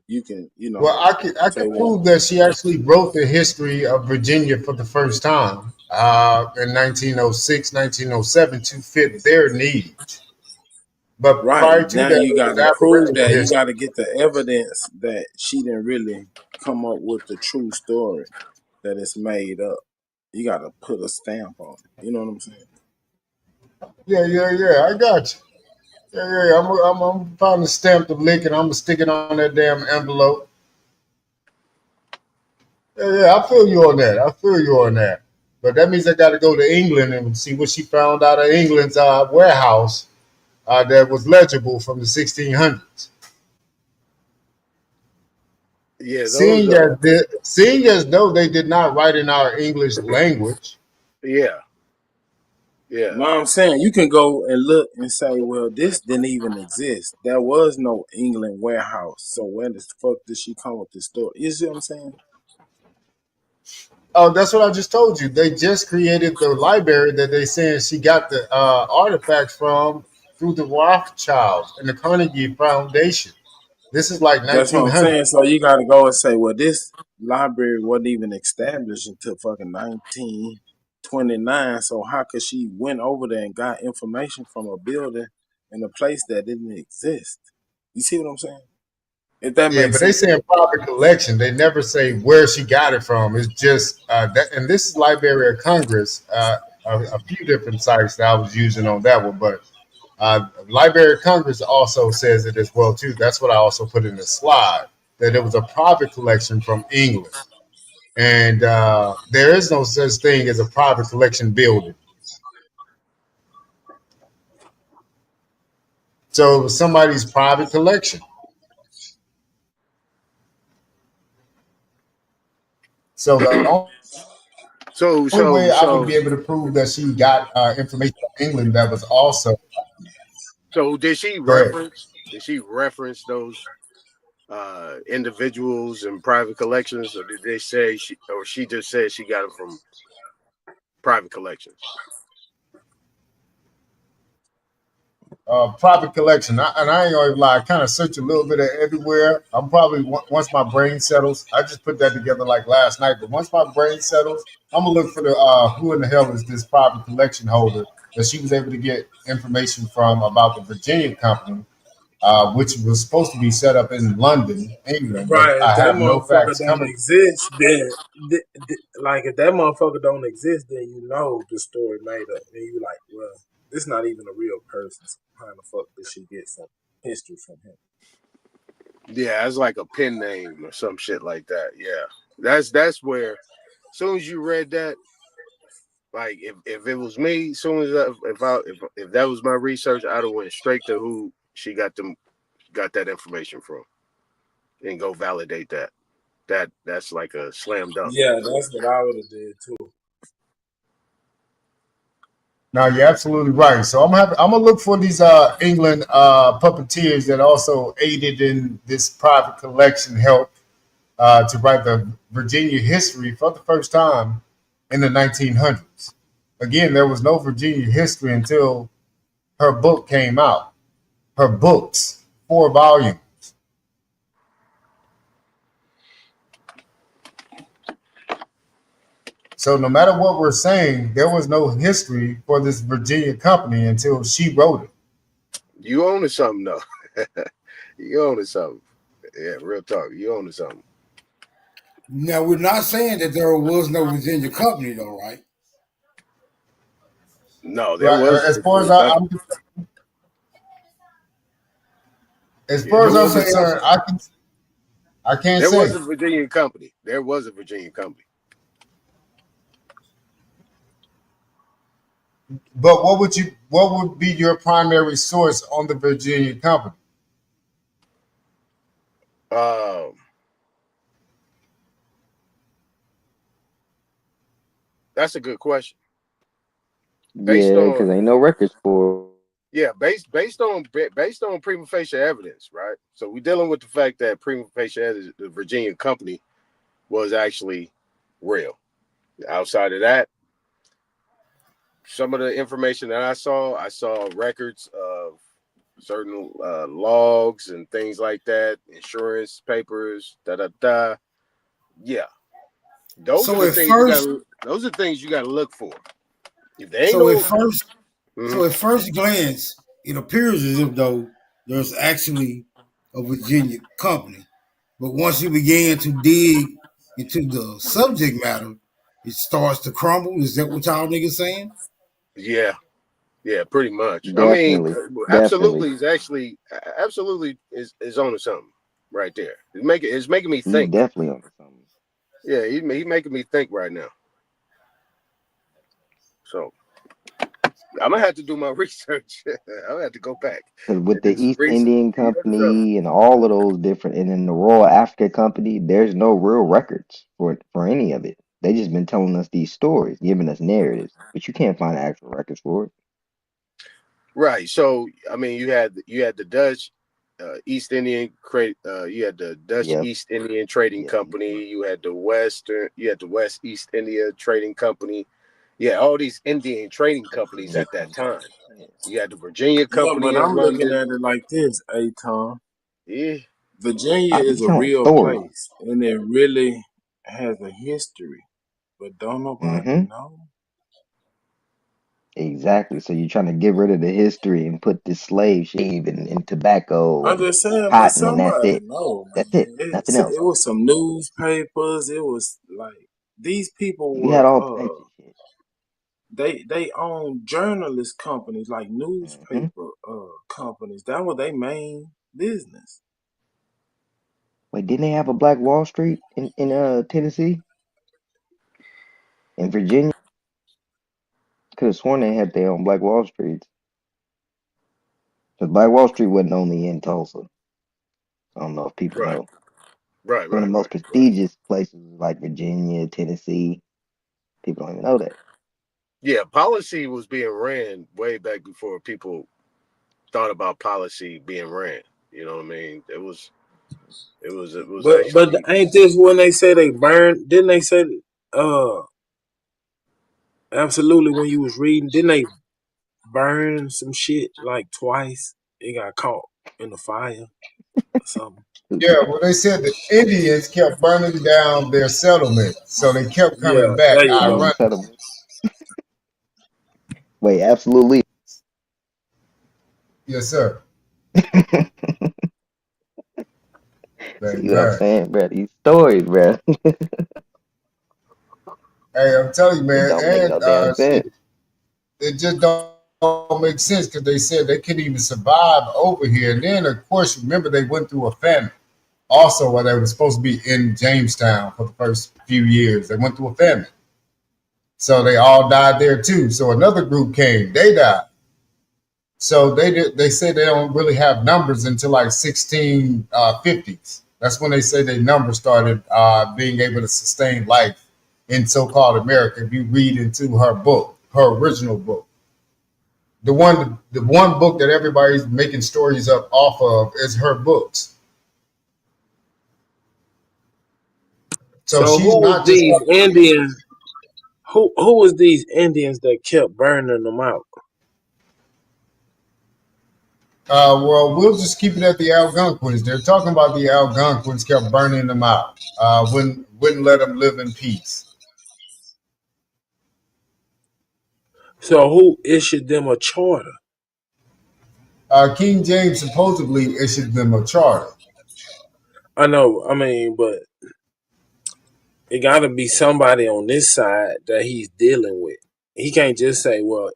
You can, Well, I say, could well, prove that she actually wrote the history of Virginia for the first time in 1906, 1907 to fit their needs. But right. prior to Now that, you it got was to prove Aboriginal that. You history. got to get the evidence that she didn't really come up with the true story, that it's made up. You got to put a stamp on it. You know what I'm saying? Yeah. I got you. Yeah. I'm trying to stamp the lick and I'm gonna stick it on that damn envelope. Yeah, I feel you on that. I feel you on that. But that means I got to go to England and see what she found out of England's warehouse that was legible from the 1600s. Yeah, those Seeing as though they did not write in our English language. yeah. No, I'm saying you can go and look and say, well, this didn't even exist. There was no England warehouse. So where the fuck did she come with this story? You see what I'm saying? Oh, that's what I just told you. They just created the library that they saying she got the artifacts from through the Rothschilds and the Carnegie Foundation. This is like That's what I'm 1900. saying. So you got to go and say, well, this library wasn't even established until fucking 1929. So how could she went over there and got information from a building in a place that didn't exist? You see what I'm saying? If that Yeah, makes but they sense. saying private collection. They never say where she got it from. It's just that, and this is Library of Congress. A few different sites that I was using on that one, but Library of Congress also says it as well too. That's what I also put in the slide, that it was a private collection from England, and there is no such thing as a private collection building. So it was somebody's private collection. So the only way I would be able to prove that she got information from England that was also. So did she Go ahead. reference those individuals and private collections, or did they say she just said she got them from private collections? Private collection, and I ain't gonna lie, I kind of search a little bit of everywhere. I'm probably once my brain settles, I just put that together like last night. But once my brain settles, I'm gonna look for the who in the hell is this private collection holder that she was able to get information from about the Virginia Company, which was supposed to be set up in London, England. But Right. I If that have no motherfucker facts don't coming. exist, then like if that motherfucker don't exist, then you know the story made up, and you like, well, this not even a real person. So how the fuck did she get some history from him? Yeah, it's like a pen name or some shit like that. Yeah, that's where. As soon as you read that, like if it was me, as soon as if that was my research, I'd have went straight to who she got that information from, and go validate that. That's like a slam dunk. Yeah, that's what I would have did too. No, you're absolutely right. So I'm gonna look for these England puppeteers that also aided in this private collection help to write the Virginia history for the first time in the 1900s. Again, there was no Virginia history until her book came out. Her books, 4 volumes. So no matter what we're saying, there was no history for this Virginia company until she wrote it. You own something though. You own something. Yeah, real talk. You own something. Now we're not saying that there was no Virginia company, though, right? No, there Right. was. As far as I'm concerned, I can't there say. was a Virginia company. There was a Virginia company. But what would be your primary source on the Virginia company? That's a good question. Yeah, because ain't no records for. Yeah, based on prima facie evidence, right? So we're dealing with the fact that prima facie evidence, the Virginia company was actually real. Outside of that, some of the information that I saw records of certain logs and things like that, insurance papers, Yeah, those are things you got to look for. If they ain't So at first glance, it appears as if though there's actually a Virginia company, but once you begin to dig into the subject matter, it starts to crumble. Is that what y'all niggas saying? Yeah, pretty much. Definitely. I mean, absolutely is on to something right there. It's making me He's think. definitely on something. Yeah, he making me think right now. So I'm gonna have to do my research. I'm gonna have to go back Because with and do the some East research. Indian Company and all of those different, and then the Royal Africa Company, there's no real records for any of it. They just been telling us these stories, giving us narratives, but you can't find actual records for it. Right. So I mean, you had the Dutch East Indian you had the Dutch Yep. East Indian Trading Yeah. Company. You had the West East India Trading Company. Yeah, all these Indian trading companies at that time. You had the Virginia Yeah, Company but in I'm looking London. at it like this, Tom. Yeah. Virginia I be is a telling real stories. place, and it really has a history, but don't nobody Mm-hmm. know. Exactly. So you're trying to get rid of the history and put this slave shit and tobacco I'm and just saying, but cotton, and that's somebody it. know, That's it. man. Nothing else. It was some newspapers. It was like these people You had were all types of shit. they own journalist companies like Mm-hmm. newspaper companies. That was their main business. Wait, didn't they have a Black Wall Street in Tennessee? In Virginia? Could have sworn they had their own Black Wall Streets. Because Black Wall Street wasn't only in Tulsa. I don't know if people Right. know. Right. Some of the most prestigious places like Virginia, Tennessee. People don't even know that. Yeah, policy was being ran way back before people thought about policy being ran. You know what I mean? It was But actually ain't this when they say they burned? Didn't they say uh absolutely when you was reading? Didn't they burn some shit like twice? It got caught in the fire or something. Yeah, well, they said the Indians kept burning down their settlement, so they kept Yeah, coming back. there you Their go. own Ironically, settlement. Wait, absolutely. yes, sir. See what I'm Exactly. saying, bro? These stories, bro. Hey, I'm telling you, It man, don't make no and damn shit, sense. it just don't make sense because they said they couldn't even survive over here. And then, of course, remember they went through a famine. Also, while they were supposed to be in Jamestown for the first few years, they went through a famine. So they all died there too. So another group came, they died. So they say they don't really have numbers until like 1650s. That's when they say their numbers started being able to sustain life in so-called America. If you read into her book, her original book, the one book that everybody's making stories up off of is her books. So So she's who was not just these Indians? Who was these Indians that kept burning them out? well, we'll just keep it at the Algonquins. They're talking about the Algonquins kept burning them out. Wouldn't let them live in peace. So who issued them a charter? King James supposedly issued them a charter. I know. I mean, but it got to be somebody on this side that he's dealing with. He can't just say, "Well,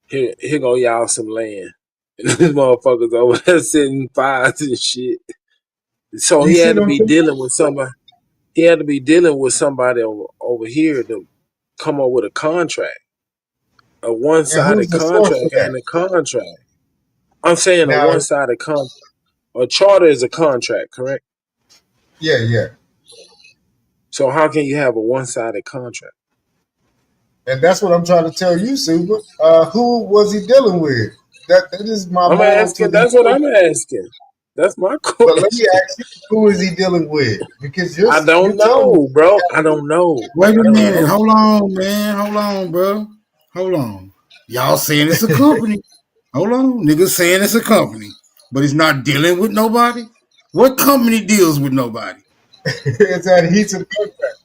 here go y'all some land," and these motherfuckers over there setting fires and shit. So You he see had to what I'm be saying? dealing with somebody. He had to be dealing with somebody over here to come up with a contract, a And who's one-sided the source for contract, and that? a contract. I'm saying a Now, one-sided contract. A charter is a contract, correct? yeah. So how can you have a one-sided contract? And that's what I'm trying to tell you, Super. Who was he dealing with? That is my I'm moral to asking. the That's what I'm story. asking. That's my But let me question. ask you, who is he dealing with? Because I you're don't telling me know, bro. I don't know. Wait I a don't minute. know. Hold on, man. Hold on, bro. Hold on. Y'all saying it's a company. Hold on. Niggas saying it's a company, but it's not dealing with nobody. What company deals with nobody? it's adhesive contract.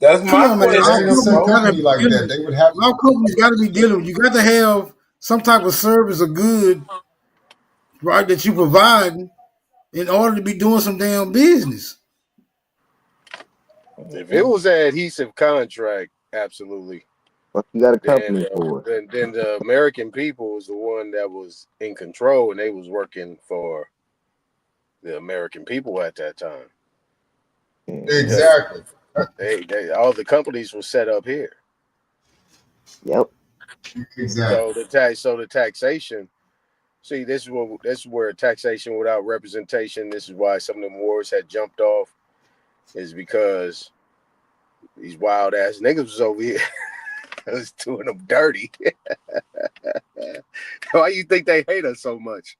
That's Come my on, man. There All ain't no question, such companies bro. gotta company be like that. dealing. They would have. All companies gotta be dealing with. You got to have some type of service or good, right, that you provide in order to be doing some damn business. if it was an adhesive contract, absolutely. What you got a Then company for? then the American people was the one that was in control, and they was working for the American people at that time. Exactly. They all the companies were set up here. Yep. Exactly. So the taxation. See, this is where taxation without representation. This is why some of them wars had jumped off, is because these wild ass niggas was over here. was doing them dirty. Why you think they hate us so much?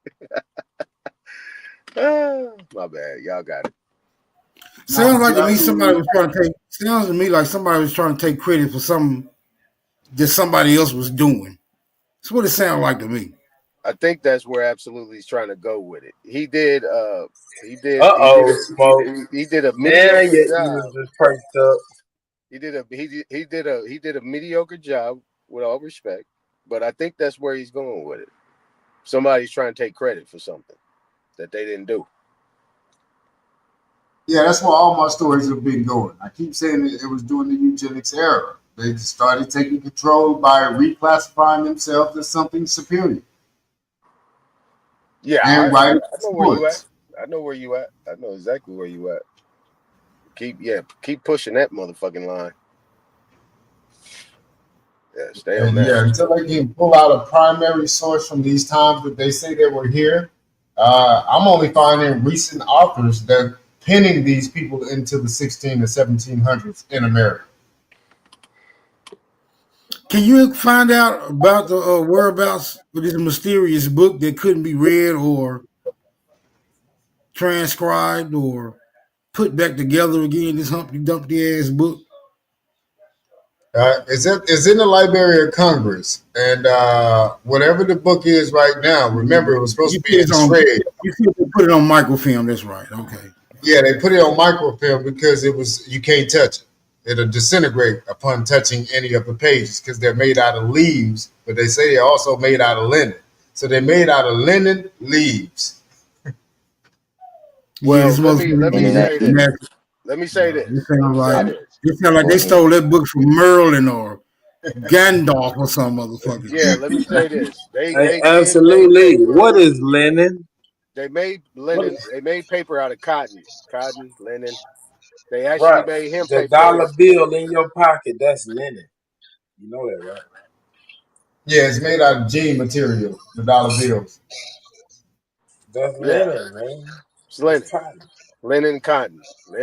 My bad. Y'all got it. Sounds like to me somebody was trying to take. Sounds to me like somebody was trying to take credit for something that somebody else was doing. That's what it sounds like to me. I think that's where Absolutely he's trying to go with it. He did. He did Smoke. a Man, mediocre you job. was just perked up. He did a mediocre job, with all respect. But I think that's where he's going with it. Somebody's trying to take credit for something that they didn't do. Yeah, that's where all my stories have been going. I keep saying it was during the eugenics era. They just started taking control by reclassifying themselves as something superior. Yeah, and I know where you sports. at. I know where you at. I know exactly where you at. Keep pushing that motherfucking line. Yeah, stay on And that. yeah, until they can pull out a primary source from these times that they say they were here, I'm only finding recent authors that pinning these people into the 16 and 1700s in America. Can you find out about the whereabouts of this mysterious book that couldn't be read or transcribed or put back together again? This Humpty Dumpty ass book. It's in the Library of Congress, and whatever the book is right now, remember it was supposed to be in shred. You see, they put it on microfilm. That's right. Okay. Yeah, they put it on microfilm because you can't touch it. It'll disintegrate upon touching any of the pages because they're made out of leaves, but they say they're also made out of linen. So they're made out of linen leaves. Well, let me say this. It sounds like they stole that book from Merlin or Gandalf or some motherfucker. Yeah, let me say this. Absolutely. What is linen? They made linen. They made paper out of cotton, linen. They actually made hemp the paper. dollar bill in your pocket, that's linen. You know that, right? Yeah, it's made out of jean material, the dollar bills. That's linen, man. It's linen. Linen and cotton. They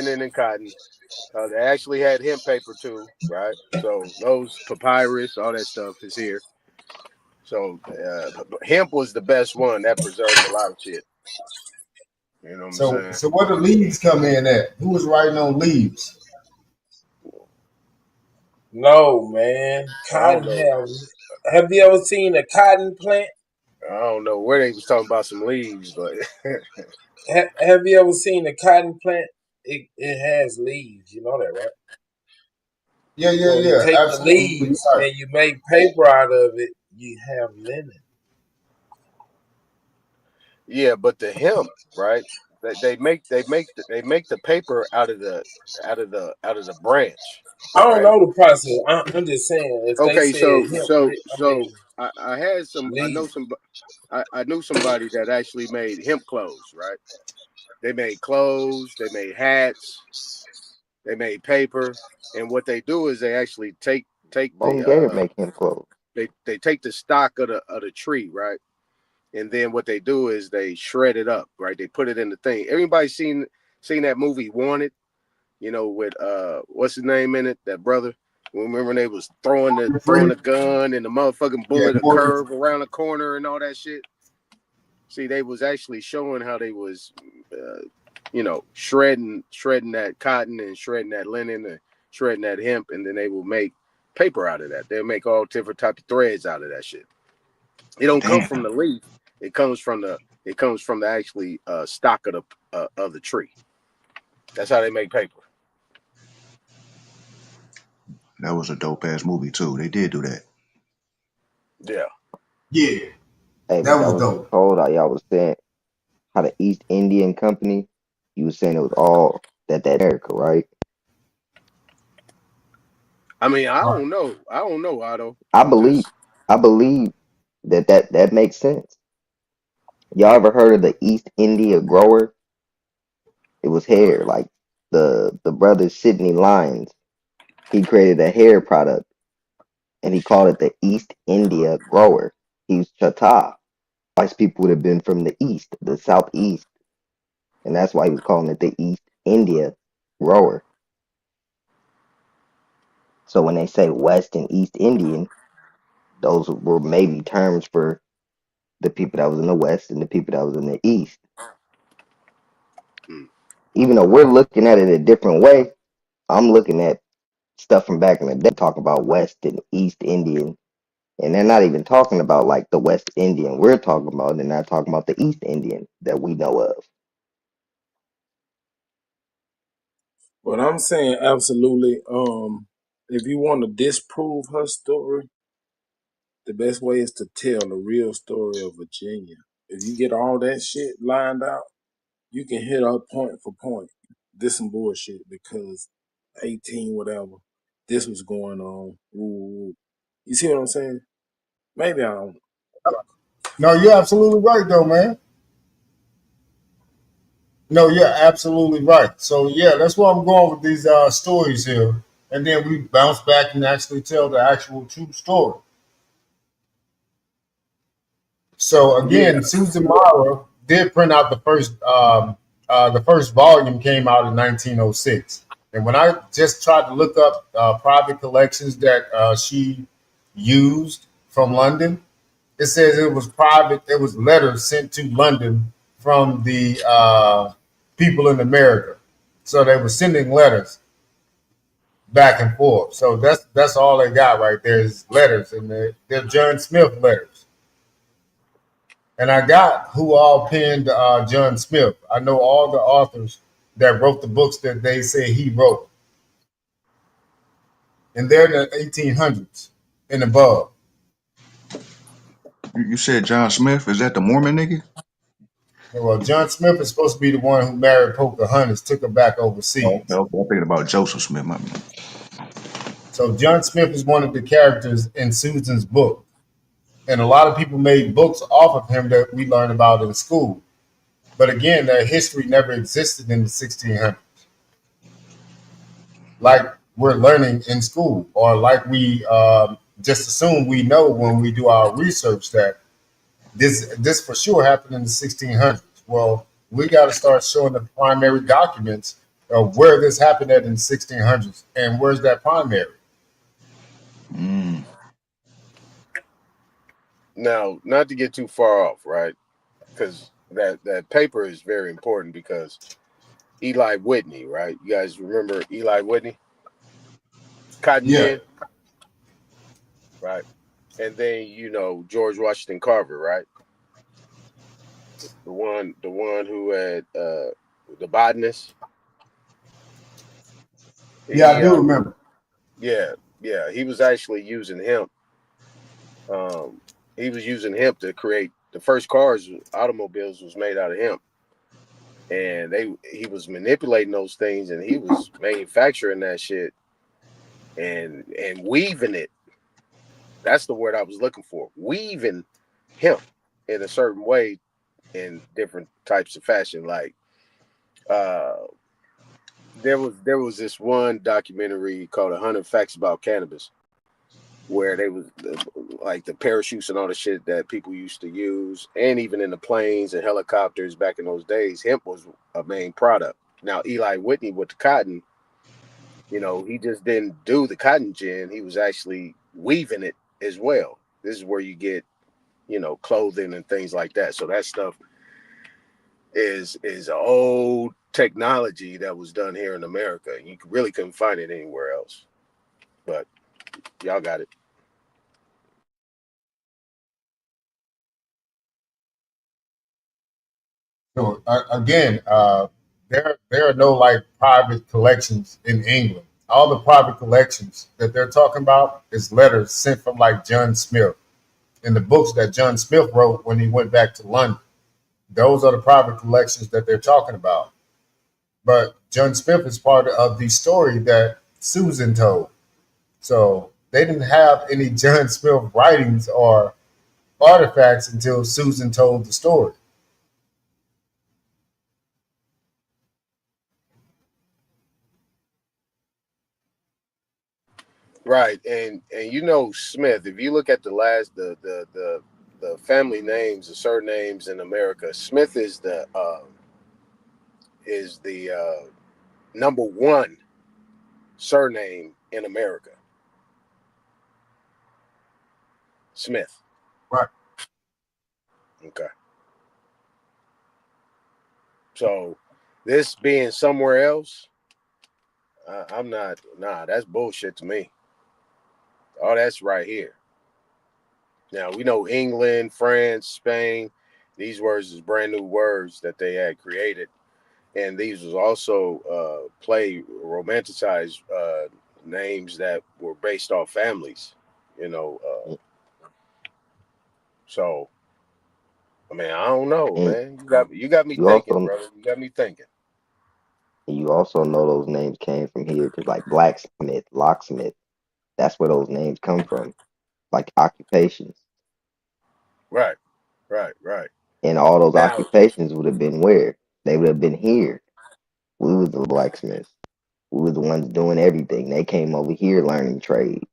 actually had hemp paper too, right? So those papyrus, all that stuff is here. So hemp was the best one that preserved a lot of shit. You know what I'm saying? So where the leaves come in at? Who was writing on leaves? No, man. Cotton. Have you ever seen a cotton plant? I don't know where they was talking about some leaves, but have you ever seen a cotton plant? It has leaves. You know that, right? Yeah. You take the leaves and you make paper out of it. You have linen. Yeah, but the hemp, right? They make the paper out of the branch. I don't know the process. I'm just saying. If Okay, they I had some. Leaves. I knew somebody that actually made hemp clothes. Right? They made clothes. They made hats. They made paper. And what they do is they actually take make hemp clothes. They take the stock of the tree, right? And then what they do is they shred it up, right? They put it in the thing. Everybody seen that movie Wanted, with what's his name in it? That brother. Remember when they was throwing the gun and the motherfucking bullet curve around the corner and all that shit? See, they was actually showing how they was, shredding that cotton and shredding that linen and shredding that hemp, and then they will make paper out of that. They'll make all different type of threads out of that shit. It don't come from the leaf. It comes from the actually stock of the tree. That's how they make paper. That was a dope ass movie too. They did do that. Yeah. Yeah. Hey, that was dope. Told how y'all was saying how the East Indian Company, you was saying it was all that America, right? I mean, I don't know, Otto. I believe that makes sense. Y'all ever heard of the East India grower? It was hair, like the brother Sidney Lyons, he created a hair product and he called it the East India Grower. He's Chata. Wise people would have been from the east, the southeast, and that's why he was calling it the East India Grower. So when they say West and East Indian, those were maybe terms for the people that was in the West and the people that was in the East. Even though we're looking at it a different way, I'm looking at stuff from back in the day, talk about West and East Indian, and they're not even talking about like the West Indian we're talking about. They're not talking about the East Indian that we know of. But I'm saying absolutely. If you want to disprove her story, the best way is to tell the real story of Virginia. If you get all that shit lined out, you can hit her point for point. This some bullshit because 18 whatever, this was going on. Ooh. You see what I'm saying? Maybe I don't. No, you're absolutely right, though, man. No, you're absolutely right. So yeah, that's where I'm going with these stories here, and then we bounce back and actually tell the actual true story. So Yeah. again, Susan Mara did print out the first volume came out in 1906. And when I just tried to look up private collections that she used from London, it says it was private. It was letters sent to London from the people in America. So they were sending letters back and forth. So that's all they got right there is letters, and they're John Smith letters. And I got who all penned John Smith. I know all the authors that wrote the books that they say he wrote. And they're in the 1800s and above. You said John Smith. Is that the Mormon nigga? Well, John Smith is supposed to be the one who married Pocahontas, took her back Oh, overseas. okay. I'm thinking about Joseph Smith. My man. So John Smith is one of the characters in Susan's book. And a lot of people made books off of him that we learned about in school. But again, their history never existed in the 1600s. Like we're learning in school, or like we just assume we know when we do our research that this for sure happened in the 1600s. Well, we got to start showing the primary documents of where this happened at in the 1600s, and where's that primary? Now, not to get too far off, right? Because that paper is very important because Eli Whitney, right? You guys remember Eli Whitney? Cotton Yeah. gin, right? And then George Washington Carver, right? The one who had the botanist. Yeah, I do remember. Yeah, he was actually using hemp. He was using hemp to create the first cars, automobiles was made out of hemp. And he was manipulating those things, and he was manufacturing that shit and weaving it. That's the word I was looking for. Weaving hemp in a certain way in different types of fashion. Like there was this one documentary called 100 Facts About Cannabis, where they was like the parachutes and all the shit that people used to use, and even in the planes and helicopters back in those days, hemp was a main product. Now Eli Whitney with the cotton, he just didn't do the cotton gin. He was actually weaving it as well. This is where you get, clothing and things like that. So that stuff is old technology that was done here in America. You really couldn't find it anywhere else. But y'all got it. So again, there are no like private collections in England. All the private collections that they're talking about is letters sent from like John Smith and the books that John Smith wrote when he went back to London. Those are the private collections that they're talking about. But John Smith is part of the story that Susan told. So they didn't have any John Smith writings or artifacts until Susan told the story. Right, and you know Smith. If you look at the family names, the surnames in America, Smith is the number one surname in America. Smith. Right. Okay. So this being somewhere else, I'm not. Nah, that's bullshit to me. Oh, that's right here. Now we know England, France, Spain. These words is brand new words that they had created, and these was also romanticized names that were based off families. You know, so I mean, I don't know, And man. You got me you thinking, also brother. You got me thinking. you also know those names came from here because like blacksmith, locksmith, that's where those names come from, like occupations. Right, right. And all those Now, occupations would have been where? They would have been here. We was the blacksmiths. We was the ones doing everything. They came over here learning trade.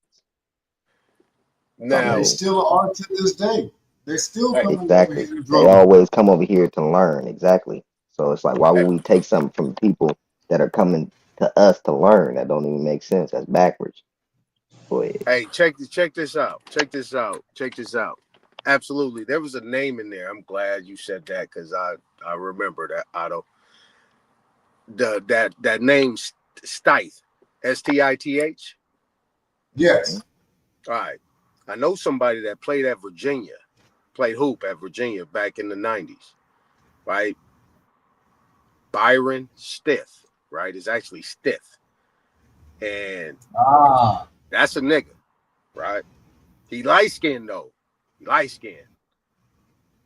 So I And they now, mean, still are to this day. They're still hey, coming over exactly. here and They drumming. always come over here to learn. Exactly. So it's like, why hey, would we take something from people that are coming to us to learn? That don't even make sense. That's backwards. Go ahead. hey, check this out. Check this out. Absolutely, there was a name in there. I'm glad you said that because I remember that Otto. That name Stith, Stith. Yes. All right, I know somebody that played at Virginia, played hoop at Virginia back in the '90s. Right, Byron Stith. Right, it's actually Stith, and Ah. that's a nigga. Right, he light skinned though. He light skinned.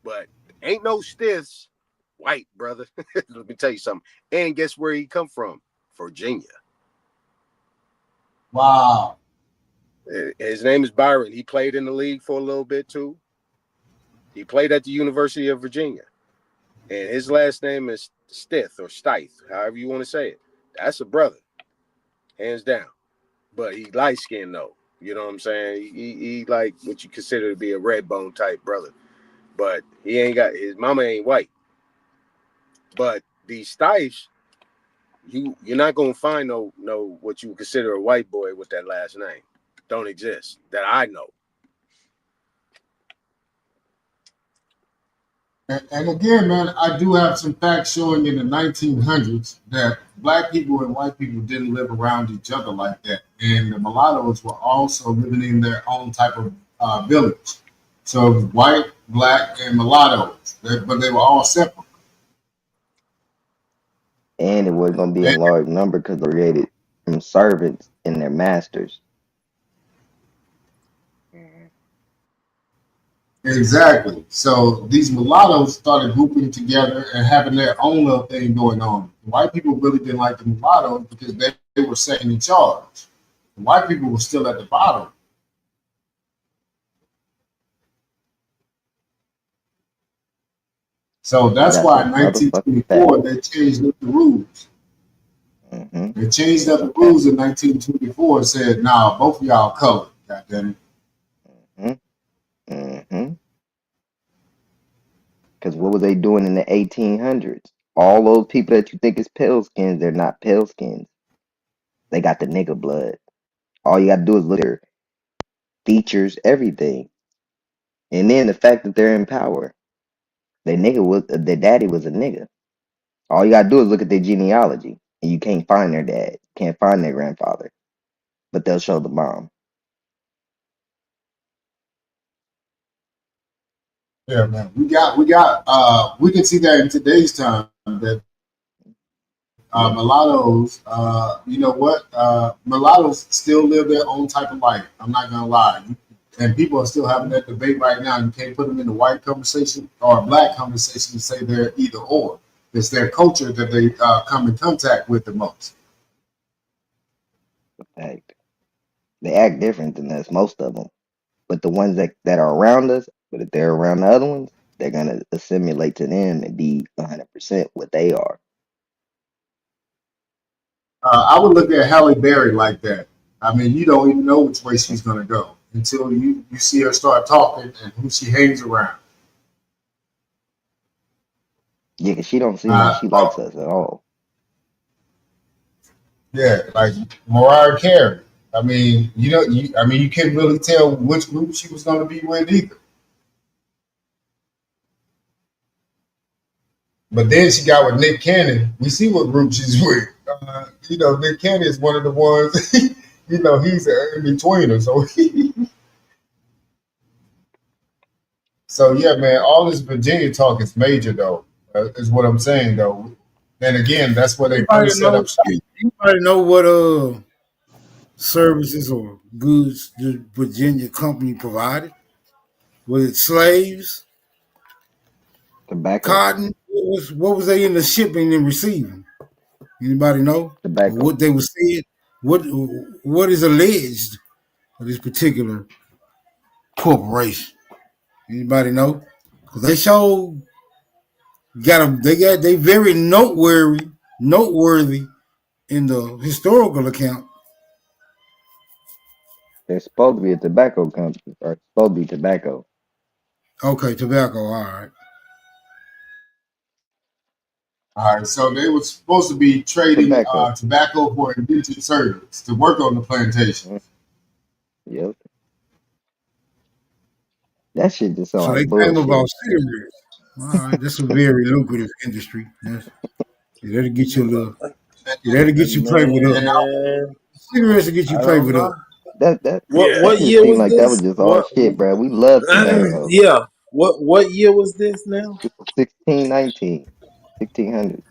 But ain't no Stiths white, brother. Let me tell you something. And guess where he come from? Virginia. Wow. His name is Byron. He played in the league for a little bit too. He played at the University of Virginia. And his last name is Stith or Stith, however you want to say it. That's a brother. Hands down. But he light skinned though. You know what I'm saying? He like what you consider to be a red bone type brother. But he ain't got his mama ain't white. But these Stiths, you're not gonna find no what you would consider a white boy with that last name. Don't exist that I know. And again, man, I do have some facts showing in the 1900s that black people and white people didn't live around each other like that. And the mulattoes were also living in their own type of village. So it was white, black, and mulattoes, but they were all separate. And it wasn't going to be in large number because they created from servants and their masters. Exactly. So these mulattoes started grouping together and having their own little thing going on. The white people really didn't like the mulattoes because they were second in charge. The white people were still at the bottom. So that's why in 1924 they changed up the rules. They changed up the rules in 1924 and said, "Nah, both of y'all colored." Goddamn it. Because what were they doing in the 1800s? All those people that you think is pale skins, they're not pale skins. They got the nigga blood. All you got to do is look at their features, everything, and then the fact that they're in power. Their daddy was a nigga. All you got to do is look at their genealogy, and you can't find their dad, can't find their grandfather, but they'll show the mom. Yeah, man. We can see that in today's time that mulattoes, you know what? Mulattoes still live their own type of life. I'm not gonna lie, and people are still having that debate right now. You can't put them in the white conversation or a black conversation and say they're either or. It's their culture that they come in contact with the most. They act different than us, most of them. But the ones that are around us, but if they're around the other ones, they're gonna assimilate to them and be 100% what they are. I would look at Halle Berry like that. I mean, you don't even know which way she's gonna go until you see her start talking and who she hangs around. Yeah, 'cause she don't seem like she likes us at all. Yeah, like Mariah Carey. I mean, you couldn't really tell which group she was gonna be with either. But then she got with Nick Cannon. We see what group she's with. Nick Cannon is one of the ones. He's an in-betweener. So yeah, man. All this Virginia talk is major, though. Is what I'm saying, though. Then again, that's where they Anybody set up shop. know what services or goods the Virginia company provided? Was it slaves, Tobacco. cotton? What was they in the shipping and receiving? Anybody know? Or Tobacco. what they were saying? What is alleged of this particular corporation? Anybody know? Because they very noteworthy in the historical account. They're supposed to be a tobacco company, or supposed to be tobacco. Okay, tobacco. All right. All right, so they were supposed to be trading Tobacco. tobacco for indentured servants to work on the plantation. Yep. That shit just sound So they like came about bullshit. cigarettes. All right, that's a very lucrative industry. That'll get you a little. That'll get you flavored up. Man, Cigarettes will get you I don't flavored know. up. That What just year seemed was like that was this? just all shit, bro. We love tobacco. Yeah. What year was this now? 1619, 1600s.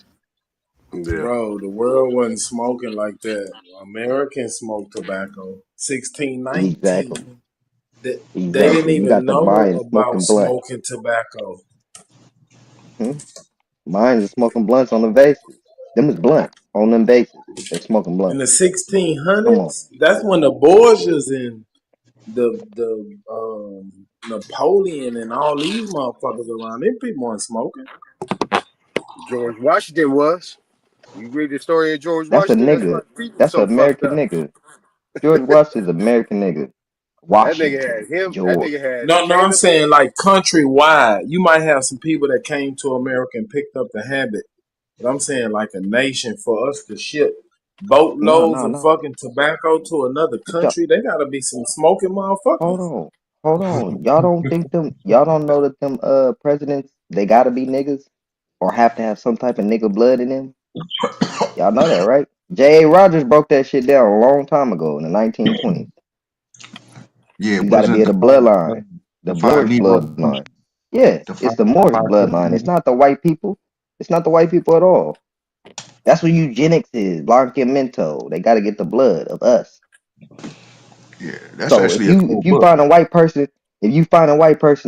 Yeah. Bro, the world wasn't smoking like that. Americans smoked tobacco. 1619. Exactly. They didn't Exactly. You even got the know Mayans about smoking blunt. smoking tobacco. Mayans are smoking blunts on the bases. Them is blunts on them bases. They smoking In the blunts. Come on. 1600s, that's when the Borgias and the Napoleon and all these motherfuckers around. Them people weren't smoking. George Washington was. You read the story of George That's a Washington, that's why nigga. people That's an so fucked American up. nigga. George Washington's an American nigga. That nigga had Washington. him. That George. nigga had No, I'm Caleb. saying like countrywide. You might have some people that came to America and picked up the habit, but I'm saying like a nation for us to ship boatloads of No. fucking tobacco to another country. They gotta be some smoking motherfuckers. Hold on. Y'all don't know that them presidents, they gotta be niggas or have to have some type of nigga blood in them? Y'all know that, right? J.A. Rogers broke that shit down a long time ago in the 1920s. Yeah, You gotta be wasn't of the bloodline, the the five Moorish Negroes? bloodline. Yeah, The it's the Moorish five bloodline. It's not the white people. It's not the white people at all. That's what eugenics is, Blanquimento. They gotta get the blood of us. Yeah, that's So actually a cool if you book. find a white person,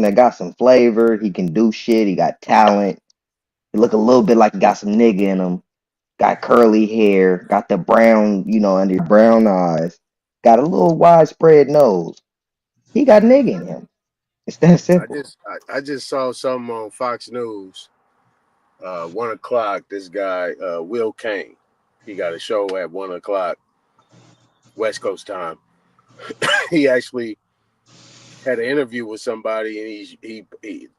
that got some flavor, he can do shit, he got talent, he look a little bit like he got some nigga in him, got curly hair, got the brown, under brown eyes, got a little widespread nose. He got nigga in him. It's that simple. I just saw something on Fox News. 1 o'clock. This guy, Will Kane, he got a show at 1 o'clock West Coast time. He actually had an interview with somebody, and he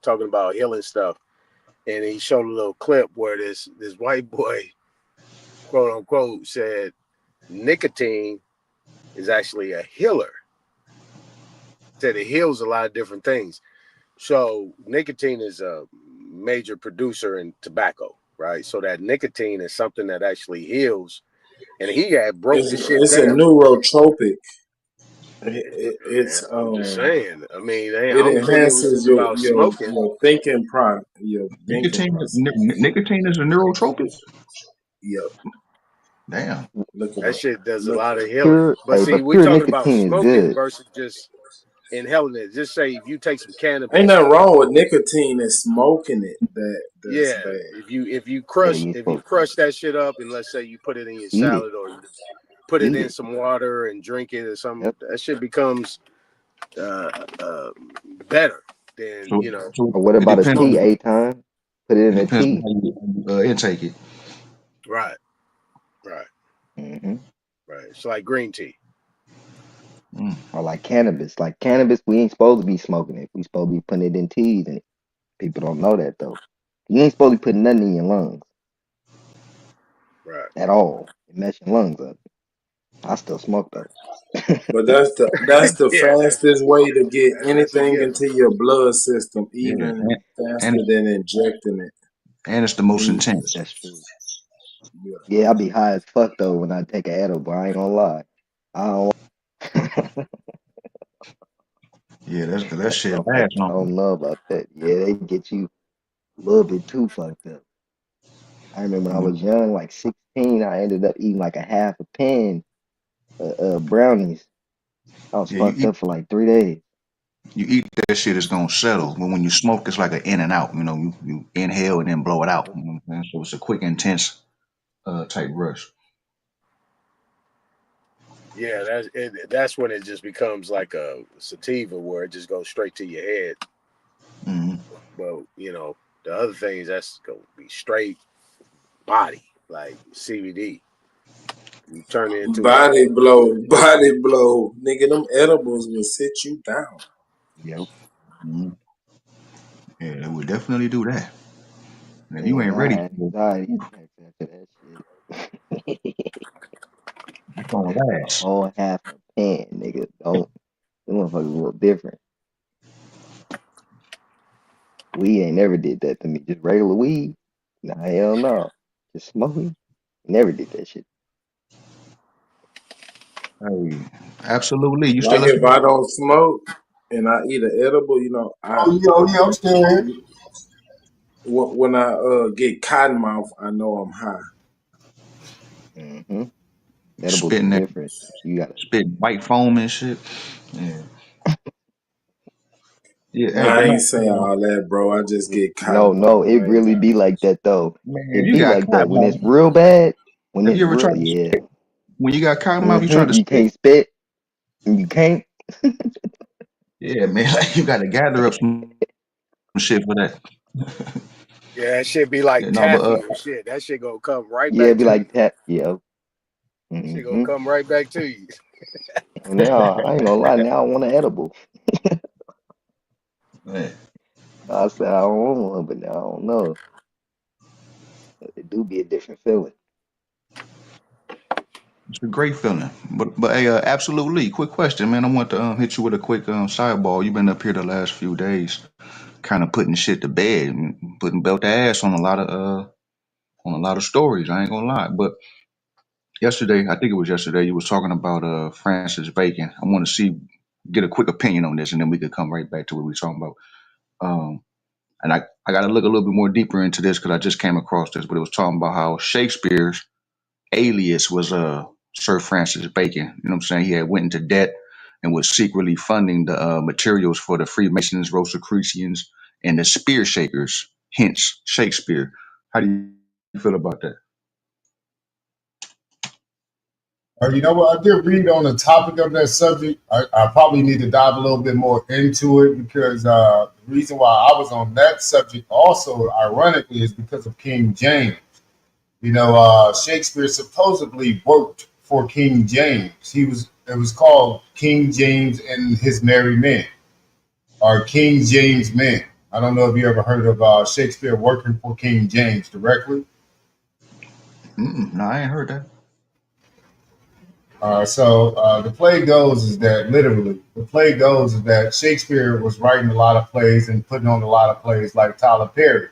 talking about healing stuff, and he showed a little clip where this white boy, quote unquote, said nicotine is actually a healer. Said it heals a lot of different things. So nicotine is a major producer in tobacco, right? So that nicotine is something that actually heals, and he had broke the shit It's a down. neurotropic. I'm just saying. I mean, I it don't think it was enhances just about smoking. your thinking process. Nicotine is a neurotropic. Yep. Damn. That shit does a lot of healing. Pure, But see, but we're pure talking about nicotine is smoking good. versus just inhaling it. Just say if you take some cannabis. Ain't nothing wrong with nicotine and smoking it. That's bad. If you crush that shit up, and let's say you put it in your salad or you put it in some water and drink it or something, that shit becomes better than Or what about a tea? 8 times? Put it in a Depends tea. on how you intake it. Right. Mm-hmm. Right. It's like green tea. Or like cannabis. Like cannabis, we ain't supposed to be smoking it. We supposed to be putting it in teas, and people don't know that though. You ain't supposed to be putting nothing in your lungs Right. at all. It mess your lungs up. I still smoke though. But that's the Yeah, fastest way to get that's a anything given. into your blood system, Yeah, even and faster than injecting it. and it's the most Mm, intense. that's true. Yeah. Yeah, I be high as fuck though when I take an edible. I ain't gonna lie. I don't. Yeah, that's because that That's shit lasts motherfuckers long. don't know about that. Yeah, they get you a little bit too fucked up. I remember when I Mm. was young, like 16, I ended up eating like a half a pan of brownies. I was Yeah, you fucked eat up for like 3 days. that shit, it's gonna settle. But when you smoke, it's like an in and out. You know, you inhale and then blow it out. You know what I'm saying? So it's a quick, intense type rush. Yeah, that's when it just becomes like a sativa where it just goes straight to your head. Mm-hmm. But the other things that's gonna be straight body, like CBD. You turn it into a Body blow. Nigga, them edibles will sit you down. Yep. Mm-hmm. Yeah, it would definitely do that. And if you Man, ain't I ready had for it, anxiety attacks after that shit. it's gonna A last. whole half a pan, nigga. Don't. Them motherfuckers look different. Weed ain't never did that to me. Just regular weed. Nah, hell no. Just smoking. Never did that shit. Hey, absolutely. You still Like if listen? I don't smoke and I eat an edible, Oh yeah, I'm still here. when I get cotton mouth, I know I'm high. Mm-hmm. Edibles are Spitting that, different. You gotta. spitting white foam and shit. Yeah, yeah. Hey, Nah, I but ain't no, saying all that, bro. I just get No, cotton mouth no, it right really now. be like that though. man, if It you be got like that cotton when mouth, it's real bad. When have it's you ever real, tried to yeah. spit? When you got cotton mouth, you try to You spit. can't spit. And you can't. Yeah, man, like you got to gather up some shit for that. yeah, that shit be like Yeah, no, but taffy and shit. That shit gonna come right Yeah, it back be to you. like that. Yeah. That shit gonna Mm-hmm. come right back to you. Now I ain't gonna lie. Now I want an edible. man, I said I don't want one, but now I don't know. It do be a different feeling. it's a great feeling. But hey, absolutely. Quick question, man. I want to hit you with a quick sideball. You've been up here the last few days, kind of putting shit to bed, and putting belt to ass on a lot of stories. I ain't gonna lie, but yesterday, I think it was yesterday, you was talking about Francis Bacon. I want to get a quick opinion on this, and then we could come right back to what we were talking about. And I got to look a little bit more deeper into this because I just came across this, but it was talking about how Shakespeare's alias was Sir Francis Bacon. You know what I'm saying? He had went into debt and was secretly funding the materials for the Freemasons, Rosicrucians, and the Spear Shakers. Hence Shakespeare. How do you feel about that? You know what? I did read on the topic of that subject. I probably need to dive a little bit more into it because the reason why I was on that subject also, ironically, is because of King James. You know, Shakespeare supposedly worked for King James. It was called King James and His Merry Men, or King James Men. I don't know if you ever heard of Shakespeare working for King James directly. No, I ain't heard that. The play goes is that literally the play goes is that Shakespeare was writing a lot of plays and putting on a lot of plays like Tyler Perry,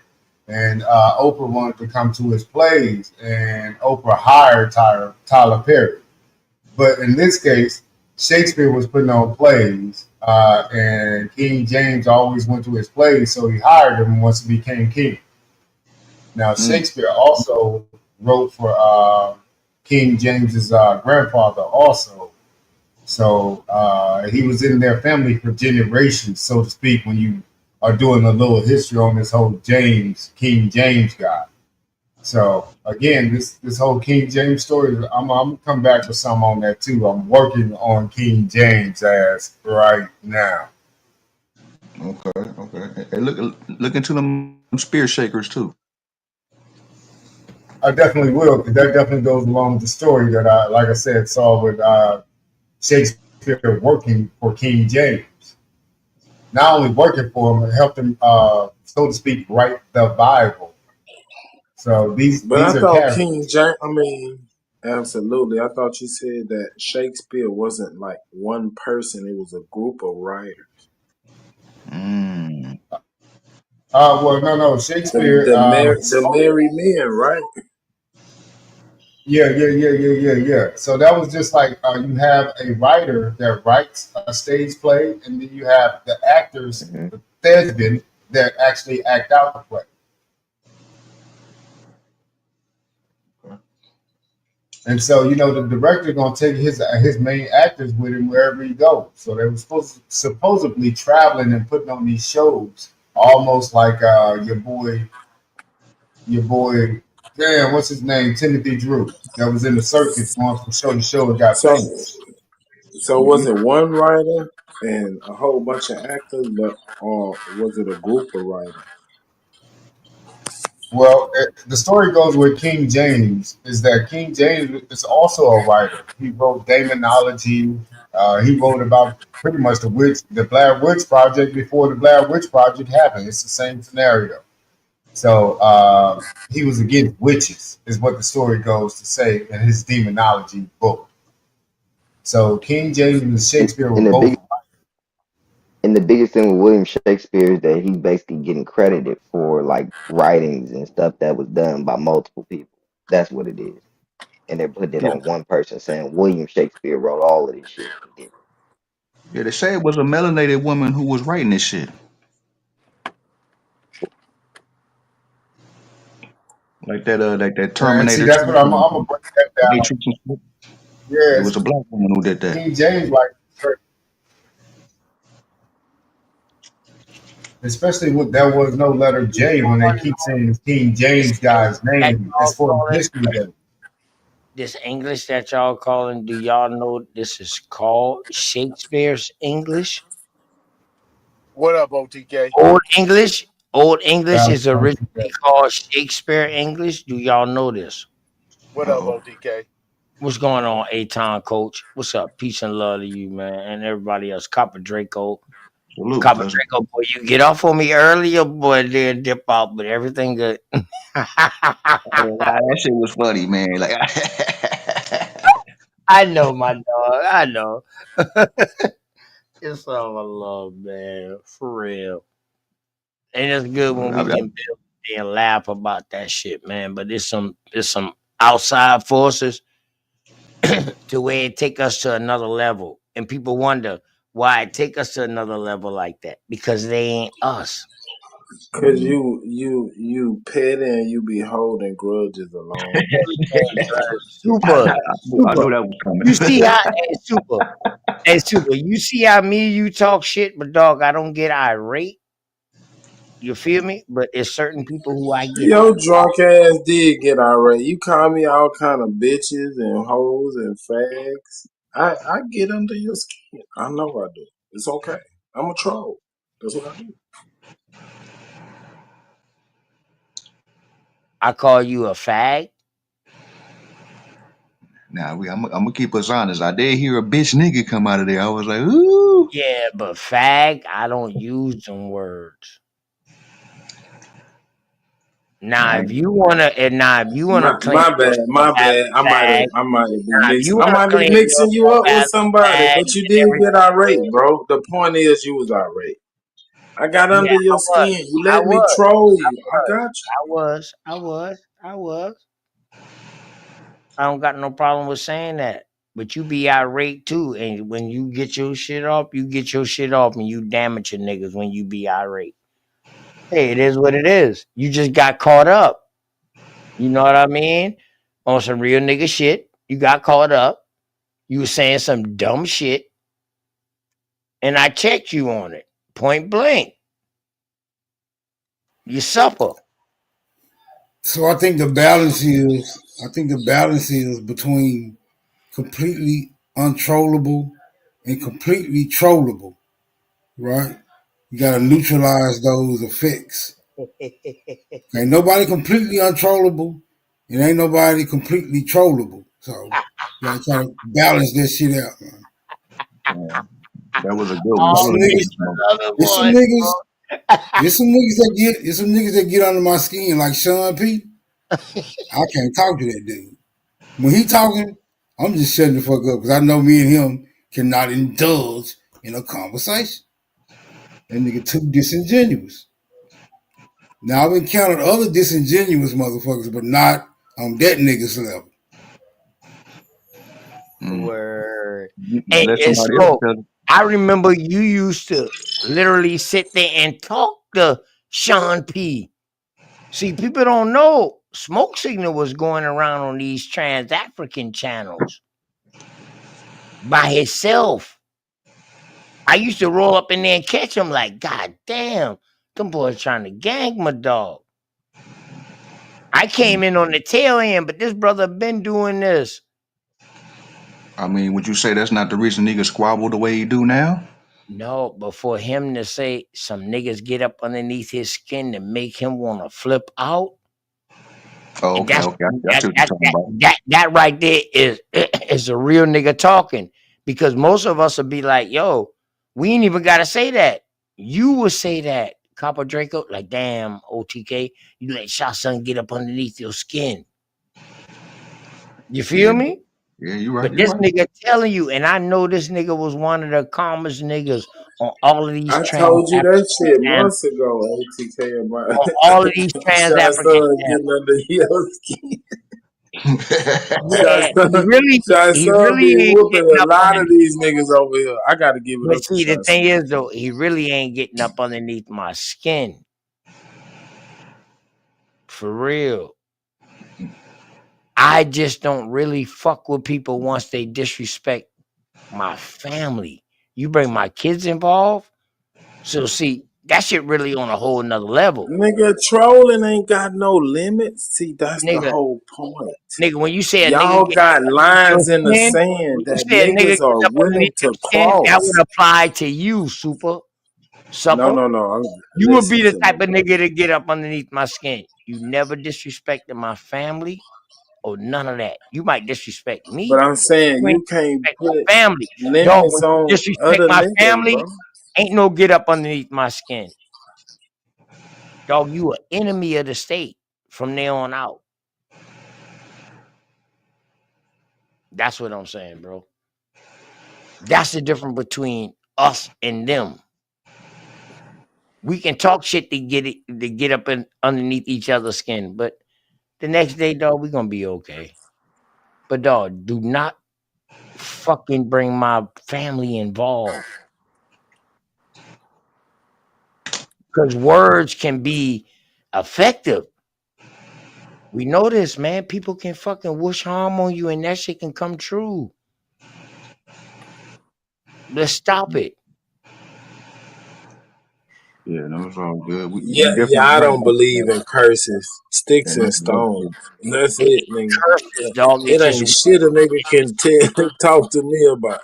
and Oprah wanted to come to his plays, and Oprah hired Tyler Perry. But in this case, Shakespeare was putting on plays, and King James always went to his plays, so he hired him once he became king. Now Mm, Shakespeare also wrote for King James's grandfather also. So he was in their family for generations, so to speak, when you are doing a little history on this whole King James guy. So again, this whole King James story, I'm gonna come back with some on that too. I'm working on King James as right now. okay. Hey, look into them Spear Shakers too. I definitely will, 'cause that definitely goes along with the story that like I said, saw with Shakespeare Shakespeare working for King James. Not only working for him, but helped him, so to speak, write the Bible. So But I these are thought characters. King James. I mean, absolutely. I thought you said that Shakespeare wasn't like one person; it was a group of writers. Mm. Well, no, Shakespeare. The merry men, right? Yeah. So that was just like you have a writer that writes a stage play, and then you have the actors, Hmm. the thespian, that actually act out the play. And so, the director gonna take his main actors with him wherever he goes. So they were supposedly traveling and putting on these shows, almost like your boy, damn, what's his name, Timothy Drew, that was in the circus going from show to show and got So, famous. so was it one writer and a whole bunch of actors, or was it a group of writers? Well, the story goes with King James is that King James is also a writer. He wrote Daemonology. He wrote about pretty much the Blair Witch Project before the Blair Witch Project happened. It's the same scenario. So he was against witches, is what the story goes to say in his Demonology book. So King James and Shakespeare were And the both. big and the biggest thing with William Shakespeare is that he's basically getting credited for like writings and stuff that was done by multiple people. That's what it is. And they're putting it Yeah, on one person saying William Shakespeare wrote all of this shit. He did. yeah. They say it was a melanated woman who was writing this shit, like that And see, Terminator that's what 2, I'm gonna break that down. Matrix and shit. It Yes, was a black woman who did that. King James, like, especially when there was no letter J when they keep saying King This James guy's that name y'all as for the calling history of it. this English that y'all calling, do y'all know this is called Shakespeare's English? What up, OTK? Old English? Old English Sounds is like originally called Shakespeare English. Do y'all know this? What up, OTK? What's going on, A-Town Coach? What's up? Peace and love to you, man, and everybody else. Copper Draco. Salute, Copper cousin. Draco, boy, you get off on me earlier, boy, then dip out, but everything good. That shit was funny, man. Like, I know, my dog. I know. It's all I love, man. For real. And it's good when we can build and laugh about that shit, man. But there's some outside forces to where it take us to another level. And people wonder why it take us to another level like that. Because they ain't us. Cause you petty and you be holding grudges alone. Super. I knew that was coming. You see how super. You see how me and you talk shit, but dog, I don't get irate. You feel me? But it's certain people who I get Your drunk ass did get irate. You call me all kind of bitches and hoes and fags. I get under your skin. I know I do. It's okay. I'm a troll. That's what I do. I call you a fag. Nah, I'm gonna keep us honest. I did hear a bitch nigga come out of there. I was like, ooh. Yeah, but fag, I don't use them words. Now, if you wanna claim My bad. yourself as a fag, I might have been now if you mixing. I wanna might be claim mixing you yourself up with as a somebody, fag but you and did get everything, irate, bro. The point is, you was irate. I got yeah, under your I was, skin. You I let me was, troll I you. I was, got I was. I don't got no problem with saying that. But you be irate too, and when you get your shit off, you get your shit off, and you damage your niggas when you be irate. Hey, it is what it is. You just got caught up. You know what I mean? On some real nigga shit. You got caught up. You was saying some dumb shit. And I checked you on it. Point blank. You suffer. So I think the balance is between completely untrollable and completely trollable, right? You gotta neutralize those effects. Ain't nobody completely untrollable, and ain't nobody completely trollable. So you gotta try to balance that shit out, man. That was a good one. There's That some was a good niggas. one, Smoke. Other There's some one, niggas. bro. There's some niggas that get. There's some niggas that get under my skin, like Sean P. I can't talk to that dude. When he talking, I'm just shutting the fuck up because I know me and him cannot indulge in a conversation. That nigga too disingenuous. Now I've encountered other disingenuous motherfuckers, but not on that nigga's level. Word. You Hey, let and somebody else Smoke, tell it. I remember you used to literally sit there and talk to Sean P. See, people don't know Smoke Signal was going around on these trans-African channels by himself. I used to roll up in there and catch him like, God damn, them boys trying to gang my dog. I came in on the tail end, but this brother been doing this. I mean, would you say that's not the reason niggas squabble the way he do now? No, but for him to say some niggas get up underneath his skin to make him want to flip out, Oh, and okay, that's okay. I see what you're talking about. that right there is a real nigga talking. Because most of us would be like, yo, we ain't even gotta say that. You would say that, Copper Draco, like, damn, OTK, you let Shot Son get up underneath your skin. You feel me? Yeah, you right. But You this right. nigga telling you, and I know this nigga was one of the calmest niggas on all of these I trans told you that African shit channels. months ago, ATK, about On all of these trans Shot African Son channels. getting under your skin. Yeah, Shot he Son really be ain't whooping getting a up lot of underneath. these niggas over here. I got to give it But up to see, the Shot thing Son. is, though, he really ain't getting up underneath my skin. For real. I just don't really fuck with people once they disrespect my family. You bring my kids involved. So see, that shit really on a whole nother level. Nigga, trolling ain't got no limits. See, that's the Nigga, whole point. when you say a nigga Y'all get got your lines in the skin, sand when you that say a nigga niggas get are up willing underneath your to skin, that would cross. apply to you, supper. No. You would Listen be the to me, type of bro. nigga to get up underneath my skin. You never disrespected my family or none of that. You might disrespect But me. I'm saying You ain't you can't disrespect put my family. Dog, limits when you on disrespect other my niggas, bro. family, ain't no get up underneath my skin. Dog, you an enemy of the state from there on out. That's what I'm saying, bro. That's the difference between us and them. We can talk shit to get up and underneath each other's skin, but the next day, dog, we're gonna be okay. But dog, do not fucking bring my family involved. Because words can be effective. We know this, man. People can fucking wish harm on you and that shit can come true. Let's stop it. Yeah, no, it's all good. We Yeah, definitely I right don't about believe that. in curses, sticks And and that's stones. And that's It it, ain't nigga. curses, dog. It It's just ain't shit a nigga can talk to me about.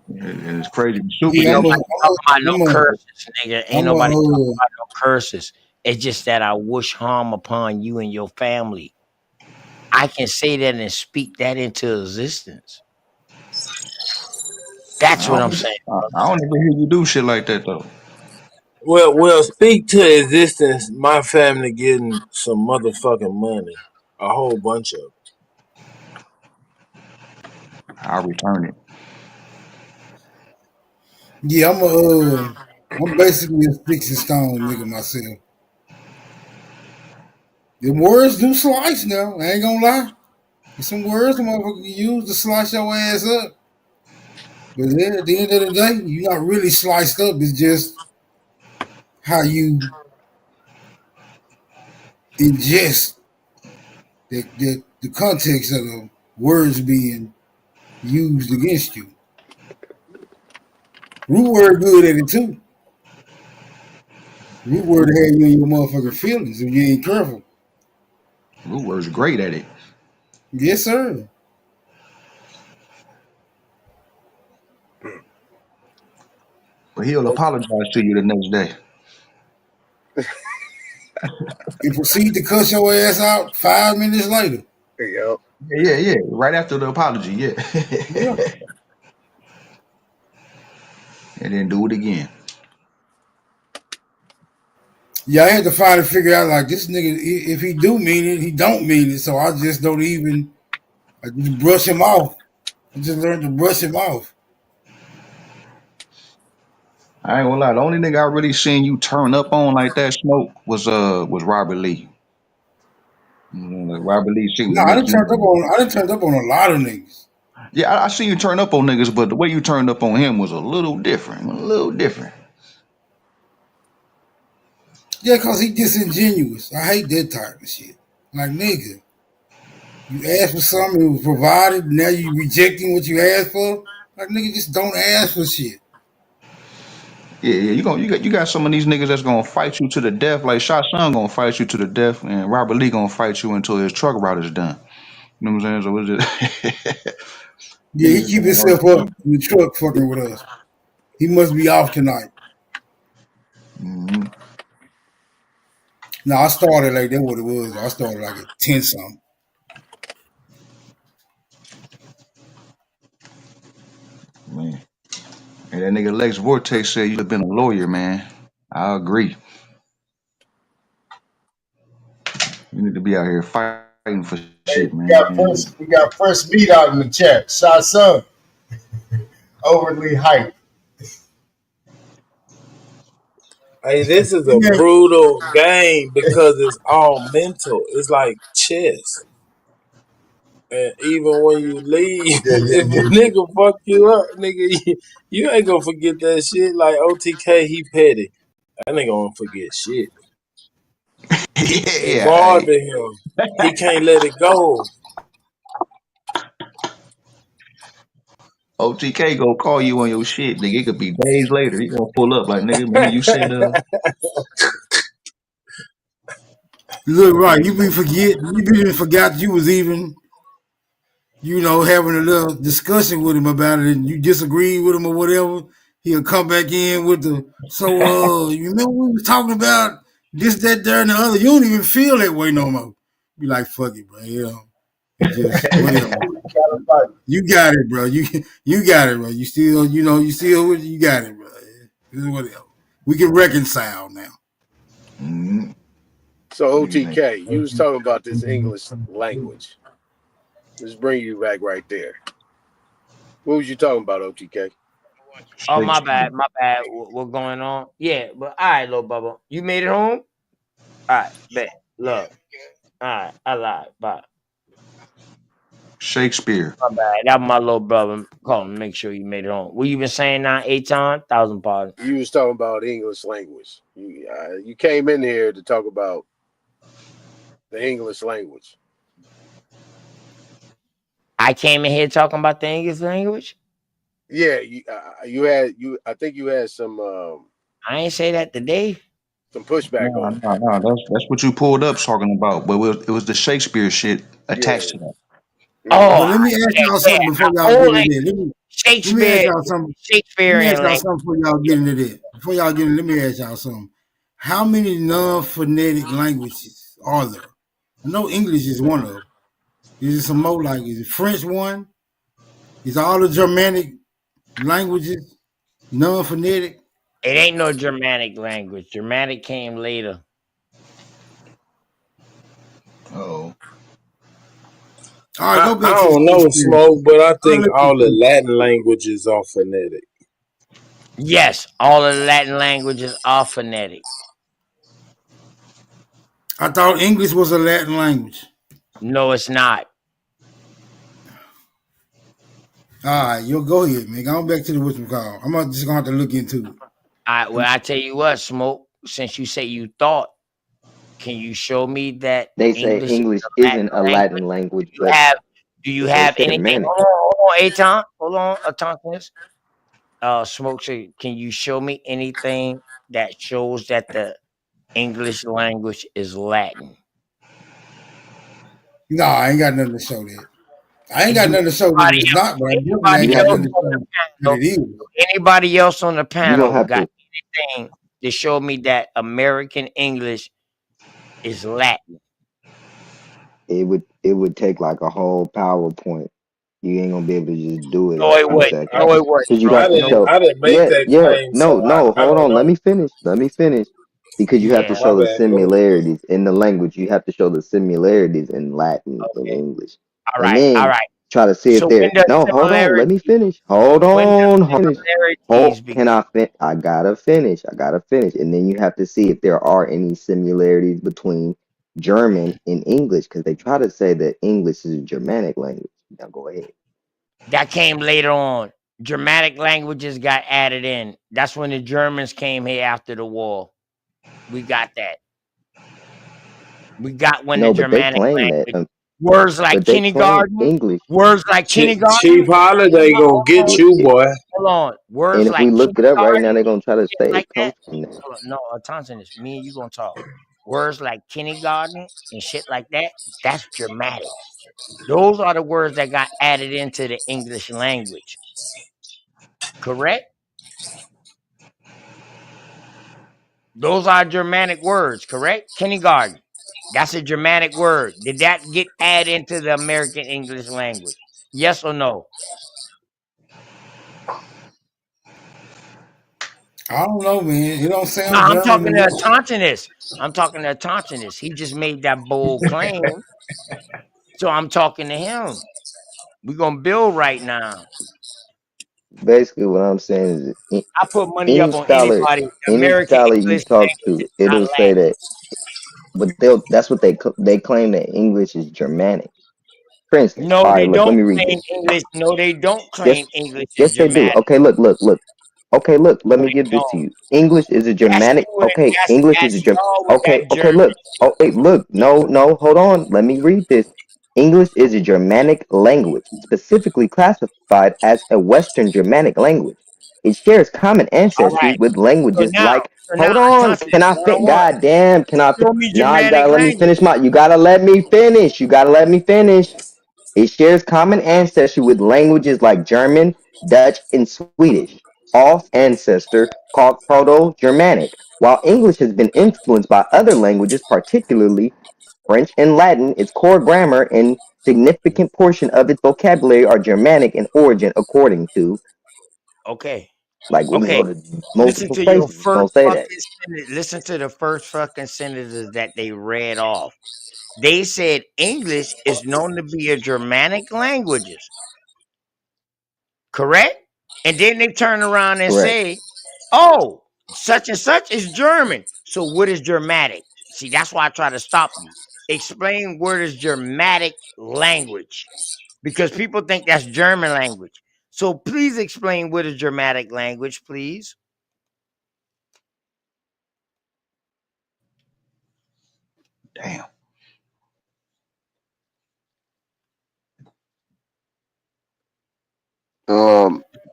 and it's crazy. Super ain't Yeah, did. nobody talking about no I'm a, curses, nigga. Ain't I'm nobody talking a, about no curses. It's just that I wish harm upon you and your family. I can say that and speak that into existence. That's what I'm saying. I don't ever hear you do shit like that though. Well, speak to existence. My family getting some motherfucking money, a whole bunch of it. I'll return it. yeah, I'm basically a sticks and stone nigga myself. The words do slice now. I ain't gonna lie. There's some words the motherfucker can use to slice your ass up. But then at the end of the day, you're not really sliced up. It's just how you ingest the context of the words being used against you. Root word good at it too. Root word have you in your motherfucking feelings if you ain't careful. Root Word's great at it. Yes, sir. But he'll apologize to you the next day. And proceed to cuss your ass out 5 minutes later. Yep. Yeah. Right after the apology, yeah. Yeah. and then do it again. Yeah, I had to finally figure out like this nigga. If he do mean it, he don't mean it. So I just don't even. I just brush him off. I just learned to brush him off. I ain't gonna lie. The only nigga I really seen you turn up on like that, Smoke, was Robert Lee. Like Robert Lee shit was No, I done making turned up you. on. I done turned up on a lot of niggas. Yeah, I seen you turn up on niggas, but the way you turned up on him was a little different. A little different. Yeah, cause he disingenuous. I hate that type of shit. Like nigga, you asked for something, it was provided. Now you rejecting what you asked for. Like nigga, just don't ask for shit. Yeah, you got some of these niggas that's gonna fight you to the death. Like Shot Son gonna fight you to the death, and Robert Lee gonna fight you until his truck route is done. You know what I'm saying? So it's just Yeah, niggas he just keep gonna argue himself with up in the truck fucking with us. He must be off tonight. Mm-hmm. No, I started like that. What it was. I started like at 10 something. Man. And that nigga Lex Vortex said you'd have been a lawyer, man. I agree. You need to be out here fighting for Hey, shit, man. we got first meat out in the chat. Shot son, overly hyped. Hey, this is a brutal game because it's all mental. It's like chess. And even when you leave, Yeah, if a yeah, nigga fuck you up, nigga, you ain't gonna forget that shit. Like OTK, he petty. That nigga gonna forget shit. It Yeah, hey. bothered him. He can't let it go. OTK go call you on your shit, nigga. It could be days later. He gonna pull up like, nigga, remember you said Look, right. You even forgot you was even, having a little discussion with him about it and you disagreed with him or whatever. He'll come back in with you remember we was talking about this, that, there, and the other. You don't even feel that way no more. Be like, fuck it, bro. It's just whatever. You got it, bro. You got it, bro. You still, you got it, bro. It's whatever. We can reconcile now. Mm-hmm. So OTK, you was talking about this English language. Let's bring you back right there. What was you talking about, OTK? Oh, my bad. What going on? Yeah, but all right, little Bubba. You made it home? All right, bet. Look. All right, I lied. Bye. Shakespeare. My bad. That was my little brother. Call him, make sure you made it home. What you been saying now, 8 times? 1,000 pardon. You was talking about English language. You came in here to talk about the English language. I came in here talking about the English language? Yeah, I think you had some I ain't say that today. Some pushback on it. No. That's what you pulled up talking about. But it was the Shakespeare shit attached to that. Oh, but let me ask y'all something before y'all get into that. Let me ask y'all something. Let me ask y'all something before y'all get into that. Before y'all get in, let me ask y'all something. How many non-phonetic languages are there? I know English is one of them. Is it some more like, is it French one? Is all the Germanic languages non-phonetic? It ain't no Germanic language. Germanic came later. Oh. All right, go back I don't know, Smoke, but I think all the Latin languages are phonetic. Yes, all of the Latin languages are phonetic. I thought English was a Latin language. No, it's not. All right, you'll go ahead, man. Go back to the whatchamacallit. I'm just gonna have to look into it. All right, well, I tell you what, Smoke. Since you say you thought, can you show me that They say English English is a isn't a Latin language, but Do you they have say anything? Germanic. Hold on, Aton. Hold on, Atonkus. Smoke. Say, can you show me anything that shows that the English language is Latin? No, I ain't got nothing to show that. I ain't got nothing to show that it's not, but I definitely ain't got nothing to show that it is. Anybody else on the You panel gonna have got to. anything to show me that American English is Latin? It would take like a whole PowerPoint You ain't gonna be able to just do it No, in it 2 wouldn't. seconds. No, it wouldn't, Because you bro. have to No, show, I didn't make yeah, that yeah, claim, no, so no, I hold don't on, let know. me finish. Let me finish. Because you have to yeah. My show the bad. Go ahead. similarities in the language. You have to show the similarities in Latin and Okay. English. All And right. All then right. try to see if So when they're, does no, hold on, let me similarity? finish. Hold When does on, finish. similarities Hold, can begin? I I gotta finish. I gotta finish. And then you have to see if there are any similarities between German and English, because they try to say that English is a Germanic language. Now go ahead. That came later on. Germanic languages got added in. That's when the Germans came here after the war. We got that. We got when the No, but they Germanic claim that. language words like But they claim kindergarten, English. words like Chief kindergarten. Holiday gonna get And, you, boy. Hold on. and Words if we like look it up right now, kindergarten, they're gonna try to shit say like it that. comes from there. Hold on. No, Thompson, it's me and you gonna talk. Words like kindergarten and shit like that. That's Germanic. Those are the words that got added into the English language. Correct? Those are Germanic words, correct? Kindergarten. That's a Germanic word. Did that get added into the American English language? Yes or no? I don't know, man. It don't No, sound I'm German to talking me. to Tontinus. I'm talking to Tontinus. He just made that bold claim. So I'm talking to him. We're going to build right now. Basically, what I'm saying is, I put money up on anybody. any American scholar you English talk language to, is not it'll say Latin. that. But that's what they claim that English is Germanic. For instance, No, all they right, look, let don't me read claim this. English. No, they don't Yes, claim English is yes, they do. Germanic. Okay, look. Okay, look, let No, me they give this to don't. you. English is a That's Germanic. you and Okay, English is a that's Germ. y'all with Okay, that okay, German. look. Oh, wait, look. No, hold on. Let me read this. English is a Germanic language, specifically classified as a Western Germanic language. It shares common All ancestry right. with languages like. So now, Hold on. Thompson, Can I one fit? on one. God damn. Can I? Show me Nah, you Germanic gotta let me language. finish my. You gotta let me finish. You gotta let me finish. It shares common ancestry with languages like German, Dutch, and Swedish, all ancestor called Proto-Germanic. While English has been influenced by other languages, particularly French and Latin, its core grammar and significant portion of its vocabulary are Germanic in origin, according to, Okay. like, we can go Okay. to Listen multiple to your places. It's first gonna say that. fucking sentence. Listen to the first fucking sentences that they read off. They said English is known to be a Germanic languages, correct? And then they turn around and Correct. say, oh, such and such is German. So what is Germanic? See, that's why I try to stop you. Explain what is Germanic language. Because people think that's German language. So please explain what is Germanic language, please. Damn.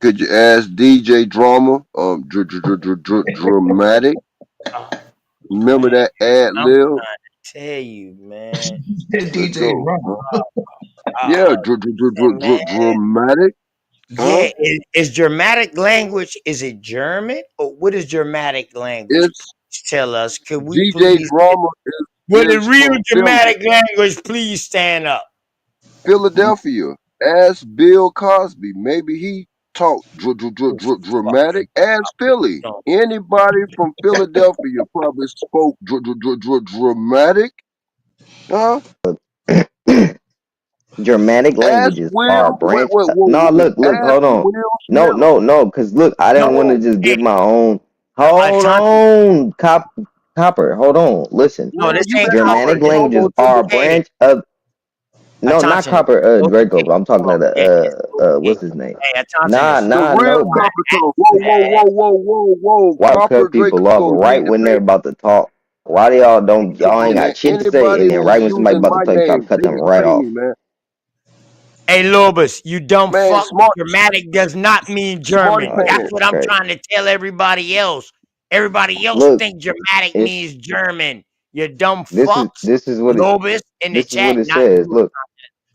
Could you ask DJ Drama? Dramatic. Remember Man, that ad I'm lib? trying to tell you, man. Let's DJ go. Drama. Yeah, Man, dramatic. Huh? yeah, is Germanic language, is it German or what is Germanic language? It's Please tell us. Could we DJ please get Drama what the is real from Germanic language? Please stand up. Philadelphia. Ask Bill Cosby. Maybe he talked Fuck you dramatic. Ask Philly. talking Anybody from Philadelphia probably spoke dramatic. Huh? Germanic Ask languages are a Will. Wait, branch. wait, whoa, No, whoa, whoa. look, Ask hold on. Will No, Smith. because look, I didn't want to No, just hey, give my own. no, Hold Ashanti. on, Copper. Hold on. Listen, No, Man, this you ain't better copper. Germanic ask This languages Romo to are the a hey, branch of. No, not Ashanti. Copper. It's Draco. okay. I'm talking No, to the it's okay. what's his name? Hey, Ashanti. the real No. copper tone. Whoa, whoa, whoa, whoa, whoa, whoa. Why Copper cut people off Draco right need to when they're pay. about to talk? Why do y'all ain't got Man, shit to say, anybody and then who's right when somebody using about to my talk, y'all name, cut they them can right pay me, off. man. Hey, Lobus, you dumb Man, fuck. smart, Germanic does not mean smarty German. Oh, That's this pants. is what I'm crazy. trying to tell everybody else. Everybody else Look, think Germanic it's means German. You dumb this is fucks. this is what it Lobus in the this is what chat, it not says. you,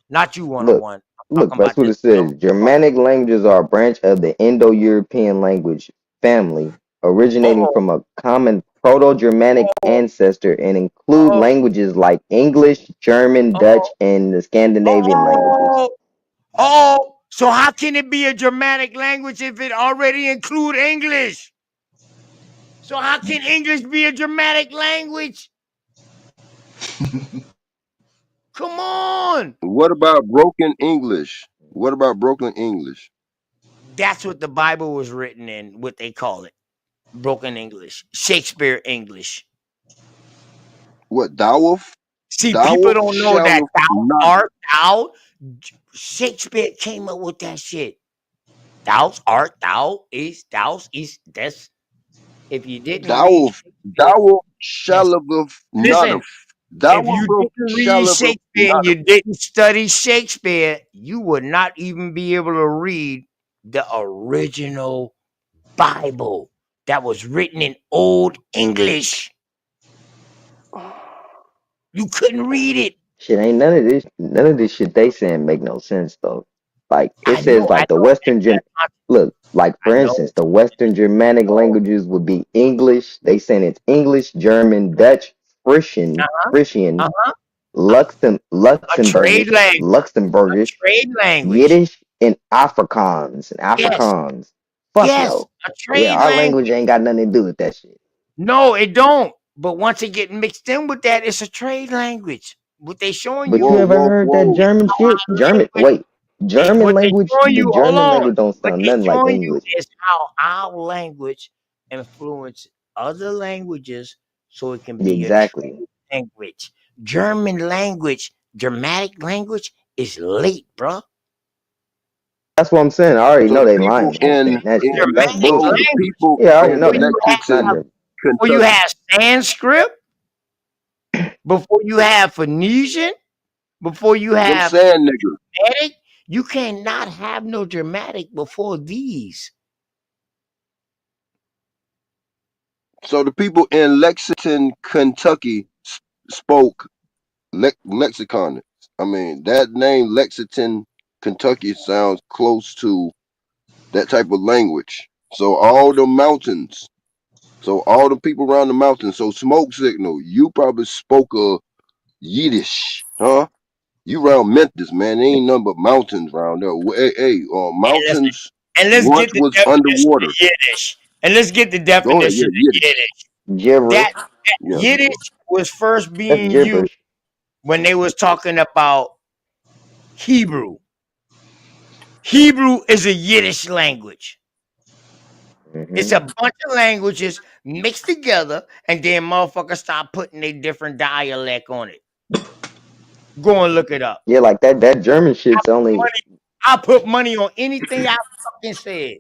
not you one on Look, one. I'm talking that's about what this it dumb says. fuck. Germanic languages are a branch of the Indo-European language family, originating Oh, from a common Proto-Germanic oh, ancestor and include oh, languages like English, German, Dutch, oh, and the Scandinavian languages. oh. Oh, so how can it be a Germanic language if it already include English? So how can English be a Germanic language? Come on. What about broken English? What about broken English? That's what the Bible was written in, what they call it. Broken English. Shakespeare English. What thou? See, Thou people don't know that shalt not. art, thou. Shakespeare came up with that shit. Thou art, thou is, that's. If you didn't read Thou shalt not. listen, Thou if you didn't read shalt Shakespeare not. and you didn't study Shakespeare, you would not even be able to read the original Bible that was written in Old English. You couldn't read it. Shit, ain't none of this shit they saying make no sense though. Like it I says know. like the Western look, like for I know. instance, the Western Germanic languages would be English. They saying it's English, German, Dutch, Frisian, Trade language. Luxembourgish, Trade language. Yiddish, and Afrikaans and Yes. Afrikaans. Fuck Yes. no. A trade Yeah, our language. language ain't got nothing to do with that shit. No, it don't. But once it get mixed in with that, it's a trade language. What they showing But you? you ever heard that German shit? German What they language, showing the you? Hold German on. language don't What sound they nothing like showing you English. is how our language influence other languages, so it can be Exactly. a trade language. German language, Germanic language is late, bro. That's what I'm saying. I already So know the they people lying. in, That's Germanic bullshit. so the people Yeah, I already in know that. Lexington, Not German. Before you have Sanskrit, before you have Phoenician, before you them have sand niggas. Germanic, you cannot have no Germanic before these. So the people in Lexington, Kentucky spoke lexicon. I mean, that name Lexington, Kentucky sounds close to that type of language. So all the mountains, so all the people around the mountains, so smoke signal, you probably spoke a Yiddish, huh? You around Memphis, man. There ain't nothing but mountains around there. Mountains And let's once get the was definition underwater. of Yiddish. And let's get the Go ahead, definition yeah, of Yiddish. Gibberish. That yeah. Yiddish was first That's being used gibberish. when they was talking about Hebrew. Hebrew is a Yiddish language. It's a bunch of languages mixed together, and then motherfuckers start putting a different dialect on it. Go and look it up. Yeah, like that German shit's only I put money on anything I fucking said.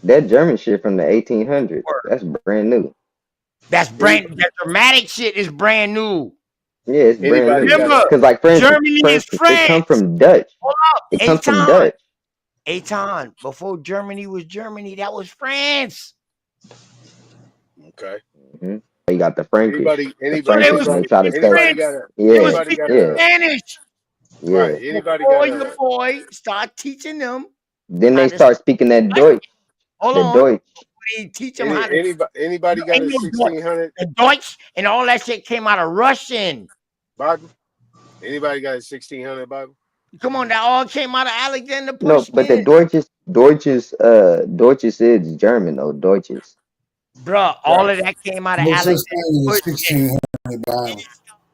that German shit from the 1800s. That's brand new. That dramatic shit is brand new. Yeah, it's brand new. Remember, Because like for Germany is instance, it come France. from Dutch. Hold up, It comes from Dutch. Aton, before Germany was Germany, that was France. Okay. You got the Frankish. Anybody When they try to say, They was speaking Spanish. yeah. Right. Anybody Before got your boy start teaching them. Then how they to start speaking that Deutsch. Hold the on. Deutsch. We teach them how to. Anybody got a 1600? The Deutsch and all that shit came out of Russian. Bible? Anybody got a 1600 Bible? Come on, that all came out of Alexander Pushkin. No, but the Deutsches is German though. Deutsches. Bruh, all of that came out of No such Alexander thing as Pushkin. 1600 Bible.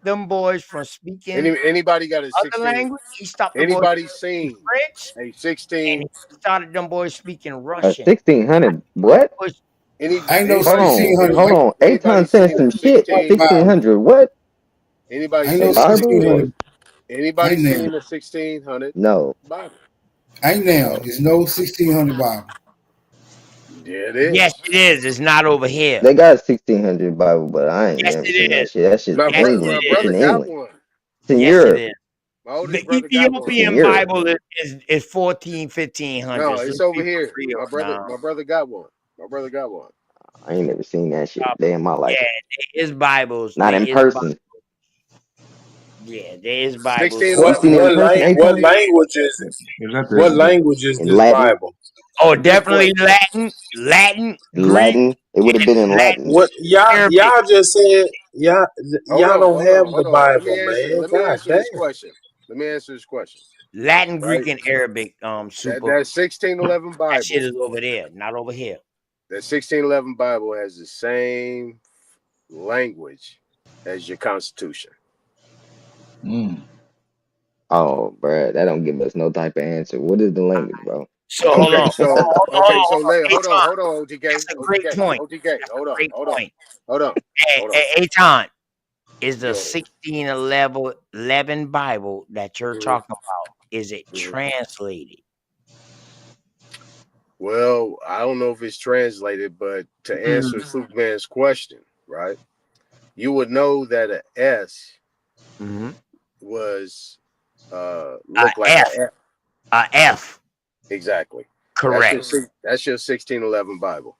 Them boys from speaking Anybody got a other 16? language. He stopped the Anybody boys seen French. a 16? And he started them boys speaking A Russian. 1600. What? I know Hold 1600. on. Aton saying some shit. 1600. What? Anybody I know seen 1600. Anybody Ain't seen there. a 1600 No. Bible? Ain't now. There's no 1600 Bible. Yeah, it is. Yes, it is. It's not over here. They got a 1600 Bible, but I ain't Yes, never it seen that is. shit. That shit's My in England. brother It's in got England. one. It's in Yes, Europe. it is. My oldest The brother got one. Ethiopian Europe. Bible is 14, 1500s. No, it's Let's over be here. real My brother got one. My brother got one. I ain't never seen that shit a day in my life. Yeah, there is Bibles. Not There in is person. Yeah, there is Bibles. 16. You seen it in person, What Aton? language is it? What language is In this Latin? Bible? Oh, definitely Latin, Greek, Latin? It would have been in Latin. What y'all just said? Y'all don't have the Hold on. Bible, man. Let me God answer damn. this question. Latin, Greek, right? and Arabic. That Super. 1611 That shit Bible. is over there, not over here. That 1611 Bible has the same language as your Constitution. Oh, bruh, that don't give us no type of answer. What is the language, bro? So hold Okay, on. so Hold on. hold on, OTK, That's a great point. OTK, hold on, Great point. hold on. Aton, is the Yo. 1611 Bible that you're talking about, is it translated? Well, I don't know if it's translated, but to answer Superman's question, right? You would know that a S was look like F. an F. A F. Exactly. Correct. That's your 1611 Bible.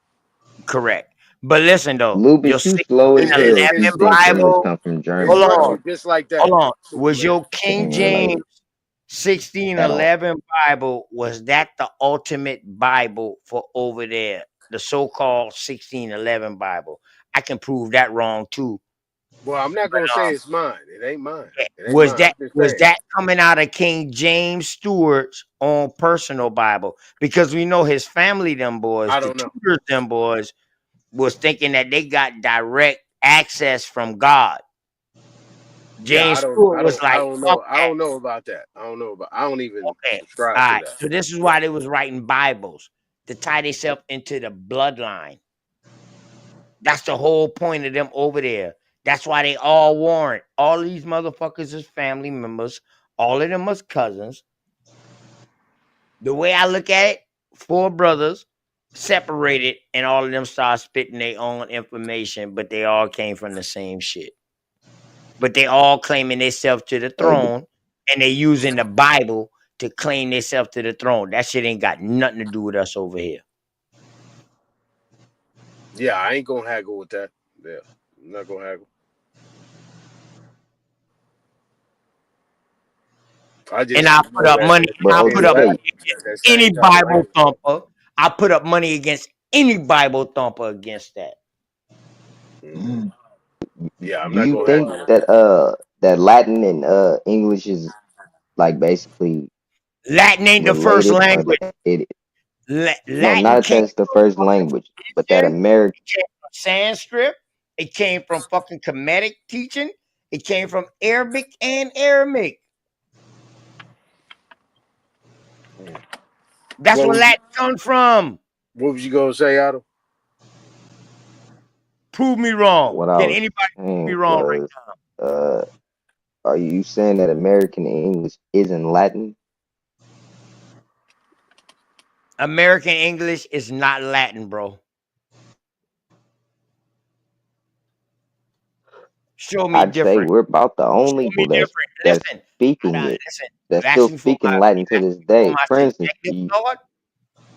Correct. But listen though, Lupus, you slow as hell. 1611 You think English Bible. come from German, Hold bro? on. Just like that. Hold on. Was your King Damn, like, James 1611 Bible, was that the ultimate Bible for over there? The so-called 1611 Bible. I can prove that wrong too. Well, I'm not gonna say it's mine. It ain't mine. It ain't Was mine. that I'm just was saying. that coming out of King James Stewart's own personal Bible? Because we know his family, them boys, I the don't know. Tudors, them boys, was thinking that they got direct access from God. James Stewart was like, I don't know about that. I don't even subscribe all to right. that. So this is why they was writing Bibles, to tie themselves into the bloodline. That's the whole point of them over there. That's why they all warrant. All these motherfuckers is family members. All of them is cousins. The way I look at it, 4 brothers separated, and all of them start spitting their own information, but they all came from the same shit. But they all claiming themselves to the throne, and they using the Bible to claim themselves to the throne. That shit ain't got nothing to do with us over here. Yeah, I ain't gonna haggle with that. Yeah, I'm not gonna haggle. And I put up money. I put up money against any Bible thumper. I put up money against any Bible thumper against that. Yeah, I'm Do not you gonna think haggle. that that Latin and English is like basically Latin ain't the first related, or language. that it? No, Latin not came that's the first language, but that American. It came from Sanskrit. It came from fucking Kemetic teaching. It came from Arabic and Aramaic. That's where Latin comes from. What was you gonna say, Otto? Prove me wrong. What I Can was anybody prove me saying wrong right was, are you saying that American English isn't Latin? American English is not Latin, bro. Show me I'd say different. we're about the only Show me people that's different. Listen, speaking it, that's still speaking Latin to this day. For instance, subjective thought.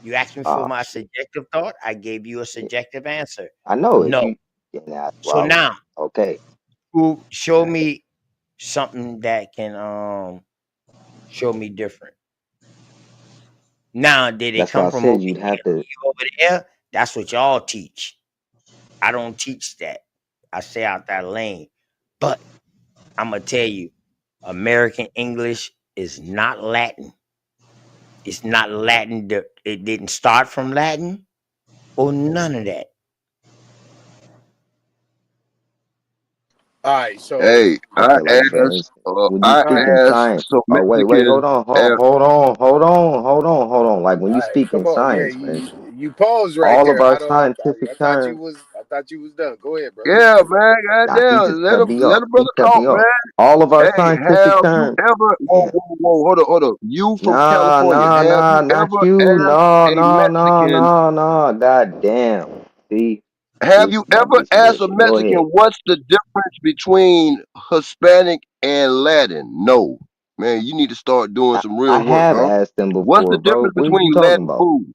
You asked me for my subjective thought. I gave you a subjective answer. I know if No. you. So now, okay, show me something that can show me different. Now, did it that's why come I from said over you'd here have to. over there? That's what y'all teach. I don't teach that. I stay out that lane. But I'm gonna tell you, American English is not Latin. It's not Latin. It didn't start from Latin or none of that. All right, so Hey, Okay, like for instance, when you speak in science. some Oh wait, Mexicans hold on. Like when all you right, speak in come on. Yeah, science, for instance, you paused right all of there. our I scientific thought you terms. was done. Go ahead, bro. Yeah, man, Nah, he goddamn, just let cut him me let off. a brother talk, man. All of our Hey, scientific have you terms. ever? Whoa, hold up. You from California? Have you Not ever you. asked a Mexican? No. God damn. See, Have this you my ever this asked a bullshit. Go Mexican ahead. what's the difference between Hispanic and Latin? No, man, you need to start doing some I real work, have huh? asked them What's the before, bro. difference What are you between talking Latin about? food?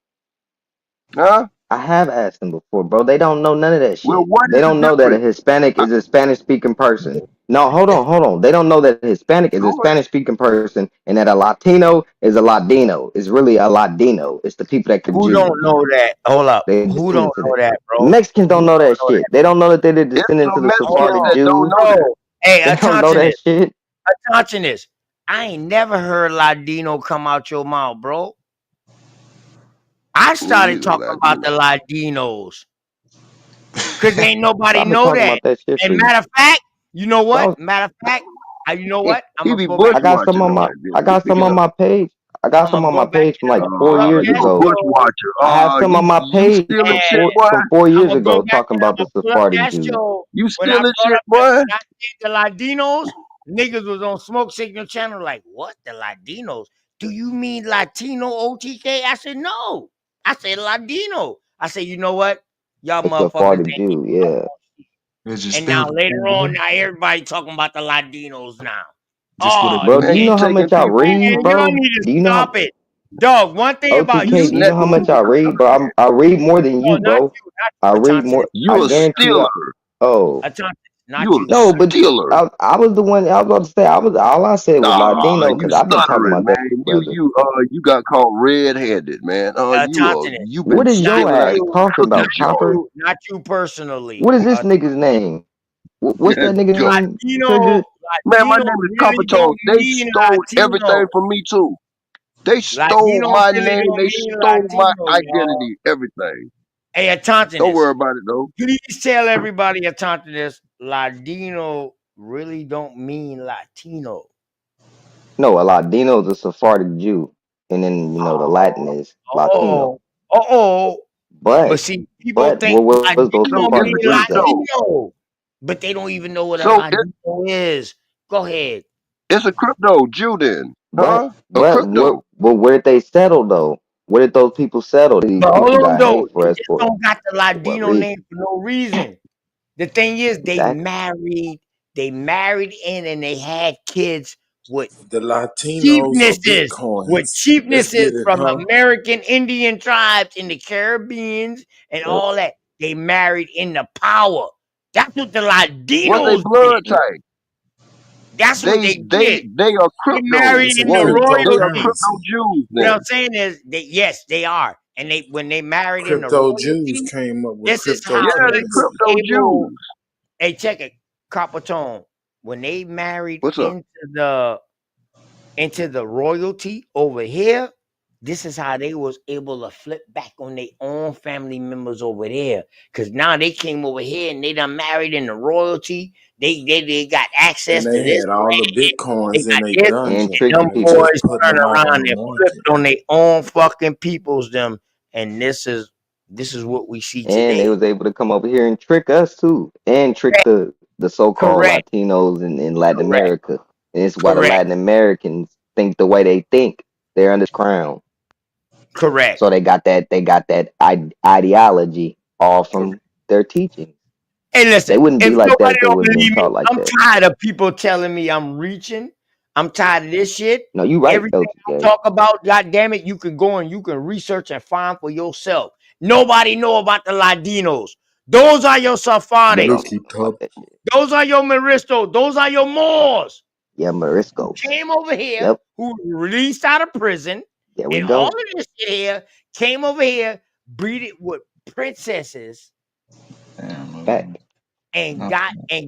Huh? I have asked them before, bro. They don't know none of that Well, shit. what They is the don't know that a difference? Hispanic is a Spanish speaking person. No, hold on. They don't know that a Hispanic is a Spanish speaking person and that a Latino is a Ladino. It's really a Ladino. It's the people that could Who Jew. don't know that? Hold up. They Who descended don't to know that. that, bro? Mexicans don't Who know don't that know shit. They don't know that they're descendants of the Mexicans Sephardic that don't Jews. know that. Hey, They don't know that shit. attentionist. I ain't never heard Ladino come out your mouth, bro. I Me started either, talking about the Latino. Ladinos because ain't So nobody I've been know talking that. about that shit for And you. matter of fact, you know So I what? was, Matter of fact, you know what? I'm He gonna be go back. I got some bushwatching on on my that I bitch. got Pick some it on up. my page. I got I'm some gonna on my go back page to from the like book 4 club years You a ago. that bushwatcher. I have some on my You page stealing from yeah, shit, four boy. from 4 I'm years gonna go ago back talking and I'm about the gonna pull up Sephardic that Jews. show You when I stealing brought shit, up boy. when I said the Ladinos. Niggas was on Smoke Signal Channel like, what? The Ladinos? Do you mean Latino OTK? I said, no. I said Ladino. I said, you know what? Y'all The motherfuckers Sephardic ain't Jew, yeah. It's just and still now the later on, same. now everybody talking about the Ladinos now. Just with a Oh Bro, do Man, you you know man, how taking much I people. man, read, y'all bro? need to Do you know how stop it. Dog, one thing about You OTK, do you know how snatching much people I out read, of bro? hand. I read more than no, you, bro. not I you, read Atonte. more. I You a guarantee stealer. you. Oh. Atonte, not You a you. No, but stealer. I was the one. I was about to say. I was all I said was Ah, Ladino you because I've been talking stuttering, about that, man. brother. You got caught red-handed, man. Atonte, You been What is not your stealing out ass of you, talking cookie about, not jar. Chopper? you, not you personally. What is this nigga's name? What's that nigga Go. name? Latino, Trigger. Man, my Latino name is really Capitone. don't They mean stole everything Latino. from me too. They stole Latino my really name. don't They mean stole my Latino, y'all. identity. Everything. Hey, Don't worry Atontinus, about it though. please tell everybody Atontinus, Ladino really don't mean Latino. No, a Ladino is a Sephardic Jew, and then the Latin is Latino. Oh, oh. But But see, people but think what was those So Latino it's Sephardic a mean Jews at? crypto. Latino, but they don't even know what a So Latino is. Go ahead. it's a crypto Jew then, But huh? A but what? crypto. But where did they settle though? Where did those people settle? These But people hold on got though, hate they for us just for don't got the what Ladino reason? name for no reason. The thing is, Exactly. they married in and they had kids with The Latinos are cheapnesses, Bitcoins. Let's get it, from huh? American Indian tribes in the Caribbeans and Yep. all that. They married into power. That's what the Was they Ladinos did. blood type? That's what they did. They are They crypto. married It's a in the Whoa, they are royalty. crypto cryptocurrency. Jews What then. I'm saying is that yes, they are. And when they married in the Crypto Jews royalty, came up with this is Yeah, how they they were cryptocurrency. crypto able. Jews. Hey, check it, Coppertone. When they married What's up? into the royalty over here, this is how they was able to flip back on their own family members over there. Cause now they came over here and they done married in the royalty. They got And access to they this had all the land. They Bitcoins in got their this, And dungeon and tricked the and them they people. just boys putting turned them out on around the and flipped market. on their own fucking peoples them. And this is what we see And they today. was able to come over here and trick us too, and trick the so-called Correct, Latinos in Latin correct, America. And it's why the correct, Latin Americans think the way they think. They're under this crown, correct, so they got that ideology all correct. from their teaching. Hey, They listen, wouldn't be if like that nobody if they don't wouldn't have been believe me, taught like I'm that. tired of people telling me I'm reaching. I'm tired of this shit. No, you right, Everything I LTK. talk about, God damn it, you can go and you can research and find for yourself. Nobody know about the Ladinos. Those are your But they Oh, Sephardics. keep fuck talking. that shit. Those are your Maristos. Those are your Moors Yeah, who Moriscos. came over here, Yep, who were released out of prison, there we and all of go. this shit here came over here, breeded with princesses, Fact. and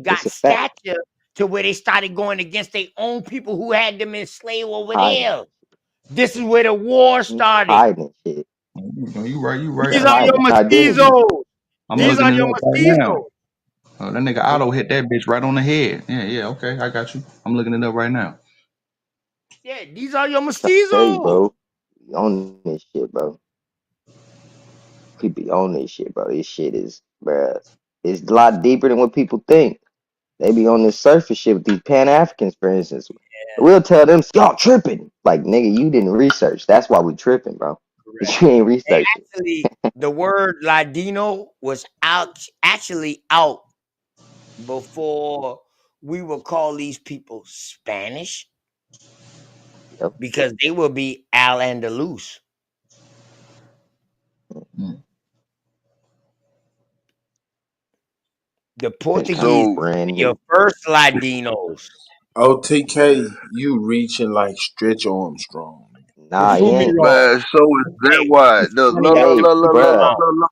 It's got a fact. stature to where they started going against their own people who had them enslaved over Hiding, there. This is where the war started. hiding shit. No, you right, you right. These They're are your hiding identity. mestizos. I'm These looking are it your up right now. mestizos. That nigga Otto hit that bitch right on the head. Yeah, okay, I got you. I'm looking it up right now. Yeah, these are your Trying to tell you, mestizos. bro. We on this shit, bro. We be on this shit, bro. This shit is, bruh. It's a lot deeper than what people think. They be on this surface shit with these Pan Africans, for instance. We'll tell them, y'all tripping. Like, nigga, you didn't research. That's why we tripping, bro. Correct. You ain't And researching. actually, the word Ladino was actually out before we would call these people Spanish Yep. because they will be Al Andalus. The Been kind Portuguese of So brand were your new. first Ladinos. OTK, you reaching like Stretch Armstrong. Nah, he Prove me ain't. wrong. man, so is that Hey, why? it's Look, funny look, how look, Hey, look, you look, prove me look, look, bruh. wrong. look, look,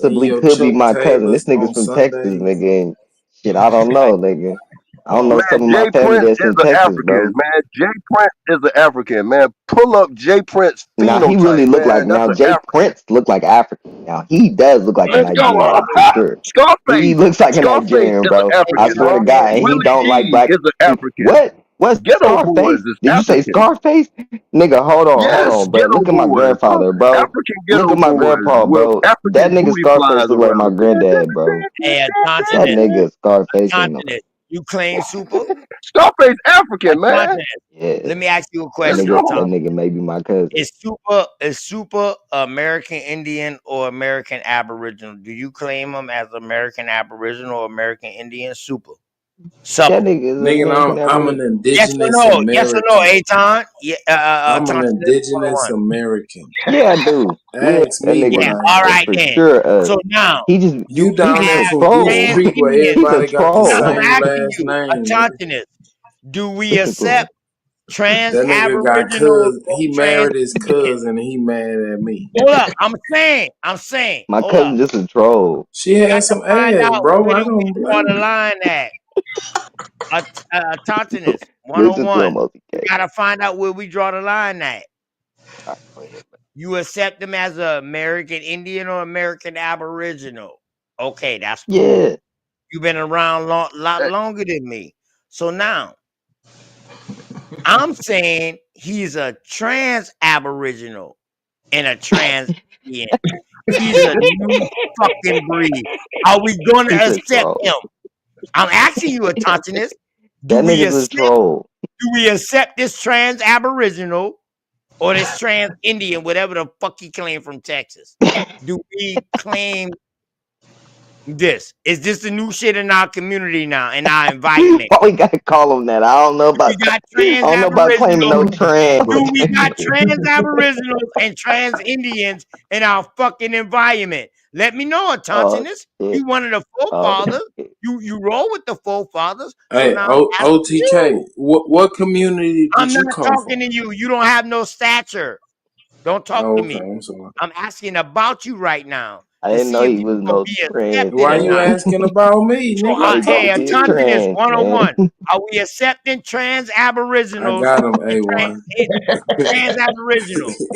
possibly your could be Chuck my cousin. This Taylors nigga's on from Texas, Sundays. nigga. And shit, I don't know, nigga. I don't know some of Man, my Jay family Prince that's is in an Texas, African, bro. man. Jay Prince is an African, man. Pull up Jay Prince Now he really phenotype, look like man. That's now an Jay African. Prince look like African. Now he does look like a Let's go. Nigerian for sure. He Scarface. looks like a Scarface Nigerian, is an bro. I African, swear to bro. God, and he Willie don't like D black is an people. African. What's Ghetto Boys Scarface? is Did you say African. Scarface? Nigga, hold Yes, on, bro. Ghetto Look at my Boys. grandfather, bro. African Look Ghetto at my Boys grandpa, with bro. That African nigga booty Scarface flies look like my around. granddad, bro. Hey, That Antontinus, nigga Scarface ain't no. you claim super? Scarface African, man. Antontinus, Yeah, let me ask you a that question, nigga, that Antontinus. nigga may be my cousin. Is super American Indian or American Aboriginal? Do you claim them as American Aboriginal or American Indian? Super. That Supple. nigga is Nigga, American I'm an Aboriginal. Yes or indigenous no? Yes or no, American. Aton? Yeah, I'm an Antontinus indigenous 101. American. Yeah, I do. Yeah, Ask that me what Yeah, nigga I all is am. right for then. sure. So now, You do we down there He's a have from Goose troll. trans Creek where Indians? He's a everybody got the I'm troll. same asking last you, name, nigga. Antontinus, do we Listen to him. accept trans That nigga got Aboriginals cousin. or He trans married his Indians? cousin and he mad at me. Hold up, I'm saying, My hold up. cousin just a troll. She We had got to some find ass, out bro. where I do we don't draw blame the you. line at. Antontinus Listen to 101. him, OTK. We got to find out where we draw the line at. All right, go ahead. You accept them as an American Indian or American Aboriginal. Okay, that's cool. Yeah. You've been around lot longer than me. So now, I'm saying he's a trans Aboriginal and a trans Indian. He's a new fucking breed. Are we going to He's a accept troll. him? I'm asking you, Antontinus. That nigga's a troll. Do we accept this trans Aboriginal or this trans Indian, whatever the fuck he claimed from Texas? Do we claim this? Is this the new shit in our community now, in our environment? Why we gotta call him that? I don't know about. We got I trans don't know about claiming no Aboriginals. trans. We got trans Aboriginals and trans Indians in our fucking environment. Let me know, Oh Antontinus. shit. You one of the Oh forefathers. shit. You roll with the forefathers. So Hey, now I'm asking OTK, you. what community I'm did not you come from? talking to you. You don't have no stature. Don't talk Oh, to okay, me. I'm sorry. I'm asking about you right now I to didn't know see if he you was gonna no be trans accepted Why or you not. man. asking about me, So, nigga? He hey, gonna be a Antontinus trans man. 101. Are we accepting trans I Aboriginals got him, and A1. trans Aboriginals?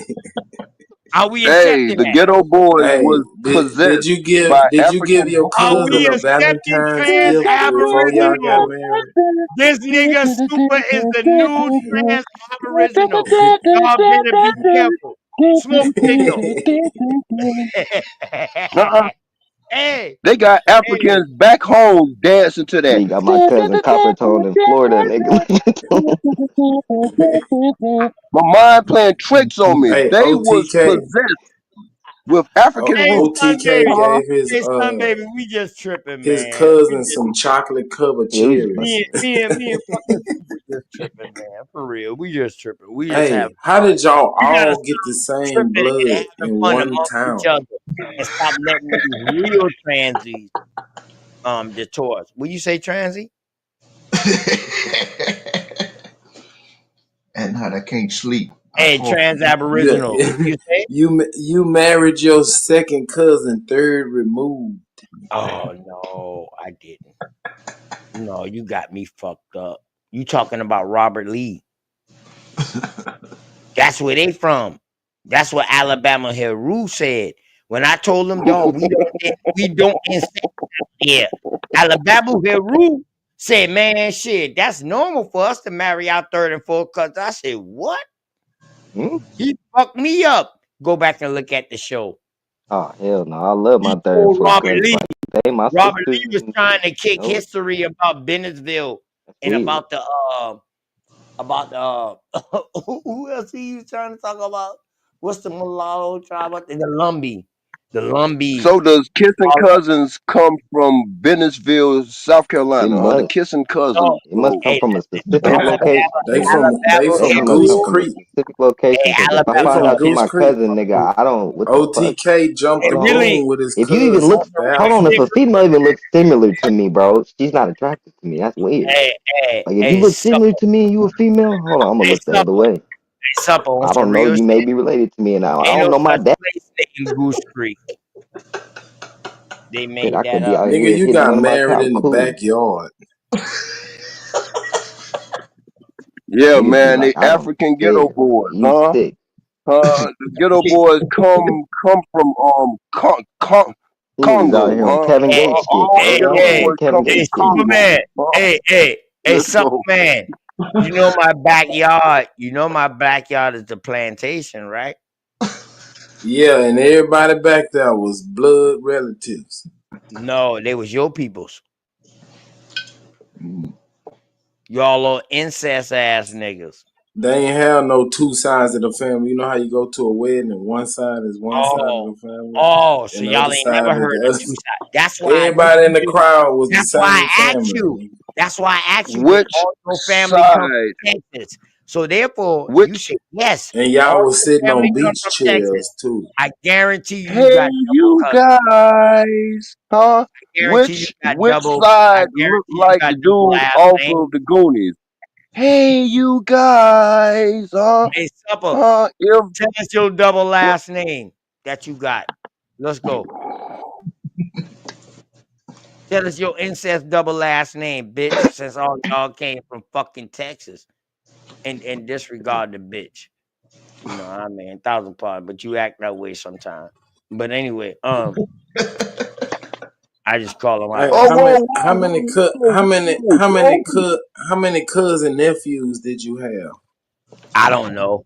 Are we Hey, accepting the that? Ghetto Boys Hey, was did possessed you give by did you give African your Are troll. we cousin a accepting Valentine's trans gift before y'all got Aboriginals? married? This nigga Super is the new trans Aboriginal. Y'all better be careful. Smoke signal. Uh-uh. Hey, They got hey. Africans back home dancing to that. You got my cousin Coppertone in Florida, nigga. My mind playing tricks on me. Hey, They was OTK. possessed with African Hey, roots. son, OTK baby. Huh? gave his Hey, son, baby. We just tripping, his man. We cousin just some chocolate covered Yeah, we just cherries. me and fucking Super just tripping, man. For real. We just tripping. We just have Hey, how did y'all we gotta all get the stop same tripping and blood having in fun one amongst each town? other and stop letting these real transies detour us. Will you say transy? At night I can't sleep. I Hey, fall for trans that. aboriginal. Will you say? You married your second cousin, third removed. Oh no, I didn't. No, you got me fucked up. You talking about Robert Lee. That's where they from. That's what Alabama Heru said. When I told them, dog, we don't insist here. Alabama Heru said, man, shit, that's normal for us to marry our third and fourth cousins. I said, what? Hmm? He fucked me up. Go back and look at the show. Oh hell no! I love He my third and told fourth Robert cousins. Lee. Like they my Robert sisters Lee was and trying shit. to kick No, history about Bennettsville that's and weird. about who else he was trying to talk about? What's the mulatto tribe? The Lumbee. The Lumbee. So does kissing cousins come from Bennettsville, South It Carolina, or the must. kissing No, cousins It must group? come hey, from a listen, specific location. They It from must Goose come Alabama, from a Creek. specific hey, location. Cause if I They find from out you Goose my Creek. cousin, nigga, I don't. What the fuck? OTK jumped Hold the on. really, room with his If you even cousin's look, on the hold right on. If Valentine. a nigga. female even looks similar to me, bro, she's not attracted to me. That's weird. Like if you look similar Supple, to me and you a female, hold on, I'm gonna hey, look the other supple, way. hey, supple on I some don't know. real You shit. may be related to me, and I Ain't don't no know my such dad. place in Goose Creek. They Shit, made I that could be up. out Nigga, here you hitting got one of my married cows. in the Cool. backyard. Yeah, Niggas be man, like, they I don't African ghetto care. boys, Eat huh? sticks. The ghetto boys come from Niggas out Congo, here on huh? Kevin Hey, Gates shit. All the hey, ghetto On hey, boys Kevin come from hey, Gates shit. Congo, Superman. huh? Hey, Let's go. Superman. You know my backyard. You know my backyard is the plantation, right? Yeah, and everybody back there was blood relatives. No, they was your peoples. Y'all little incest ass niggas. They ain't have no two sides of the family. You know how you go to a wedding and one side is one side of Oh, the family so and the y'all other ain't side never is heard the the other. two sides. That's why I knew Everybody in you the did. crowd was the That's why same I asked you. family. That's why I asked you, did Which all your family come side? from Texas? So therefore, you Which said yes, And all y'all was your sitting family on come beach from Texas. chairs too. I guarantee you hey got double you cousins. guys, huh? I guarantee you got Which double. I side look guarantee you like got the double dude last off name. of the Goonies? Hey you guys, huh? Hey, Supper, If tell us your double last name that you got. Let's go. Tell us your incest double last name, bitch, since all y'all came from fucking Texas. And disregard the bitch. You know, I mean, 1,000 pardon, but you act that way sometimes. But anyway, I just call them Hey, out. oh how many cousin nephews did you have? I don't know.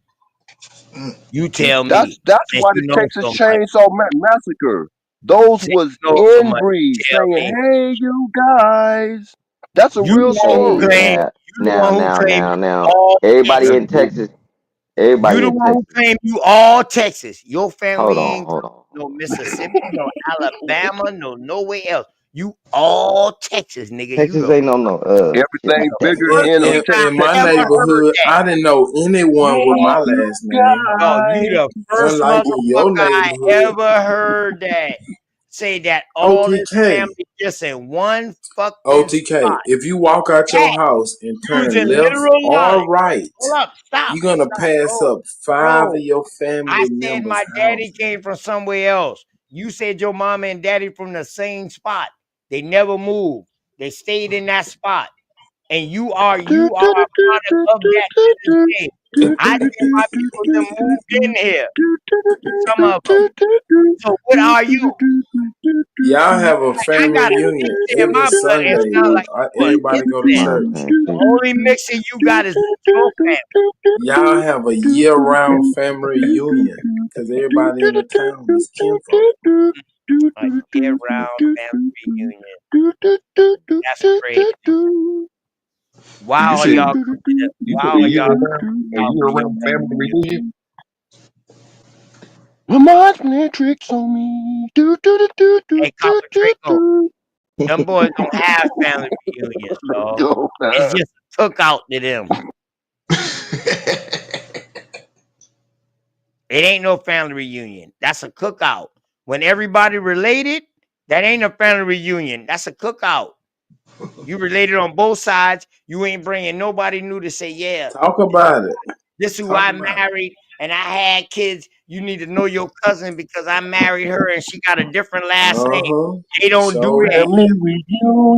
You tell that's me, since why you the know Texas so much. Chainsaw Massacre. Those Since was you know so much, inbreed tell saying, me. "Hey you guys." That's a You real the one who Hey, story. claim, now, you the one who claim you now. all Everybody Texas. in Texas. You Everybody the in one who Texas. claim you all Texas. Your Hold family on, ain't hold come on, from no hold on. Mississippi, no Alabama, no nowhere else. You all Texas, nigga. You Texas the ain't on no you shit Everything like the that. bigger first in nigga Texas. In my I ever heard neighborhood, that. I didn't know anyone with Hey my you last name. No, you guys. the first Unlike in motherfucker your I neighborhood, ever heard that say that all this OTK. family just in one fucking OTK. spot. If you walk out your That house and using turn left literal or knowledge. right, Hold up, you're gonna pass bro, up 5 of bro. your I family said members' my daddy houses. came from somewhere else. You said your mama and daddy from the same spot. They never moved. They stayed in that spot. And you are a product of that to this day. I see my people that moved in here. Some of them. So what are you? Y'all have a I family got a reunion mixture in every my blood and Sunday sound when like you are everybody go to incest. My church. man, The shit. only mixture you got is with your family. Y'all have a year-round family reunion because everybody in the town is kinfolk. A year-round family reunion. That's crazy. Why You are said y'all you why said are y'all coming a out year for your around family family reunion? reunion. Mama's playing tricks on me. Hey, Copper Draco, them boys don't have family reunions, Let's dog. go, It's man. just a cookout to them. It ain't no family reunion. That's a cookout. When everybody related, that ain't a family reunion. That's a cookout. You related on both sides. You ain't bringing nobody new to say, yeah, Talk about it. this who Talk I about it. married and I had kids. You need to know your cousin because I married her and she got a different last name. Uh-huh. They don't do Sure that. do. Family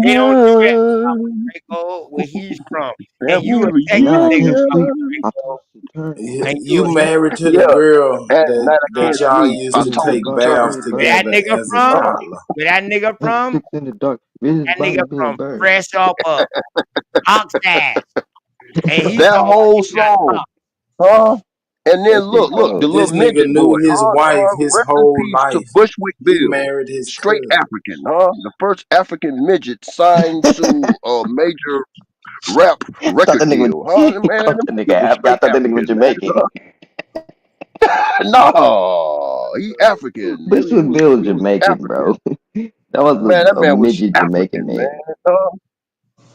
They don't do that. reunion. Draco, where he's from. And you Family a Texas Nah, I nigga, can't Copper sleep. reunion. My Draco. toast is turned. And You you married to the Yeah. girl At that night I can't y'all sleep. used I to Tricks in the told take the dark, church. baths bird, where bird. that together nigga as a from? toddler. Where that nigga Hey, from? tricks in the dark. This is That Bobby nigga being a from bird. fresh off of Oxtash. And he That talking about whole he got song, top. huh? And then That shit look, the cold. little This nigga midget knew boy, his huh? wife his Rest in whole peace to life. Bushwick He Bill. married his Straight cousin. African, huh? The first African midget signed to a major rap Thought that record nigga was, deal, huh? Man, called them that nigga niggas was African. I straight thought that nigga was African, man. Jamaican. No, he African. Bushwick Bill was He was Jamaican, African. bro. That was Man, that a man was midget Jamaican African, man. name.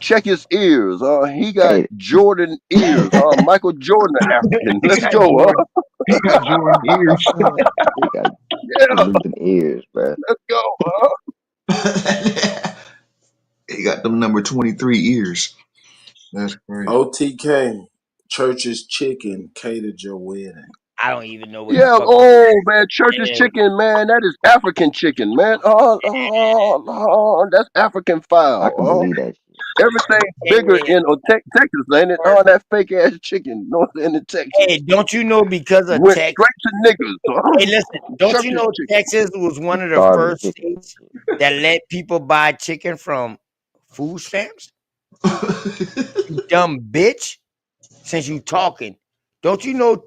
Check his ears, he got Hey, Jordan ears, Michael Jordan African. He Let's got go, huh? Jordan. He got Jordan ears. he got Yeah, Luther ears, bro. let's go, huh? He got them number 23 ears. That's crazy. OTK, Church's Chicken catered your wedding. I don't even know what the Yeah, fuck oh man, Church's is. chicken, man, that is African chicken, man. That's African I fowl, can believe that shit. Everything's bigger Hey, in Texas, ain't it? All that fake ass chicken, north end of Texas, hey, don't you know because of went Texas? straight to niggas. Hey, listen, don't you Church's know chicken. Texas was one of the Starving first chicken. states that let people buy chicken from food stamps? You dumb bitch. Since you talking, don't you know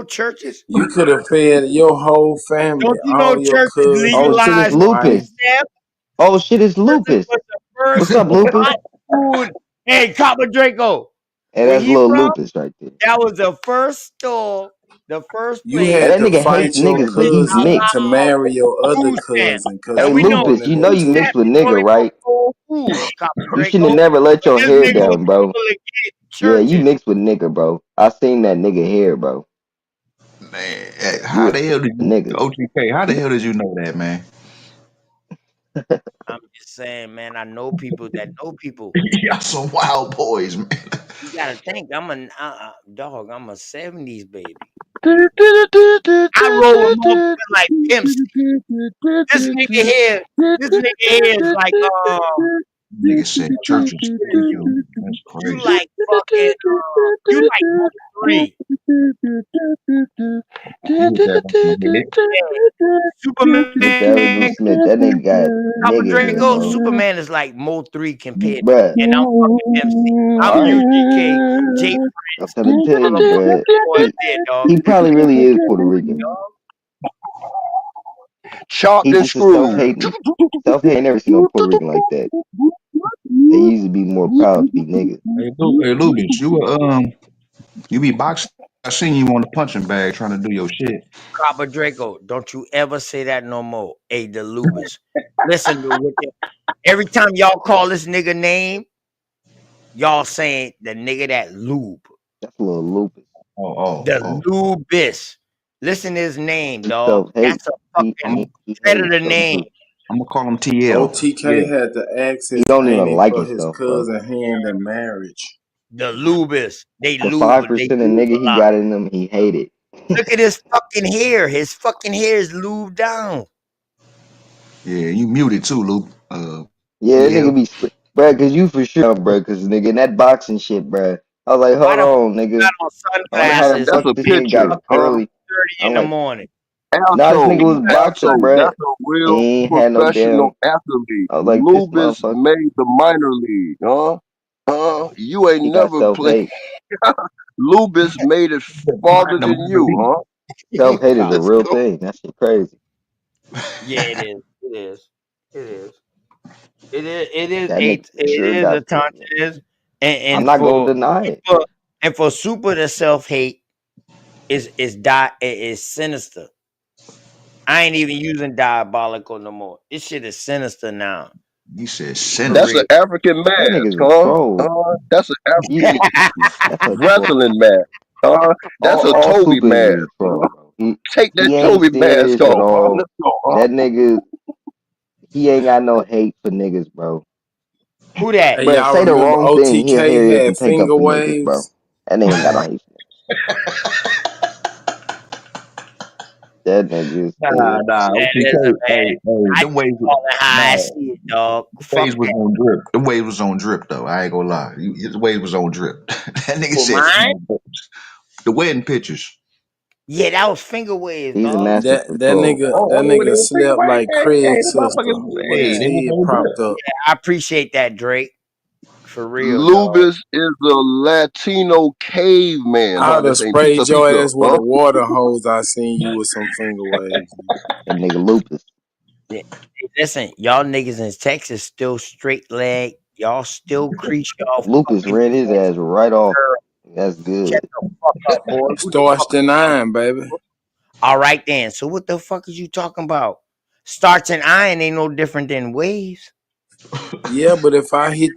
churches? You could have fed your whole family, Don't you know all your churches cousins Oh shit, and it's legalized wife. food Lupus. stamps? Oh shit, it's Churches Lupus. was the first What's up, Lupus? hot food. Hey, Copper Draco, Hey, where that's he little from? Lupus right there. That was the first store, the first You Hey, place had that to nigga fight hates that your niggas, but he's cousin to mixed. allowed marry your other food stamps. cousin because Hey, And he we was know Lupus, born you in know the food you mixed stamps with is nigga, only right? for Soul Foods, Copper You shouldn't have Draco. never let But your this hair nigga was down, bro. able to get Yeah, you churches. mixed with nigga, bro. I seen that nigga hair, bro. Man, You how the hell did a you nigga. OTK? How the hell did you know that, man? I'm just saying, man, I know people that know people. Y'all some wild boys, man. You gotta think, I'm a dog. I'm a '70s baby. I roll with motherfuckers like Pimp C. This nigga here is like Nigga said church is what is you? ridiculous. That's You crazy. like fucking you like Mo3. You hit that on the head. Hey, Superman, Mister Agnew Smith, that nigga got Copper nigga hair, Draco, bro. Superman is like Mo3 compared to me. Bruh, And I'm fucking Pimp C. I'm alright. UGK, J I'm Prince. trying to tell you, bruh. Boy, there, dog. He probably really is Puerto UGK, Rican. dog. Chopped He and just a screwed. self-hating. Self-hating, never seen no Puerto Rican like that. They used to be more proud to be niggas. Hey, Lubis, you be boxing. I seen you on the punching bag trying to do your shit. Copper Draco, don't you ever say that no more. Hey, the Lubis. Listen to what every time y'all call this nigga name, y'all saying the nigga that lube. That's a little lupus. The Lubis. Listen to his name, He dog. self-hate. That's a He fucking he hate predator himself name. too. I'm gonna call him TL. Yeah. OTK had to ask He his don't even auntie like for his himself, bro. cousin hand in marriage. The Lubis. They The lube. 5% They of lube nigga a he lot. got in him, he hate it. Look at his fucking hair. His fucking hair is lubed down. Yeah, you muted too, Luke. Yeah, that nigga TL. be bruh, cause you for sure, bruh, cause nigga in that boxing shit, bruh. I was like, Why hold the fuck on, you nigga. got on I wonder how the Man, sunglasses that's fuck a this at nigga got picture, a fucking huh? curly. 30 in I'm the like, morning? nah, this nigga Also, was boxing, bruh. that's a real He ain't had no professional damn. athlete. I was like, this Lubis motherfucker, made the minor league, huh? You ain't he got never played. self-hate. Lubis made it farther The than you, minor huh? Self-hate is a Let's real go. thing. That shit crazy. Yeah, it is. It is. It is. It is. It is. That nigga for It sure is got a self. touch. It is. I'm And not gonna deny it. for Super to self hate is sinister. I ain't even using diabolical no more. This shit is sinister now. He said For That's sinister. an real. African That mask, nigga's a huh? troll. That's an He, African that's a troll. wrestling mask. That's a All Toby super mask. is a troll, bro. Take that He ain't Toby mask serious at off, huh? all. Let's go, huh? That nigga, he ain't got no hate for niggas, bro. Who that? Hey, Bro, y'all say the remember wrong thing, he'll OTK hurry up had and take up finger for niggas, bro. waves? That nigga ain't got no hate for niggas. That nigga is Nah, hell. nah. Man, listen, OTK. man. Hey, I them waves. just call it how I Nah, see it, dog. the Fuck waves was that. on drip. The waves was on drip though. I ain't gonna lie. The waves was on drip. That nigga For said mine? the wedding pictures. Yeah, that was finger waves, He's a dog. master That that control. nigga Oh, that they nigga was finger slept wave. like Hey, Craig's the sister motherfuckers. with Hey, his they was head on propped drip. up. I appreciate that, Drake. For real, dog. Lubis is a Latino caveman, I'd huh? have This ain't piece sprayed of your pizza, ass with a huh? water hose. I seen you with some finger waves. That nigga lupus. Yeah. Hey, listen, y'all niggas in Texas still straight leg. Y'all still crease y'all Lupus fucking ran his pants. ass right off. Girl, That's shut good. the fuck up, boy. Who the fuck Starched is in you iron, talking baby. to? All right then. So what the fuck is you talking about? Starch and iron ain't no different than waves. Yeah, but if I hit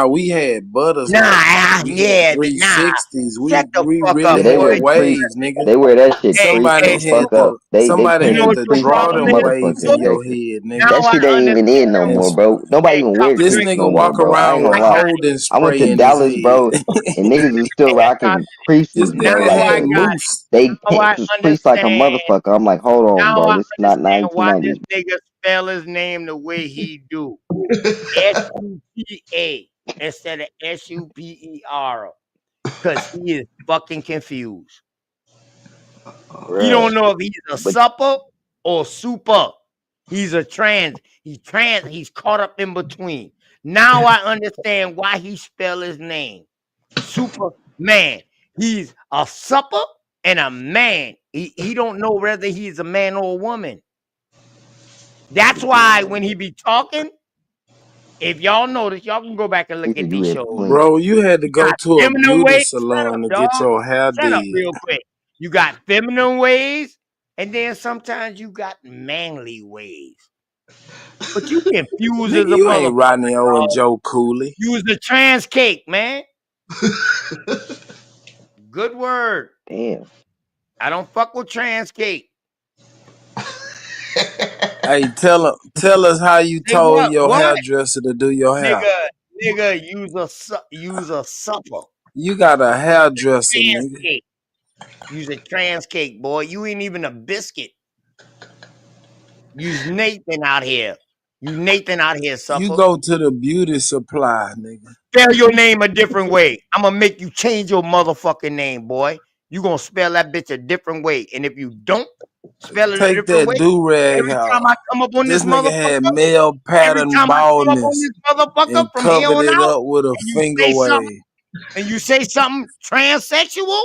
we had butters like we had Yeah, nah. 360s. Shut the We fuck up, really Yeah, they had boy. wear crease. waves, nigga. They wear that shit Hey, crease hey, Somebody the had fuck super. up. to They somebody You know paint had what it to your crease like draw a problem them is, waves motherfucker in in super? your Texas. head, nigga. Now That shit I ain't even in no understand And more, why. bro. Nobody Hey, even wear Copper this crease nigga no Draco, more, walk bro. I around ain't with gonna I lie. got it. holding I went spray to in his Dallas, head. bro, and niggas was still Hey, Copper. rocking creases, This Now bro. nigga Like had I got it. mousse. they Now I pants was creased like a understand. motherfucker. I'm like, hold on, Now bro. I This is not understand why 1990s. this nigga spell his name the way he do. Supa. instead of super, because he is fucking confused. He don't know if he's a But supper or super. He's a trans. He's caught up in between. Now I understand why he spell his name Superman. He's a supper and a man. He don't know whether he's a man or a woman. That's why when he be talking, if y'all notice, y'all can go back and look at you these had to shows. blink. Bro, you had to You go got to a feminine beauty ways. Shut up, salon to dog. get your hair Shut up did. real quick. You got feminine ways, and then sometimes you got manly ways. But you confused as Nigga, a you ain't motherfucker, Rodney O and dog. Joe Cooley. You was a trans cake, man. Good word. Damn. I don't fuck with trans cake. Hey, tell us how you Say told what? your What? hairdresser to do your hair. Nigga, use a supper. You got a hairdresser, Trans nigga. cake. Use a trans cake, boy. You ain't even a biscuit. Use Nathan out here. You Nathan out here, supper. You go to the beauty supply, nigga. Spell your name a different way. I'm gonna make you change your motherfucking name, boy. You gonna spell that bitch a different way. And if you don't spell it a Take different that way, do-rag every out. time I come up on This this nigga had male every pattern time I come up on baldness this motherfucker and from here covered on it out, up with a and you finger say something, wave. transsexual,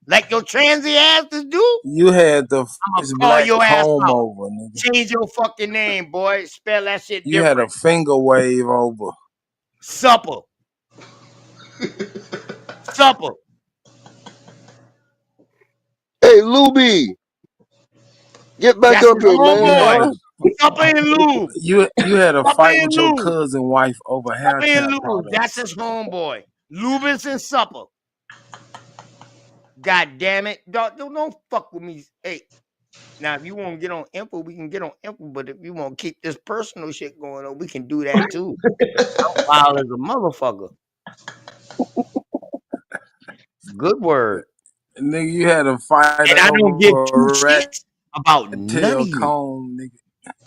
like your transy asses do, You had the I'm gonna first call black your ass comb out. over, nigga. Change your fucking name, boy. Spell that shit You had a different. finger wave over. Supper. Supper. Hey, Luby, get back That's up his here, homeboy. man. Supper and lube. You had a Supper fight and with your lube. cousin wife over hair Supper and care lube. That's products. his homeboy. Lubis and supper. God damn it. Don't fuck with me. Hey, now if you want to get on info, we can get on info. But if you want to keep this personal shit going on, we can do that too. I'm wild as a motherfucker. Good word. Nigga, you had a fight And I don't give two over a rat shits about none tail of you. comb, nigga.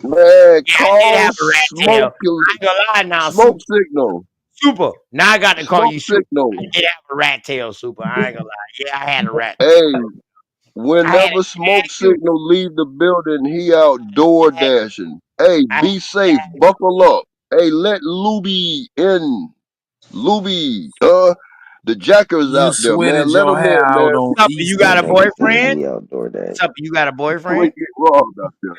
Man, Yeah, I did call have a rat tail. I ain't gonna lie now, smoke signal. Super. Now I got to call Smoke you Super. signal. I did have a rat tail, Super. I ain't gonna lie. Yeah, I had a rat. Hey, I had whenever a smoke tattoo. signal leave the building, he out door dashing. Hey, I be safe. Buckle up. Hey, let Luby in. Luby, the jackers You out there, man. sweated Let your them hair in, out man. on Supper, you Easter. got a That nigga said boyfriend? he outdoor day. Supper, you got a Before boyfriend? he get robbed out there.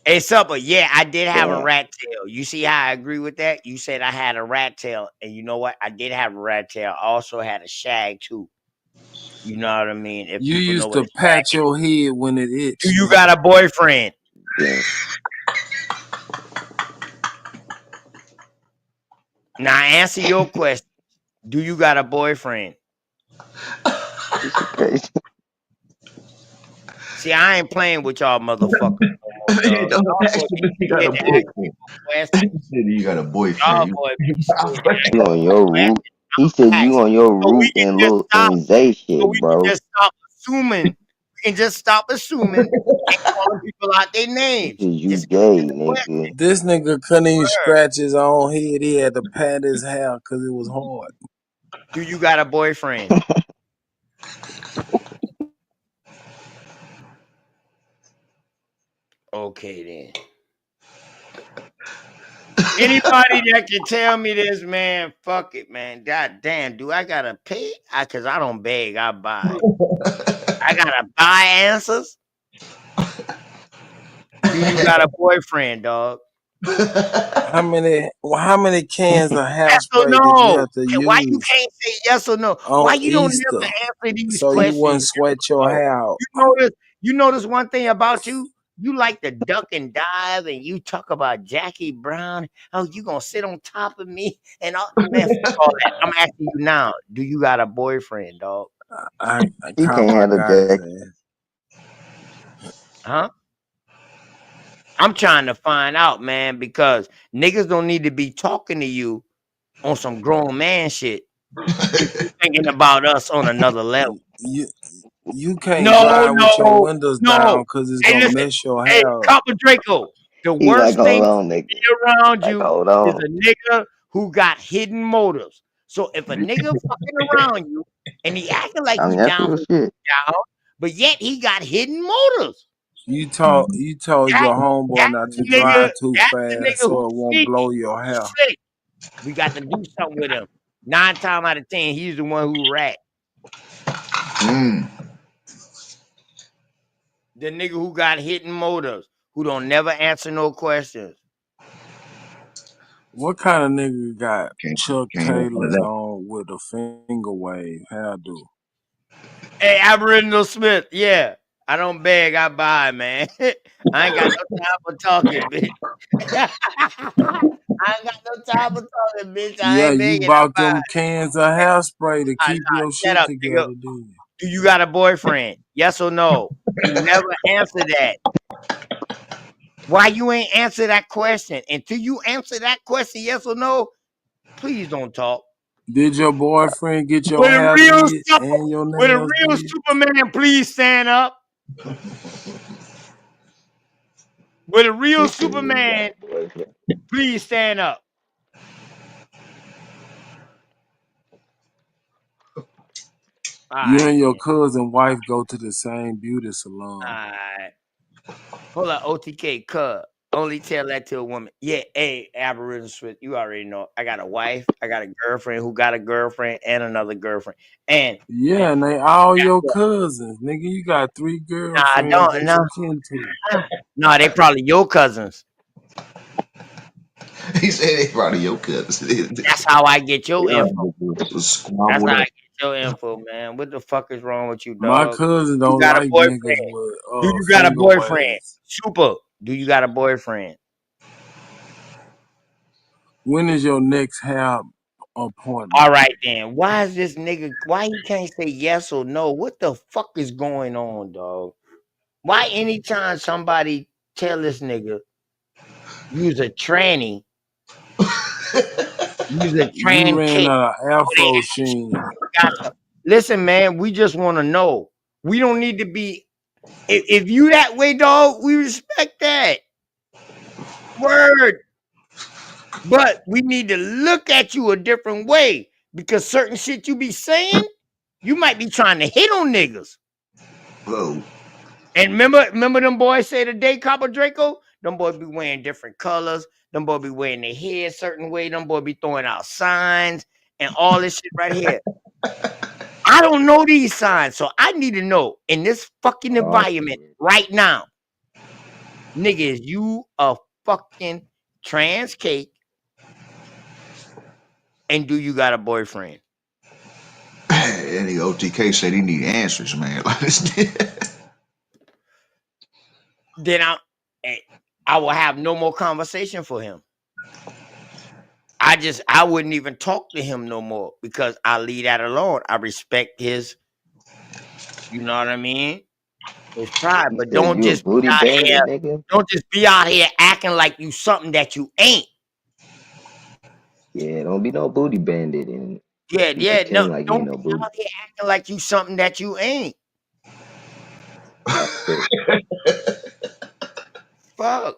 Hey, Supper, yeah, I did have a Damn. rat tail. You see how I agree with that? You said I had a rat tail, and you know what? I did have a rat tail. I also had a shag too. You know what I mean? If You people know used what a to shag pat is. your head when it Do itched, you nigga. got a boyfriend? Damn. Now answer your question. Do you got a boyfriend? This shit crazy. See, I ain't playing with y'all motherfuckers no more, dog. Don't Y'all ask boy him be if he got scared a to ask boyfriend. people questions. He said you got a Y'all boyfriend. boy be scared to ask You on your people root. questions. He said you Facts. on your So we root can and just little stop. and Zay So shit, we can bro. just stop assuming. We can just stop assuming and calling people out their He names. said you Just gay, answer the question. nigga. This nigga couldn't even Word. scratch his own head. He had to pat his hair because it was hard. Do you got a boyfriend? Okay then. Anybody that can tell me this, man, fuck it, man. God damn, do I gotta pay? Cause I don't beg, I buy. I gotta buy answers. Do you got a boyfriend, dog? How many cans of Yes or hairspray did you no? have to Why you use can't say yes or no? on Why you don't Easter never answer these so you wouldn't questions? sweat your hair out? You notice one thing about you? You like to duck and dive, and you talk about Jackie Brown. Oh, you gonna sit on top of me and all? Man, fuck all that. I'm asking you now. Do you got a boyfriend, dog? I He caught can't my handle guy's Jack. ass. Huh? I'm trying to find out, man, because niggas don't need to be talking to you on some grown man shit if you thinking about us on another level. You can't No, drive with your no, windows no. down because it's Hey, gonna listen. mess your Hey, hair up. Copper Draco. The He like, worst hold thing on, nigga. be around Like, you hold is on. a nigga who got hidden motives. So if a nigga fucking around you and he acting like I he mean, that's down real for shit. down, but yet he got hidden motives. You told That your homeboy that's not to the nigga. drive too That's the fast nigga who so it won't snitch. blow your He hair. slick. We got to do something with him. 9 times out of 10, he's the one who rat. The nigga who got hidden motives, who don't never answer no questions. What kind of nigga got Chuck Can't none of Taylors that. on with a finger wave hairdo? Hey, Aboriginal Smith, yeah. I don't beg, I buy, man. I ain't got no time for talking, bitch. I ain't got no time for talking, bitch. I Yeah, ain't you begging, I bought buy. them cans of hairspray to Nah, keep your shut shit up, nigga. together, dude. Do you got a boyfriend? Yes or no? You never answer that. Why you ain't answer that question? Until you answer that question, yes or no, please don't talk. Did your boyfriend get your With a hair real did and your with a nails real did? Superman, please stand up. With a real He said he got Superman, a boyfriend. please stand up. All You right, and your then. cousin wife go to the same beauty salon. All right. Hold on, OTK, cuz. Only tell that to a woman. Yeah, hey, Aboriginal Smith, you already know. I got a wife, I got a girlfriend who got a girlfriend and another girlfriend. And Yeah, and they all guess your what? cousins. Nigga, you got 3 Nah, I girlfriends don't. that No, you kin to. no, they probably your cousins. He said they probably your cousins. That's how I get your Yeah, info. That's squabbled how I up. get your info, man. What the fuck is wrong with you, My dog? cousin You don't got a like boyfriend? niggas with Do you got a finger boyfriend? waves. Super. Do you got a boyfriend? When is your next hair appointment? All right, then. Why is this nigga? Why he can't say yes or no? What the fuck is going on, dog? Why anytime somebody tell this nigga use a tranny, use a You trans ran chick, out of oh, they Afro actually Sheen. got some. Listen, man, we just want to know. We don't need to be. If you that way, dog, we respect that. Word. But we need to look at you a different way because certain shit you be saying, you might be trying to hit on niggas. Whoa. And remember them boys say today, Copper Draco? Them boys be wearing different colors. Them boys be wearing their hair a certain way. Them boys be throwing out signs and all this shit right here. I don't know these signs, so I need to know in this fucking Oh environment shit. right now, nigga, is you a fucking trans cake? And do you got a boyfriend? And the OTK said he need answers, man. Then I will have no more conversation for him. I wouldn't even talk to him no more because I leave that alone. I respect his, you know what I mean? His pride. He But said don't you a just be booty out here, bandit, nigga. acting like you something that you ain't. Yeah, don't be no booty bandit and be Yeah, no, pretending like you don't ain't no be booty. out here acting like you something that you ain't. That's fair. Fuck.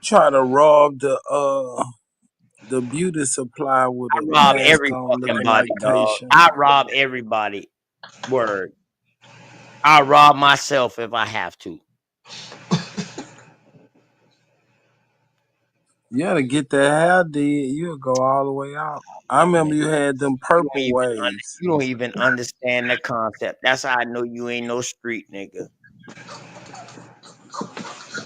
Try to rob the beauty supply with I a rob mask every on fucking looking body, like dog. Tayshaun. I rob everybody. Word. I rob myself if I have to. You gotta get that hair did, you'll go all the way out. I remember Man, you had them purple waves. you don't even understand the concept. That's how I know you ain't no street nigga.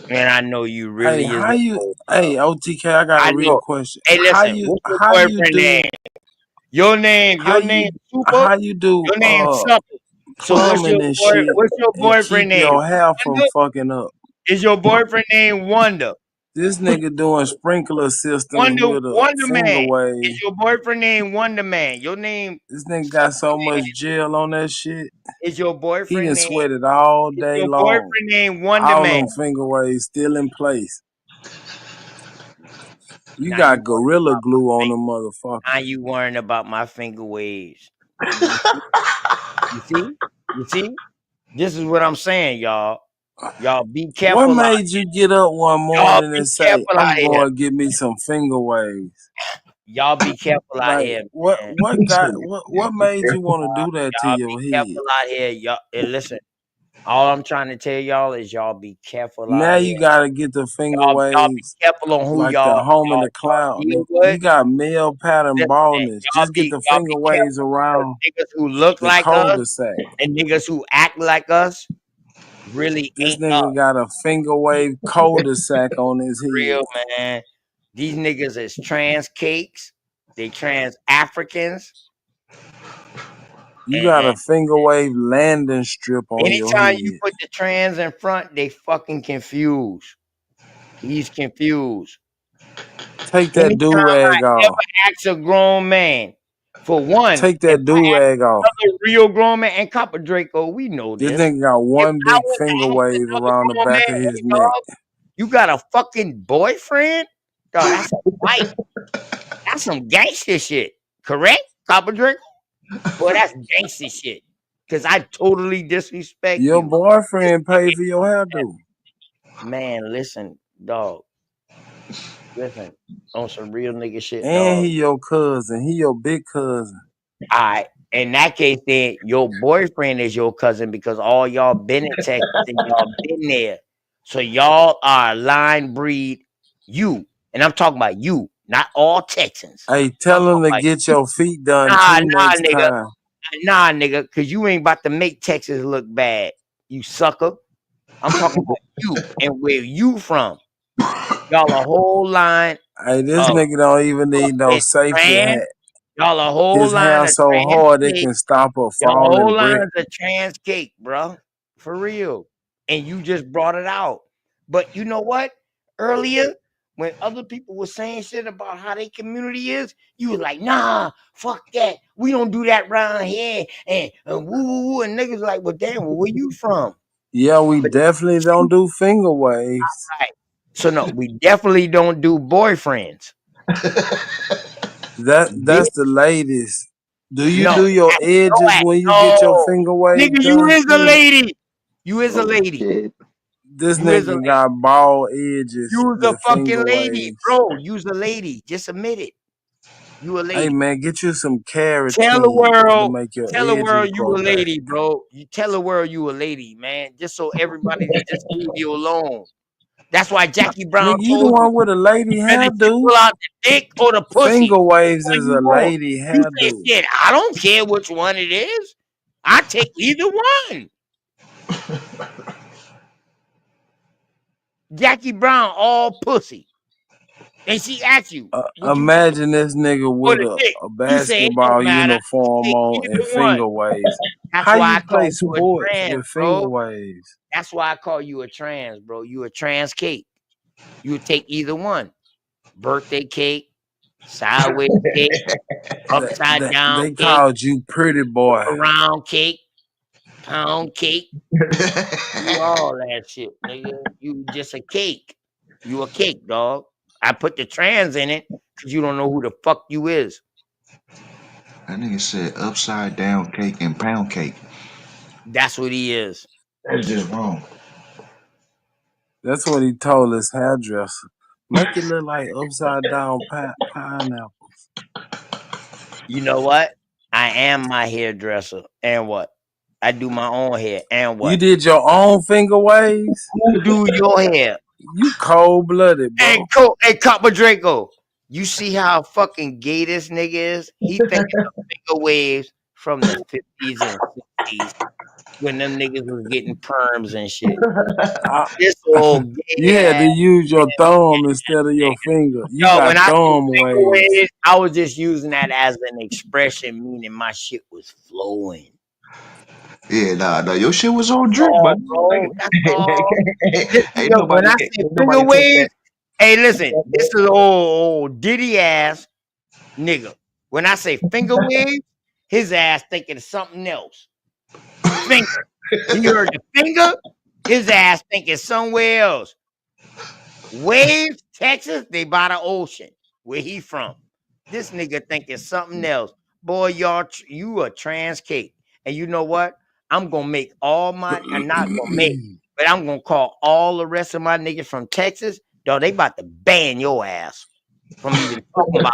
And I know you Hey, really is how a you bulldog. hey OTK, I got I a real know. question. Hey, listen, what's your How you boyfriend name? do Your name how you Super. how you do Your name Supple. So plumbing and shit what's your and keep boyfriend name? your hair from Wonder? fucking up? Is your boyfriend name Wonder? This nigga doing sprinkler systems Wonder with a Wonder finger Man. wave. Is your boyfriend name Wonder Man? Your name This nigga got so much gel on that shit. is your He boyfriend done name sweated all is day your long. boyfriend name Wonder All Man. them finger waves still in place. You Now you got gorilla glue on them motherfuckers. Now you worrying about my finger waves. You see? You see? This is what I'm saying, y'all. Y'all be What careful out made you get up one Y'all morning be and say, careful I'm out here. going to get me some finger waves? Y'all be careful out Like here, what? man. What made you want to do that to Y'all be your head? careful out here. Y'all, and listen, all I'm trying to tell y'all is y'all be careful Now out here. you gotta get the finger Y'all be waves careful on who like the home in the y'all cloud. deal You with. got male pattern Listen, man, baldness. Just get the y'all finger be waves careful because around niggas who look the like us cul-de-sac. and niggas who act like us really This ain't us. nigga got a finger wave cul-de-sac on his head. Real, man. These niggas is trans cakes. They trans Africans. You got a And finger wave landing strip on your anytime you head. put the trans in front, they fucking confused. He's confused. Take that Anytime do-rag I off. ever ask a grown man, for one, Take if that I ask do-rag off. another real grown man, and Copper Draco, we know This this. nigga got If one I big was finger to ask wave another around the grown man, back of his hey neck. dog, you got a fucking boyfriend? Dog, that's a fight. That's some gangster shit. Correct, Copper Draco? Boy, that's gangster shit. Cause I totally disrespect Your you. boyfriend paid for your hairdo. Man, listen, dog. Listen, on some real nigga shit, And dog. he your cousin. He your big cousin. All right. In that case, then your boyfriend is your cousin because all y'all been in Texas and y'all been there. So y'all are line breed you. And I'm talking about you, not all Texans. Hey, I'm tell him talking to about get you. your feet done Nah, too nah, next nigga. time. Nah, nigga, because you ain't about to make Texas look bad, you sucker. I'm talking about you and where you from. Y'all a whole line Hey, this of nigga don't even need no fucking safety trans. hat. Y'all a whole His line hair of so trans hard it cake. can stop a Y'all a whole falling line brick. of trans cake, bro. For real. And you just brought it out. But you know what? Earlier, when other people were saying shit about how their community is, you was like, nah, fuck that. We don't do that around here. And woo woo woo. And niggas like, well, damn, well, where you from? Yeah, we But definitely don't do finger waves. right. So no, we definitely don't do boyfriends. That's Bitch. the ladies. Do you No, do your edges when you get your no. finger wave Nigga, you done is a too? lady. You is a Oh lady. shit. This You is a nigga lady. got bald edges You's a with fucking finger lady, waves. bro. You's a lady. Just admit it. You a Hey lady. man, get you some Tell the keratin to world. make your Tell the edges world you grow a back. lady, bro. You tell the world you a lady, man. Just so everybody to just leave you alone. That's why Jackie Brown Nigga, you the told you one with a lady whether she hairdo. pull out the dick or the pussy. Finger Which waves one is you a want? lady You say hairdo. shit. I don't care which one it is. I take either one. Jackie Brown all pussy. And she asked you, would you take Imagine this nigga or with the dick? a You say it don't basketball matter. uniform Take on and either one. finger waves. That's How why you I call play you a sports trans, with finger bro. waves? That's why I call you a trans, bro. You a trans cake. You would take either one. Birthday cake, sideways cake, upside down They cake, called you pretty boy. around cake, pound cake. You all that shit, nigga. You just a cake. You a cake, dog. I put the trans in it because you don't know who the fuck you is. That nigga said upside down cake and pound cake. That's what he is. That's just wrong. That's what he told his hairdresser. Make it look like upside down pineapple. You know what? I am my hairdresser. And what? I do my own hair. And You what? did your own finger waves? Who do your hair? You cold blooded, Hey, bro. hey, Copper Draco. You see how fucking gay this nigga is? He thinking of finger waves from the 50s and 60s when them niggas was getting perms and shit. This old You gay had ass to use your thumb instead of your finger. You yo, got when I say thumb finger waves. waves, I was just using that as an expression, meaning my shit was flowing. Yeah, nah, your shit was on That's drip, but all, bro. That's all. Listen, ain't yo, when nobody I ain't say finger nobody take that. waves, hey, listen, this is old Diddy ass nigga. When I say finger waves, his ass thinking of something else. Finger. He heard the finger, his ass thinking somewhere else. Waves, Texas, they by the ocean. Where he from? This nigga thinking something else. Boy, y'all, you a trans cake. And you know what? I'm gonna make all my, I'm not gonna make, but I'm gonna call all the rest of my niggas from Texas. Dog, they about to ban your ass from even talking about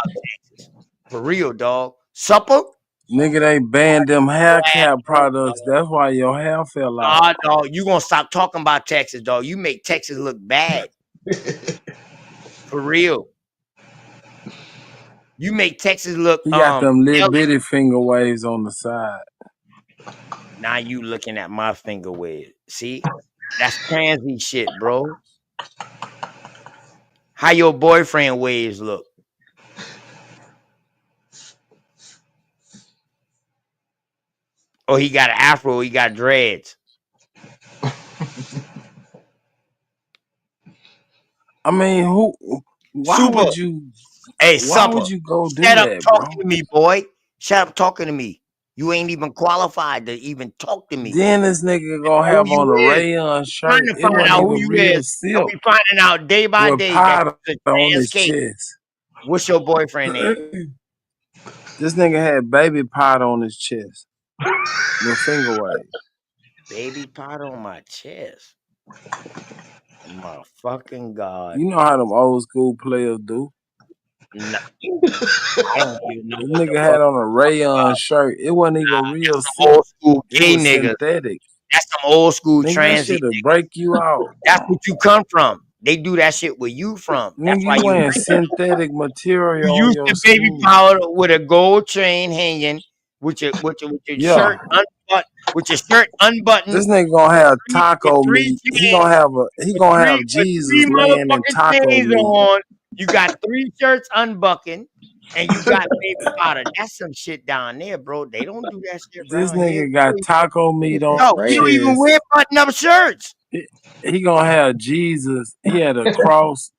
Texas. For real, dog. Supper? Nigga, they banned them hair cap products. That's why your hair fell out. Nah, dog. You gonna stop talking about Texas, dog. You make Texas look bad. For real. You make Texas look He got them little LA. bitty finger waves on the side. Now you looking at my finger wave. See? That's transy shit, bro. How your boyfriend waves look? Oh, he got an afro, he got dreads. I mean, why Super. would you? Hey, why Supper. would you go do Shut up that, talking bro? to me, boy. Shut up talking to me. You ain't even qualified to even talk to me. Then this nigga gonna Who have you on a is? rayon Trying shirt. to It find wasn't out who even you real is. You'll silk be finding out day by with day that powder you's a on trans his cake. chest. What's your boyfriend name? This nigga had baby powder on his chest with finger waves. Baby pot on my chest. My fucking God. You know how them old school players do. Nah. I don't even know This what the nigga fuck had on a you talking rayon about. shirt. It wasn't even real That's some silk. old school It gay was niggas. synthetic. That's some old school Nigga, that transy shit'll niggas. break you out. That's what you come from. They do that shit where you from. That's Nigga, why you you wearing racist. synthetic You material on used your to baby skin. powder with a gold chain hanging, with your Yeah. shirt unbuttoned, with your shirt unbuttoned. This nigga gonna have taco Three meat. He chains, gonna have with Jesus three laying in motherfucking taco chains meat. on. You got 3 shirts unbuckled, and you got baby powder. That's some shit down there, bro. They don't do that shit This around here. nigga got taco meat on No, we his don't even chest. wear button-up shirts. He gonna have Jesus. He had a cross.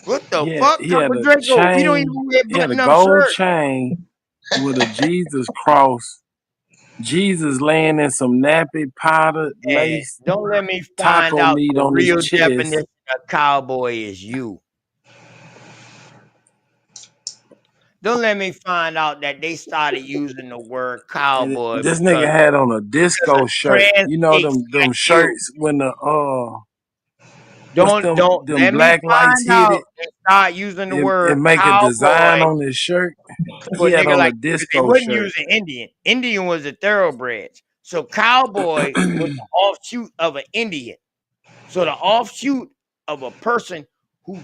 What the He fuck, had Papa a Draco? We don't chain. even wear He had a button-up gold shirts. chain with a Jesus cross. Jesus laying in some nappy powdered Hey, lace don't let me find taco out meat the on his real chest. definition of cowboy is you. Don't let me find out that they started using the word cowboy This because nigga had on a disco shirt. trans You know cakes them like shirts when the what's Don't them let me black lights find hit it? out and start using the It word make a design cowboy on his shirt. for He a had nigga on a like you, 'cause they disco wasn't shirt. using Indian. Indian was a thoroughbred. So cowboy was the offshoot of an Indian. So the offshoot of a person who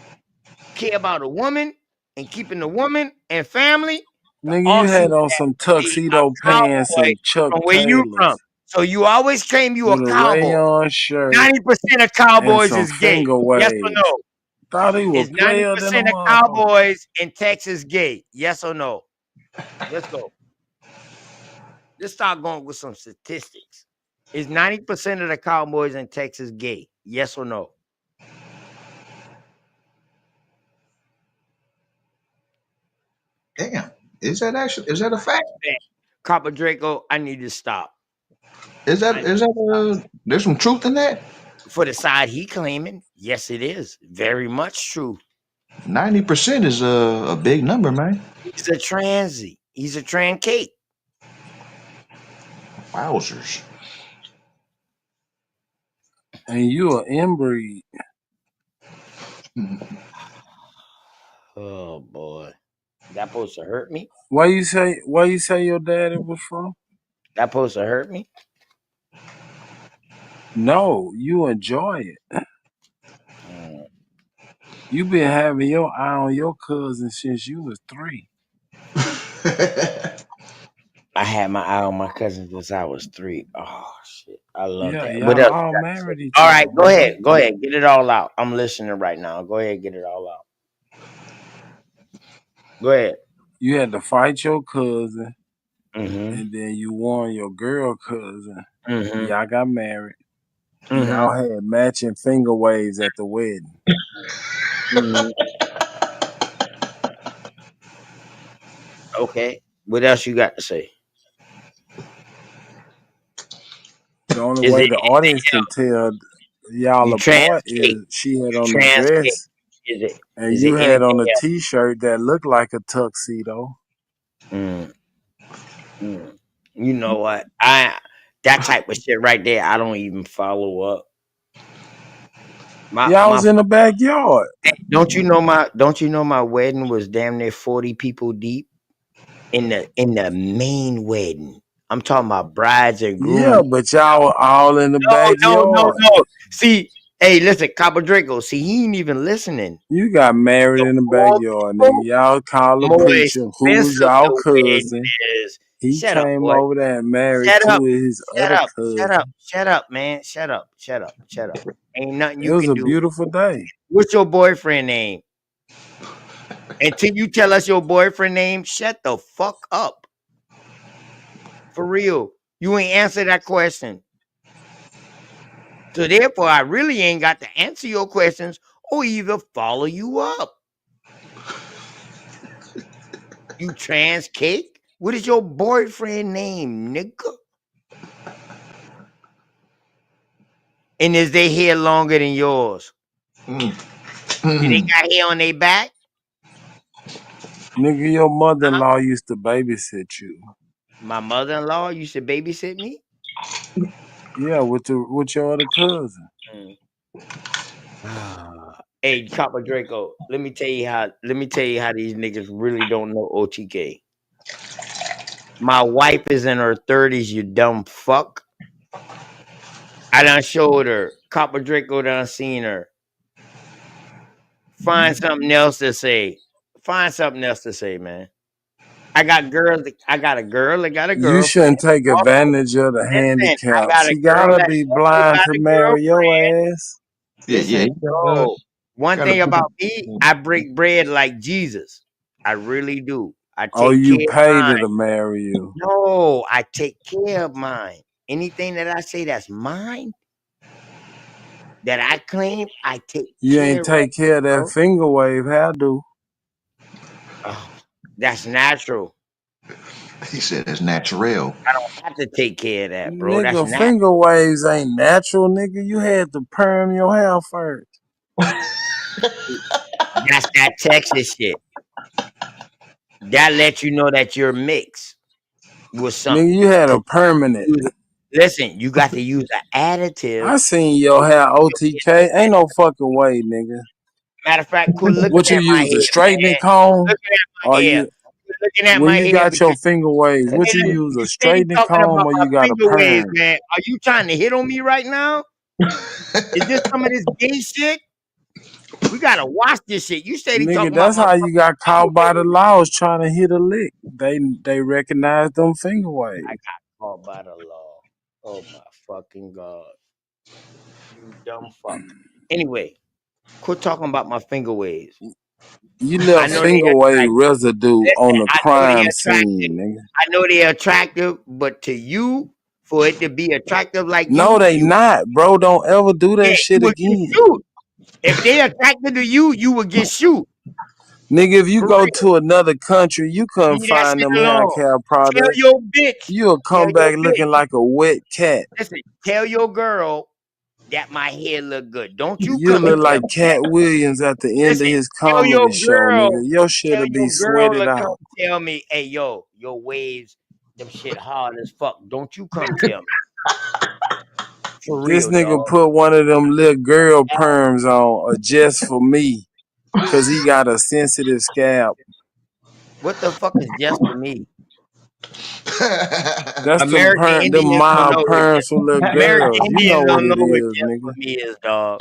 care about a woman and keeping the woman and family, the Nigga, you offshoot had of on that some would be a tuxedo pants cowboy and Chuck from where you from. Taylors So you always claim you a with a cowboy. rayon shirt 90% of and cowboys some is gay. finger Yes or waves. no? Thought he was Is player than a 90% of motherfucker. cowboys in Texas gay? Yes or no? Let's go. Let's start going with some statistics. Is 90% of the cowboys in Texas gay? Yes or no? Damn. Is that a fact? Copper Draco, I need to stop. There's some truth in that? For the side he claiming, yes, it is. Very much true. 90% is a big number, man. He's a transy. He's a trans cake. Wowzers. And you an inbreed. Oh boy. That supposed to hurt me? Why you say your daddy was from? That supposed to hurt me? No, you enjoy it. You been having your eye on your cousin since you was 3. I had my eye on my cousin since I was 3. Oh shit. I love Yeah, that. What y'all else? all married each All other. right, go ahead. Go ahead. Get it all out. I'm listening right now. Go ahead, get it all out. Go ahead. You had to fight your cousin, Mm-hmm. and then you won your girl cousin. Mm-hmm. Y'all got married. Mm-hmm. Y'all had matching finger waves at the wedding. Mm-hmm. Okay. What else you got to say? The only way the audience can tell y'all apart is she had on the dress and Is you it had on anything a else? t-shirt that looked like a tuxedo. You know what? That type of shit right there, I don't even follow up. Y'all was in the backyard. Don't you know my wedding was damn near 40 people deep? in the main wedding. I'm talking about brides and Yeah, grooms. but y'all were all in the No. backyard. See, hey, listen, Cabo Draco. See, he ain't even listening. You got married in the backyard, nigga. Y'all called a More preacher who was expensive y'all the wedding cousin. is. He Shut up, came boy. over there and married Shut two up. of his Shut other up. Shut up. cousins. Shut up, man. Shut up. Shut up. Shut up. Ain't nothing It you was can a do. beautiful day. What's your boyfriend name? Until you tell us your boyfriend name, shut the fuck up. For real. You ain't answer that question. So therefore, I really ain't got to answer your questions or either follow you up. You trans cake? What is your boyfriend name, nigga? And is their hair longer than yours? Do they got hair on their back? Nigga, your mother-in-law used to babysit you. My mother-in-law used to babysit me. Yeah, with your other cousin. Hey, Copper Draco, let me tell you how these niggas really don't know OTK. My wife is in her 30s, you dumb fuck. I done showed her. Copper Draco done seen her. Find something else to say. Find something else to say, man. I got girls. I got a girl that got a You girlfriend. shouldn't take advantage of the Listen, I handicap. got a She girl gotta that be also blind got to a marry your girlfriend. ass. Listen, bro. One gotta thing put about me, I break bread like Jesus. I really do. I Oh, take you care of paid her mine. to marry you. No, I take care of mine. Anything that I say that's mine, that I claim, I take You care ain't of take care of it, that bro. finger wave hairdo. Oh, that's natural. He said it's natural. I don't have to take care of that, bro. That's Nigga, natural. finger waves ain't natural, nigga. You had to perm your hair first. That's that Texas shit. That lets you know that you're mixed with something. Nigga, you had a Cause permanent. listen, you got to use an I additive. seen your hair OTK. Ain't no fucking way, nigga. Matter of fact, quit looking What you at my use, a hair, straightening man. comb? Looking at Or my hair. you Quit looking at when my you hair got your because finger waves, what you use, a you steady straightening talking comb about or my you got a finger waves, perm? man. Are you trying to hit on me right now? Is this some of this gay shit? We gotta watch this shit. You steady Nigga, talking about that's my how you fucking got finger caught by the waves. laws trying to hit a lick. They recognize them finger I waves. got caught by the law. Oh my fucking god. You dumb fuck. Anyway, quit talking about my finger waves. You I left know they finger wave attractive. residue on Listen, the I know they crime attractive. scene, nigga. I know they're attractive, but to you, for it to be attractive like No, they you not, bro. Don't ever do yeah, that you shit would get again. shoot. If they attracted to you, you would get shoot. Nigga, if you For go real. to another country, you couldn't Leave that find shit them hair alone. care Tell products. your bitch. You'll Tell come your back bitch. looking like a wet cat. Listen, tell your girl that my hair look good. Don't you You come and look tell like me that. Cat Williams at the end of Listen, his tell comedy your show, nigga. girl, Your shit'll be sweated to come out. tell me, hey yo, your waves, them shit hard as fuck. Don't you come tell me. For This real, nigga dog. put one of them little girl perms on just for me. Cause he got a sensitive scalp. What the fuck is just for me? That's American them Indians don't mild know what perms just for little American girls. You know Indians what don't know it what is, just for nigga. me is, dog.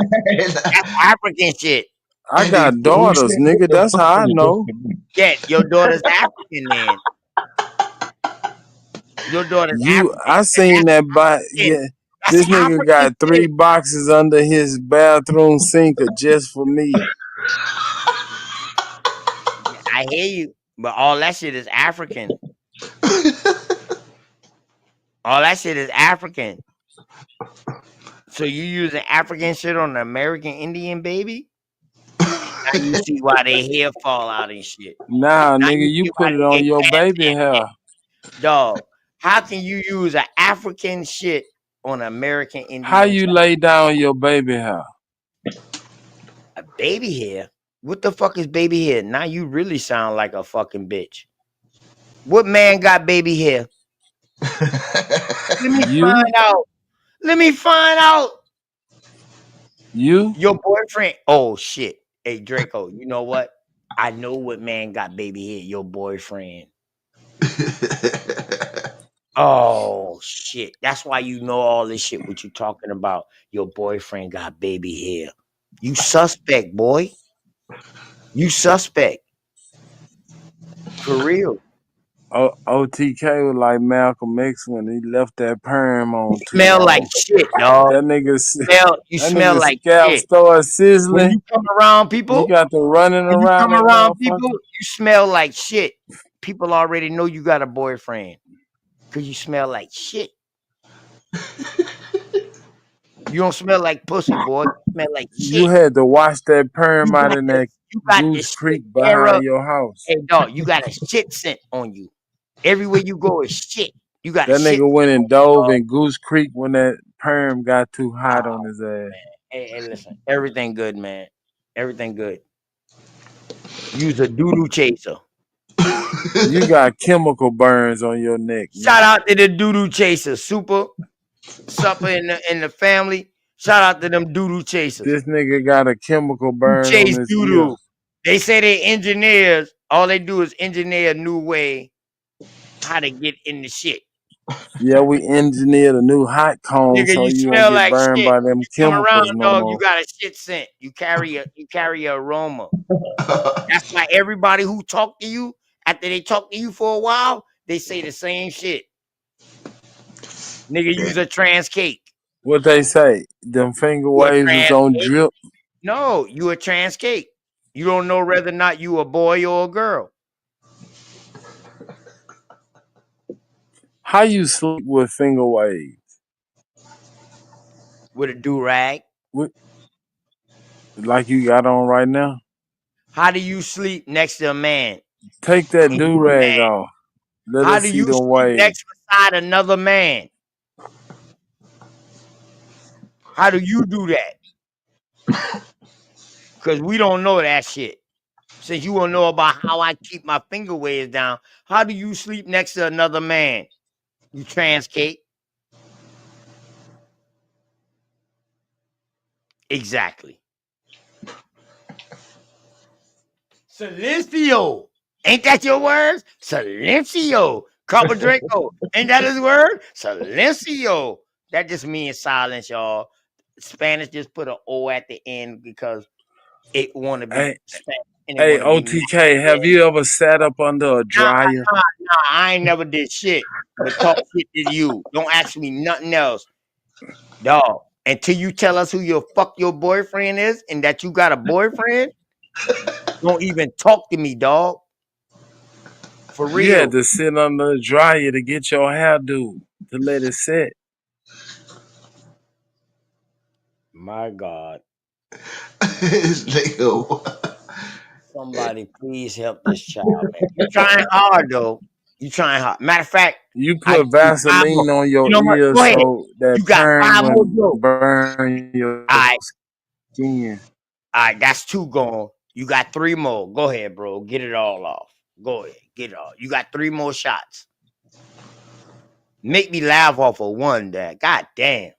That's African shit. I got daughters, nigga. That's how I know. Yeah, your daughter's African then. Your daughter's African. I seen that African. yeah. That's This nigga African got 3 shit. boxes under his bathroom sink just for me. Yeah, I hear you, but all that shit is African. All that shit is African. So you using African shit on an American Indian baby? Now you see why their hair fall out and shit. Nah, Now nigga, you you see why put it they on get your baby cancer. hair. Dog, how can you use an African shit on American How Indian you child? lay down your baby hair? A baby hair? What the fuck is baby hair? Now you really sound like a fucking bitch. What man got baby hair? Let me You? find out. Let me find out. You? Your boyfriend. Oh shit. Hey Draco, you know what? I know what man got baby hair. Your boyfriend. Oh shit. That's why you know all this shit what you talking about. Your boyfriend got baby hair. You suspect, boy. You suspect. For real. OTK was like Malcolm X when he left that perm You on too smell like long. shit, dog. That You smell nigga like scalp shit. started When sizzling. you come around He people, got the running when you around come that around people, motherfucker. you smell like shit. People already know you got a boyfriend. Cause you smell like shit. You don't smell like pussy, boy. You smell like You shit. had to wash that perm out in that You got Goose this shit Creek era. behind your house. Hey dog, you got a shit scent on you. Everywhere you go is shit. You got a That shit nigga went scent on and you, dove dog. in Goose Creek when that perm got too hot on Oh his ass. man. Hey, listen. Everything good, man. Everything good. Use a doo-doo chaser. You got chemical burns on your neck, Shout nigga. out to the doo-doo chaser. Super supper in the family. Shout out to them doo-doo chasers. This nigga got a chemical Who burn on chase his ear. doo-doo? They say they engineers. All they do is engineer a new way how to get in the shit. Yeah, we engineered a new hot cone Nigga, so you you won't smell get like burned shit. by them You come around, chemicals no dog, you more. got a shit scent. You carry a aroma. That's why everybody who talk to you, after they talk to you for a while, they say the same shit. Nigga, use a trans cake. What they say? Them finger You a waves was trans on cake? drip. No, you a trans cake. You don't know whether or not you a boy or a girl. How you sleep with finger waves? With a do-rag. Like you got on right now? How do you sleep next to a man? Take that When you a do-rag man? off. Let How us do see you them sleep waves. next beside another man? How do you do that? Because we don't know that shit. Since you want to know about how I keep my finger waves down, how do you sleep next to another man? You trans cake. Exactly. Silencio. Ain't that your words? Silencio. Cabo Draco. Ain't that his word? Silencio. That just means silence, y'all. Spanish just put an O at the end because it want to be Spanish and it Hey, want to be OTK, have you ever sat up under a dryer? Nah, I ain't never did shit but talk shit to you. Don't ask me nothing else, dog. Until you tell us who your boyfriend is and that you got a boyfriend, don't even talk to me, dog. For You had real. to sit under a dryer to get your hairdo to let it set. My God. This nigga. Somebody please help this child, man. You trying hard though. You trying hard. Matter of fact, You I put give you 5 more. Vaseline on You your know what? ears Go ahead. so that You got perm 5 more wouldn't jokes. burn your All right. skin. All right, that's 2 gone. You got 3 more. Go ahead, bro. Get it all off. Go ahead. Get it off. You got 3 more shots. Make me laugh off of 1 there. God damn.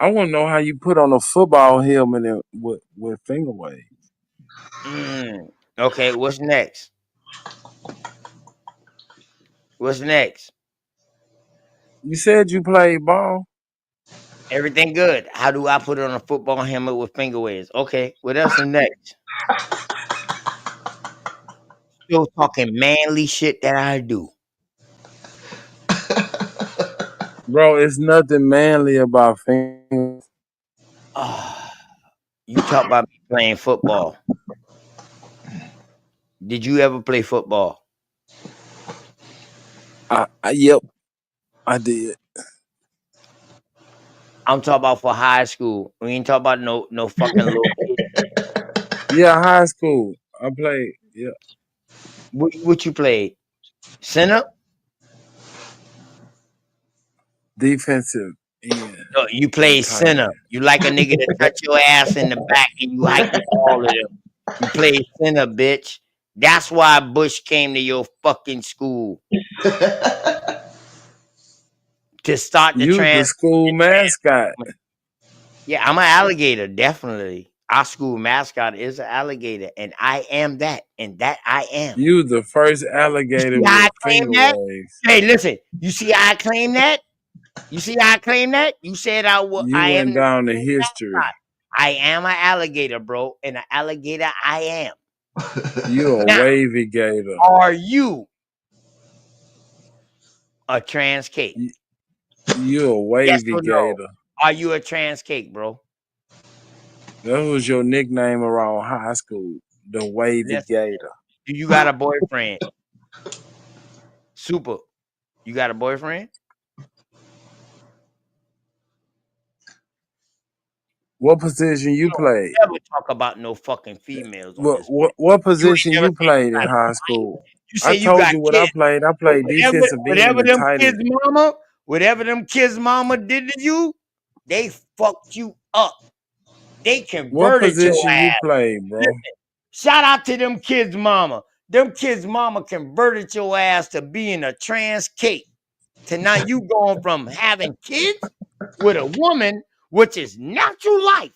I want to know how you put on a football helmet with finger waves. Okay, what's next? What's next? You said you played ball. Everything good. How do I put on a football helmet with finger waves? Okay, what else is next? Still talking manly shit that I do. Bro, it's nothing manly about fingers. You talk about me playing football. Did you ever play football? Yep, I did. I'm talking about for high school. We ain't talking about no fucking little kid. Yeah, high school. I played. Yeah. What you played? Center? Defensive end. No, you play center. You like a nigga to touch your ass in the back and you hike with all of them. You play center, bitch. That's why Bush came to your fucking school. To start the You the school mascot. Yeah, I'm an alligator, definitely. Our school mascot is an alligator, and I am that, and that I am. You the first You alligator see how I with claim finger that? waves. Hey, listen. You see how I claim that? You see how I claim that? You said I You am went the down to school history. mascot. I am an alligator, bro, and an alligator I am. You a Now, wavy gator. are you a trans cake? You a Yes wavy or no? gator. Are you a trans cake, bro? That was your nickname around high school. The wavy Listen, gator. do you got a boyfriend? Super. You got a boyfriend? What position you played? Never talk about no fucking females on this bitch. What You ain't position never you said you played in got high kids, right? school? You I say you told got you what I kids. played. I But played defensive end and tight end. whatever them kids mama did to you, they fucked you up. They What converted your position you ass. played, bro? Listen, shout out to them kids mama. Them kids mama converted your ass to being a trans cake. To now you going from having kids with a woman, which is natural life,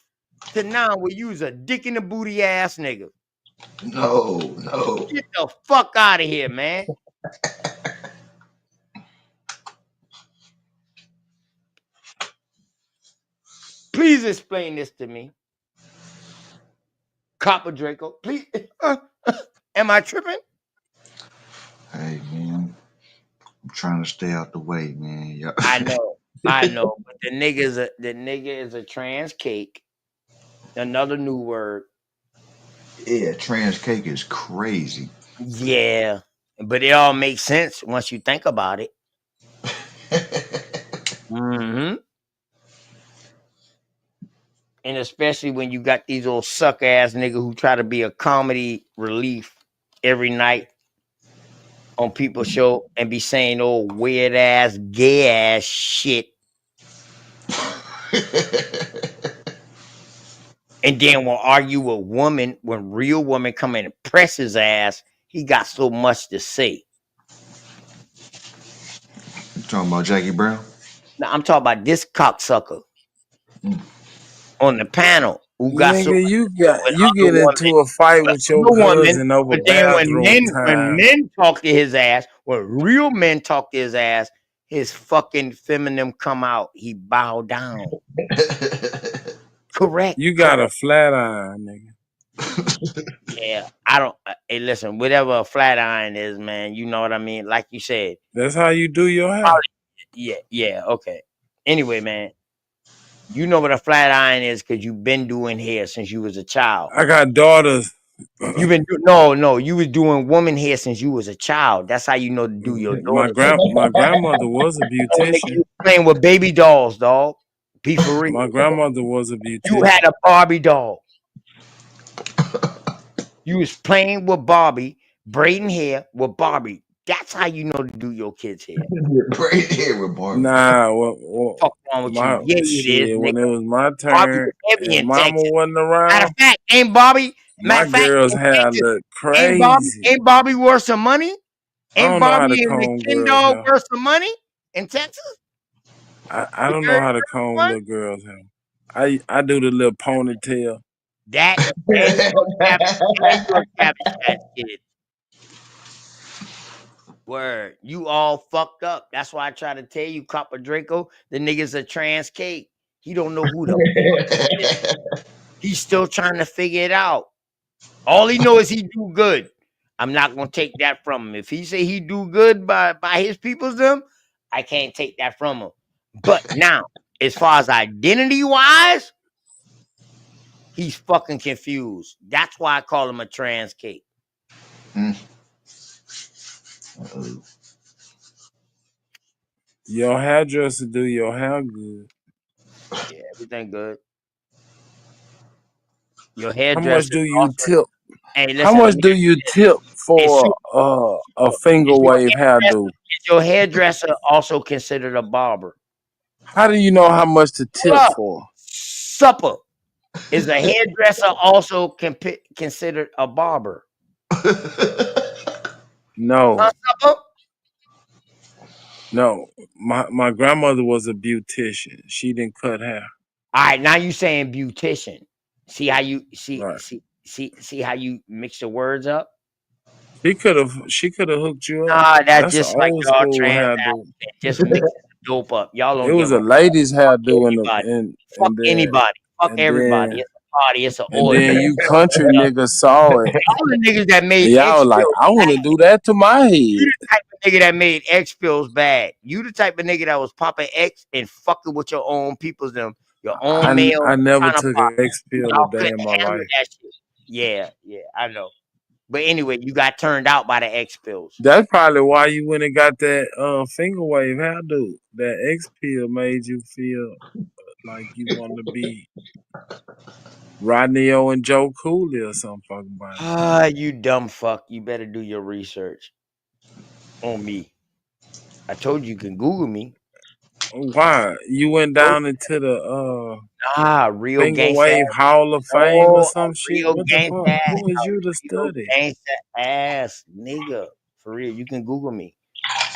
to now we use a dick in the booty ass nigga. No. Get the fuck out of here, man. Please explain this to me. Copper Draco, please. Am I tripping? Hey man, I'm trying to stay out the way, man. Yeah. I know. But the nigga is a trans cake. Another new word. Yeah, trans cake is crazy. Yeah. But it all makes sense once you think about it. Mm-hmm. And especially when you got these old suck ass niggas who try to be a comedy relief every night on people's show and be saying old weird ass, gay ass shit. And then will argue with woman when real woman come in and press his ass. He got so much to say. You talking about Jackie Brown? Now I'm talking about this cocksucker on the panel who got so Nigga, much you to say with get other women. into a fight with your cousin over But then bathroom when time. men talk to his ass, when real men talk to his ass, his fucking feminine come out. He bow down. Correct. You got a flat iron, nigga. Yeah, I don't. Hey, listen, whatever a flat iron is, man, you know what I mean. Like you said, That's how you do your hair. yeah, okay. Anyway, man, you know what a flat iron is because you've been doing hair since you was a child. I got daughters. You've been no, you was doing woman hair since you was a child. That's how you know to do your My daughter. grandmother was a When nigga, beautician. you playing with baby dolls, dog. Be for real. My grandmother was a You beautician. had a Barbie doll. You was playing with Barbie, braiding hair with Barbie. That's how you know to do your kids' hair. Braid hair with Barbie. Nah, Fuck wrong with you? Yeah, it is, when nigga. it was my Barbie turn was heavy and in mama Texas. wasn't Matter around, of fact, ain't Barbie? my girls' in hair Texas, looked ain't crazy. Barbie worth some money? I Ain't don't know how to Barbie and the comb Ken girls' dog hair. worth some money in Texas? I don't know how to comb little girls' hair. I do the little ponytail. That and you a cabbage patch kid. Word, you all fucked up. That's why I try to tell you, Copper Draco, the nigga's a trans cake. He don't know who the fuck he is. He's still trying to figure it out. All he knows is he do good. I'm not gonna take that from him. If he say he do good by his people's them, I can't take that from him. But now, as far as identity wise, he's fucking confused. That's why I call him a trans cake. Your hairdresser do your hair good. Yeah, everything good. Your How much hairdresser do you also. tip? Hey, listen. How much do you tip for a finger wave hairdo? Is your hairdresser also considered a barber? How do you know how much to tip for? Supper. Is a hairdresser also considered a barber? No. Supper? No. My grandmother was a beautician. She didn't cut hair. All right, now you saying beautician. See how you see Right. see how you mix the words up? She could have hooked you up. Nah, that's That's an just like old y'all school trans hairdo. African, just mixing the dope up. Y'all It don't was give a a fuck. lady's Fuck hairdo anybody. Fuck and then anybody. Fuck and everybody. then It's a party. It's an and orgy. then you country niggas saw it All the niggas that and made y'all X was like, pills I want to bad. do that to my head. You the type of nigga that made X pills bad. You the type of nigga that was popping X and fucking with your own people's your own male I never took counterpart. an X pill a Y'all day couldn't in my handle life. that shit. Yeah, I know. But anyway, you got turned out by the X pills. That's probably why you went and got that finger wave hairdo. That X pill made you feel like you want to be Rodney O and Joe Cooley or some fucking body. Ah, you dumb fuck. You better do your research on me. I told you can Google me. Why? You went down into the Real Finger gangsta Wave ass. Hall of Fame or No, a some shit? real What the gangsta fuck? ass. Who is you to A real study? gangsta ass nigga. For real. You can Google me.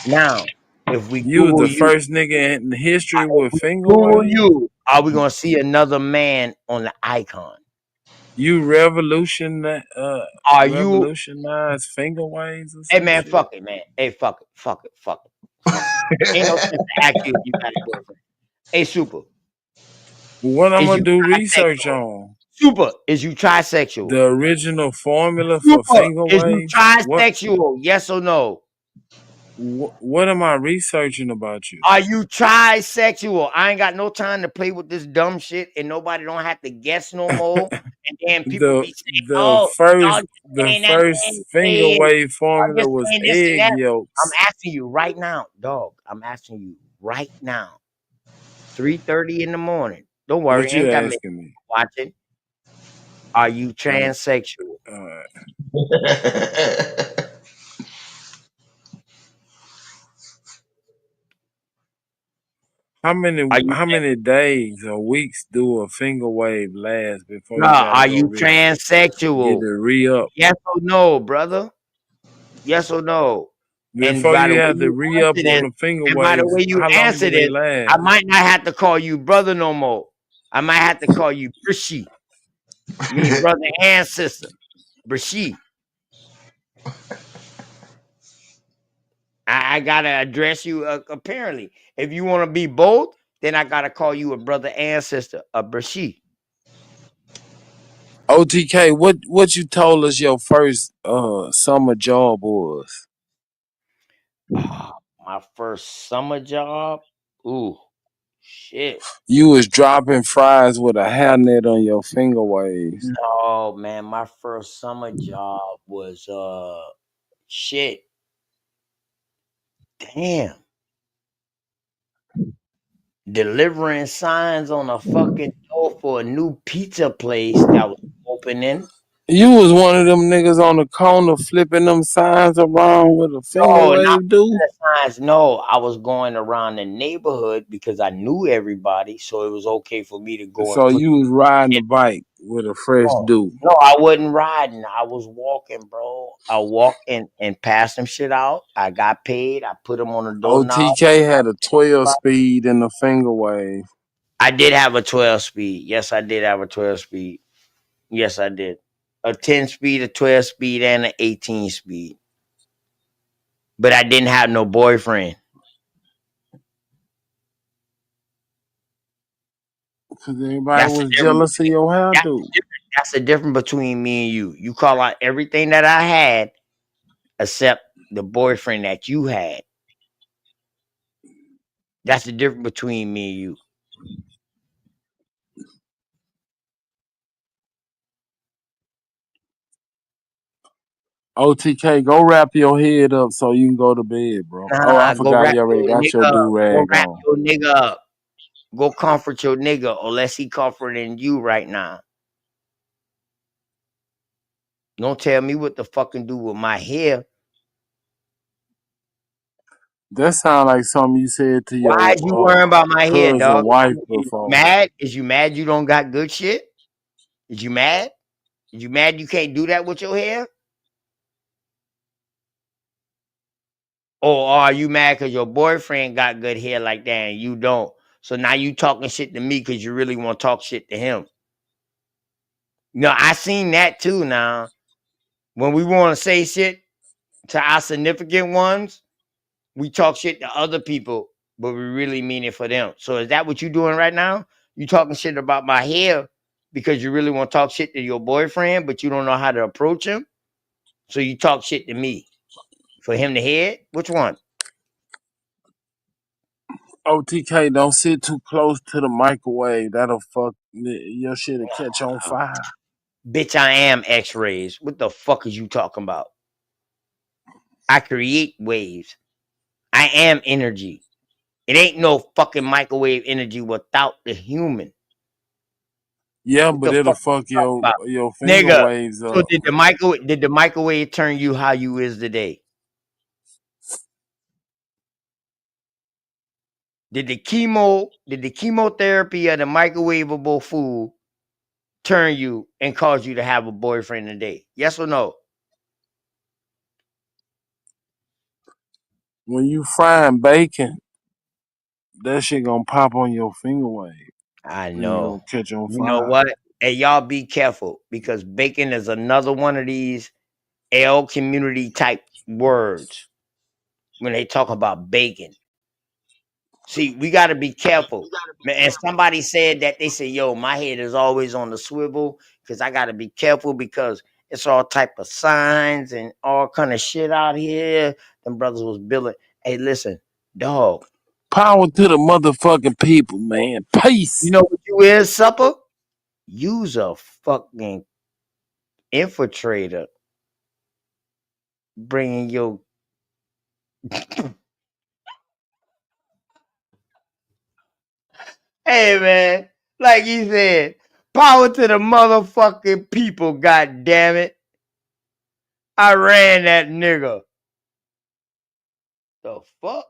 Now, if we You was Google the you, first nigga in history if with we finger Google wave? you, are we gonna see another man on the icon? You revolutionized Are you finger waves or hey some man, shit? fuck it, man. Hey, fuck it. Ain't no sense to ask you if you got a boyfriend. Hey, Super, What I'm is gonna you do research trisexual? on? Super, is you trisexual? The original formula for Super, finger is you waves? trisexual? Yes or no? What am I researching about you? Are you trisexual? I ain't got no time to play with this dumb shit, and nobody don't have to guess no more. And then people be saying, "Oh, y'all just the saying that first man finger said, wave y'all formula just was saying this and egg that." I'm yolks. asking you right now, dog. I'm asking you right now. 3:30 in the morning. Don't worry, What you ain't that many asking me? watching. Are you Uh, transsexual? how Are you many days or weeks do a finger wave last before you Bruh, gotta are go you get transsexual? the re-up? Yes or no, brother? Yes or no? And Before by the you way have the you re-up answer on this, the finger and by the waves, way you how long answer do they this, I last? might not have to call you brother no more. I might have to call you Brishi, mean brother and sister. Brishi. I gotta address you apparently. If you want to be both, then I gotta call you a brother and sister, a Brishi. OTK, what you told us your first summer job was? My first summer job. Ooh, shit. You was dropping fries with a hairnet on your finger waves. No, man, my first summer job was shit. Damn. Delivering signs on a fucking door for a new pizza place that was opening. You was one of them niggas on the corner flipping them signs around with a finger No, not wave, dude. the signs. No, I was going around the neighborhood because I knew everybody, so it was okay for me to go and So put you was riding a shit. bike with a fresh No, dude. no, I wasn't riding. I was walking, bro. I walked and passed some shit out. I got paid. I put them on the doorknob. OTK had a 12 speed in the finger wave. I did have a 12 speed. Yes, I did have a 12 speed. Yes, I did. A 10 speed, a 12 speed, and an 18 speed. But I didn't have no boyfriend. Cause everybody That's the was difference. jealous of your hair, dude. That's the difference between me and you. You call out everything that I had except the boyfriend that you had. That's the difference between me and you. OTK, go wrap your head up so you can go to bed, bro. Oh, I Nah, go forgot wrap you already your got your nigga up. do Go rag wrap on. your nigga up. Go comfort your nigga, unless he comforting you right now. Don't tell me what to fucking do with my hair. That sound like something you said to Why your is you worrying about my hair, cousin dog? wife You before. mad? Is you mad you don't got good shit? Is you mad? Is you mad you can't do that with your hair? Or are you mad because your boyfriend got good hair like that and you don't? So now you talking shit to me because you really want to talk shit to him. No, I seen that too now. When we want to say shit to our significant ones, we talk shit to other people, but we really mean it for them. So is that what you doing right now? You talking shit about my hair because you really want to talk shit to your boyfriend, but you don't know how to approach him? So you talk shit to me for him to hear it? Which one? OTK, don't sit too close to the microwave. That'll fuck your shit'll catch on fire. Bitch, I am X-rays. What the fuck is you talking about? I create waves. I am energy. It ain't no fucking microwave energy without the human. Yeah, What but the it'll fuck fuck you talking about? your finger Nigga, waves so up. did the microwave turn you how you is today? Did the chemotherapy or the microwavable food turn you and cause you to have a boyfriend today? Yes or no? When you frying bacon, that shit gonna pop on your finger wave. I And you gonna know. catch on You know fire. what? Hey, y'all be careful because bacon is another one of these L community type words when they talk about bacon. See, we got to be careful. And somebody said that they said, yo, my head is always on the swivel because I got to be careful because it's all type of signs and all kind of shit out here. Them brothers was building. Hey, listen, dog. Power to the motherfucking people, man. Peace. You know what you is, supper? You's a fucking infiltrator bringing your hey man, like you said, power to the motherfucking people, god damn it. I ran that nigga. The fuck?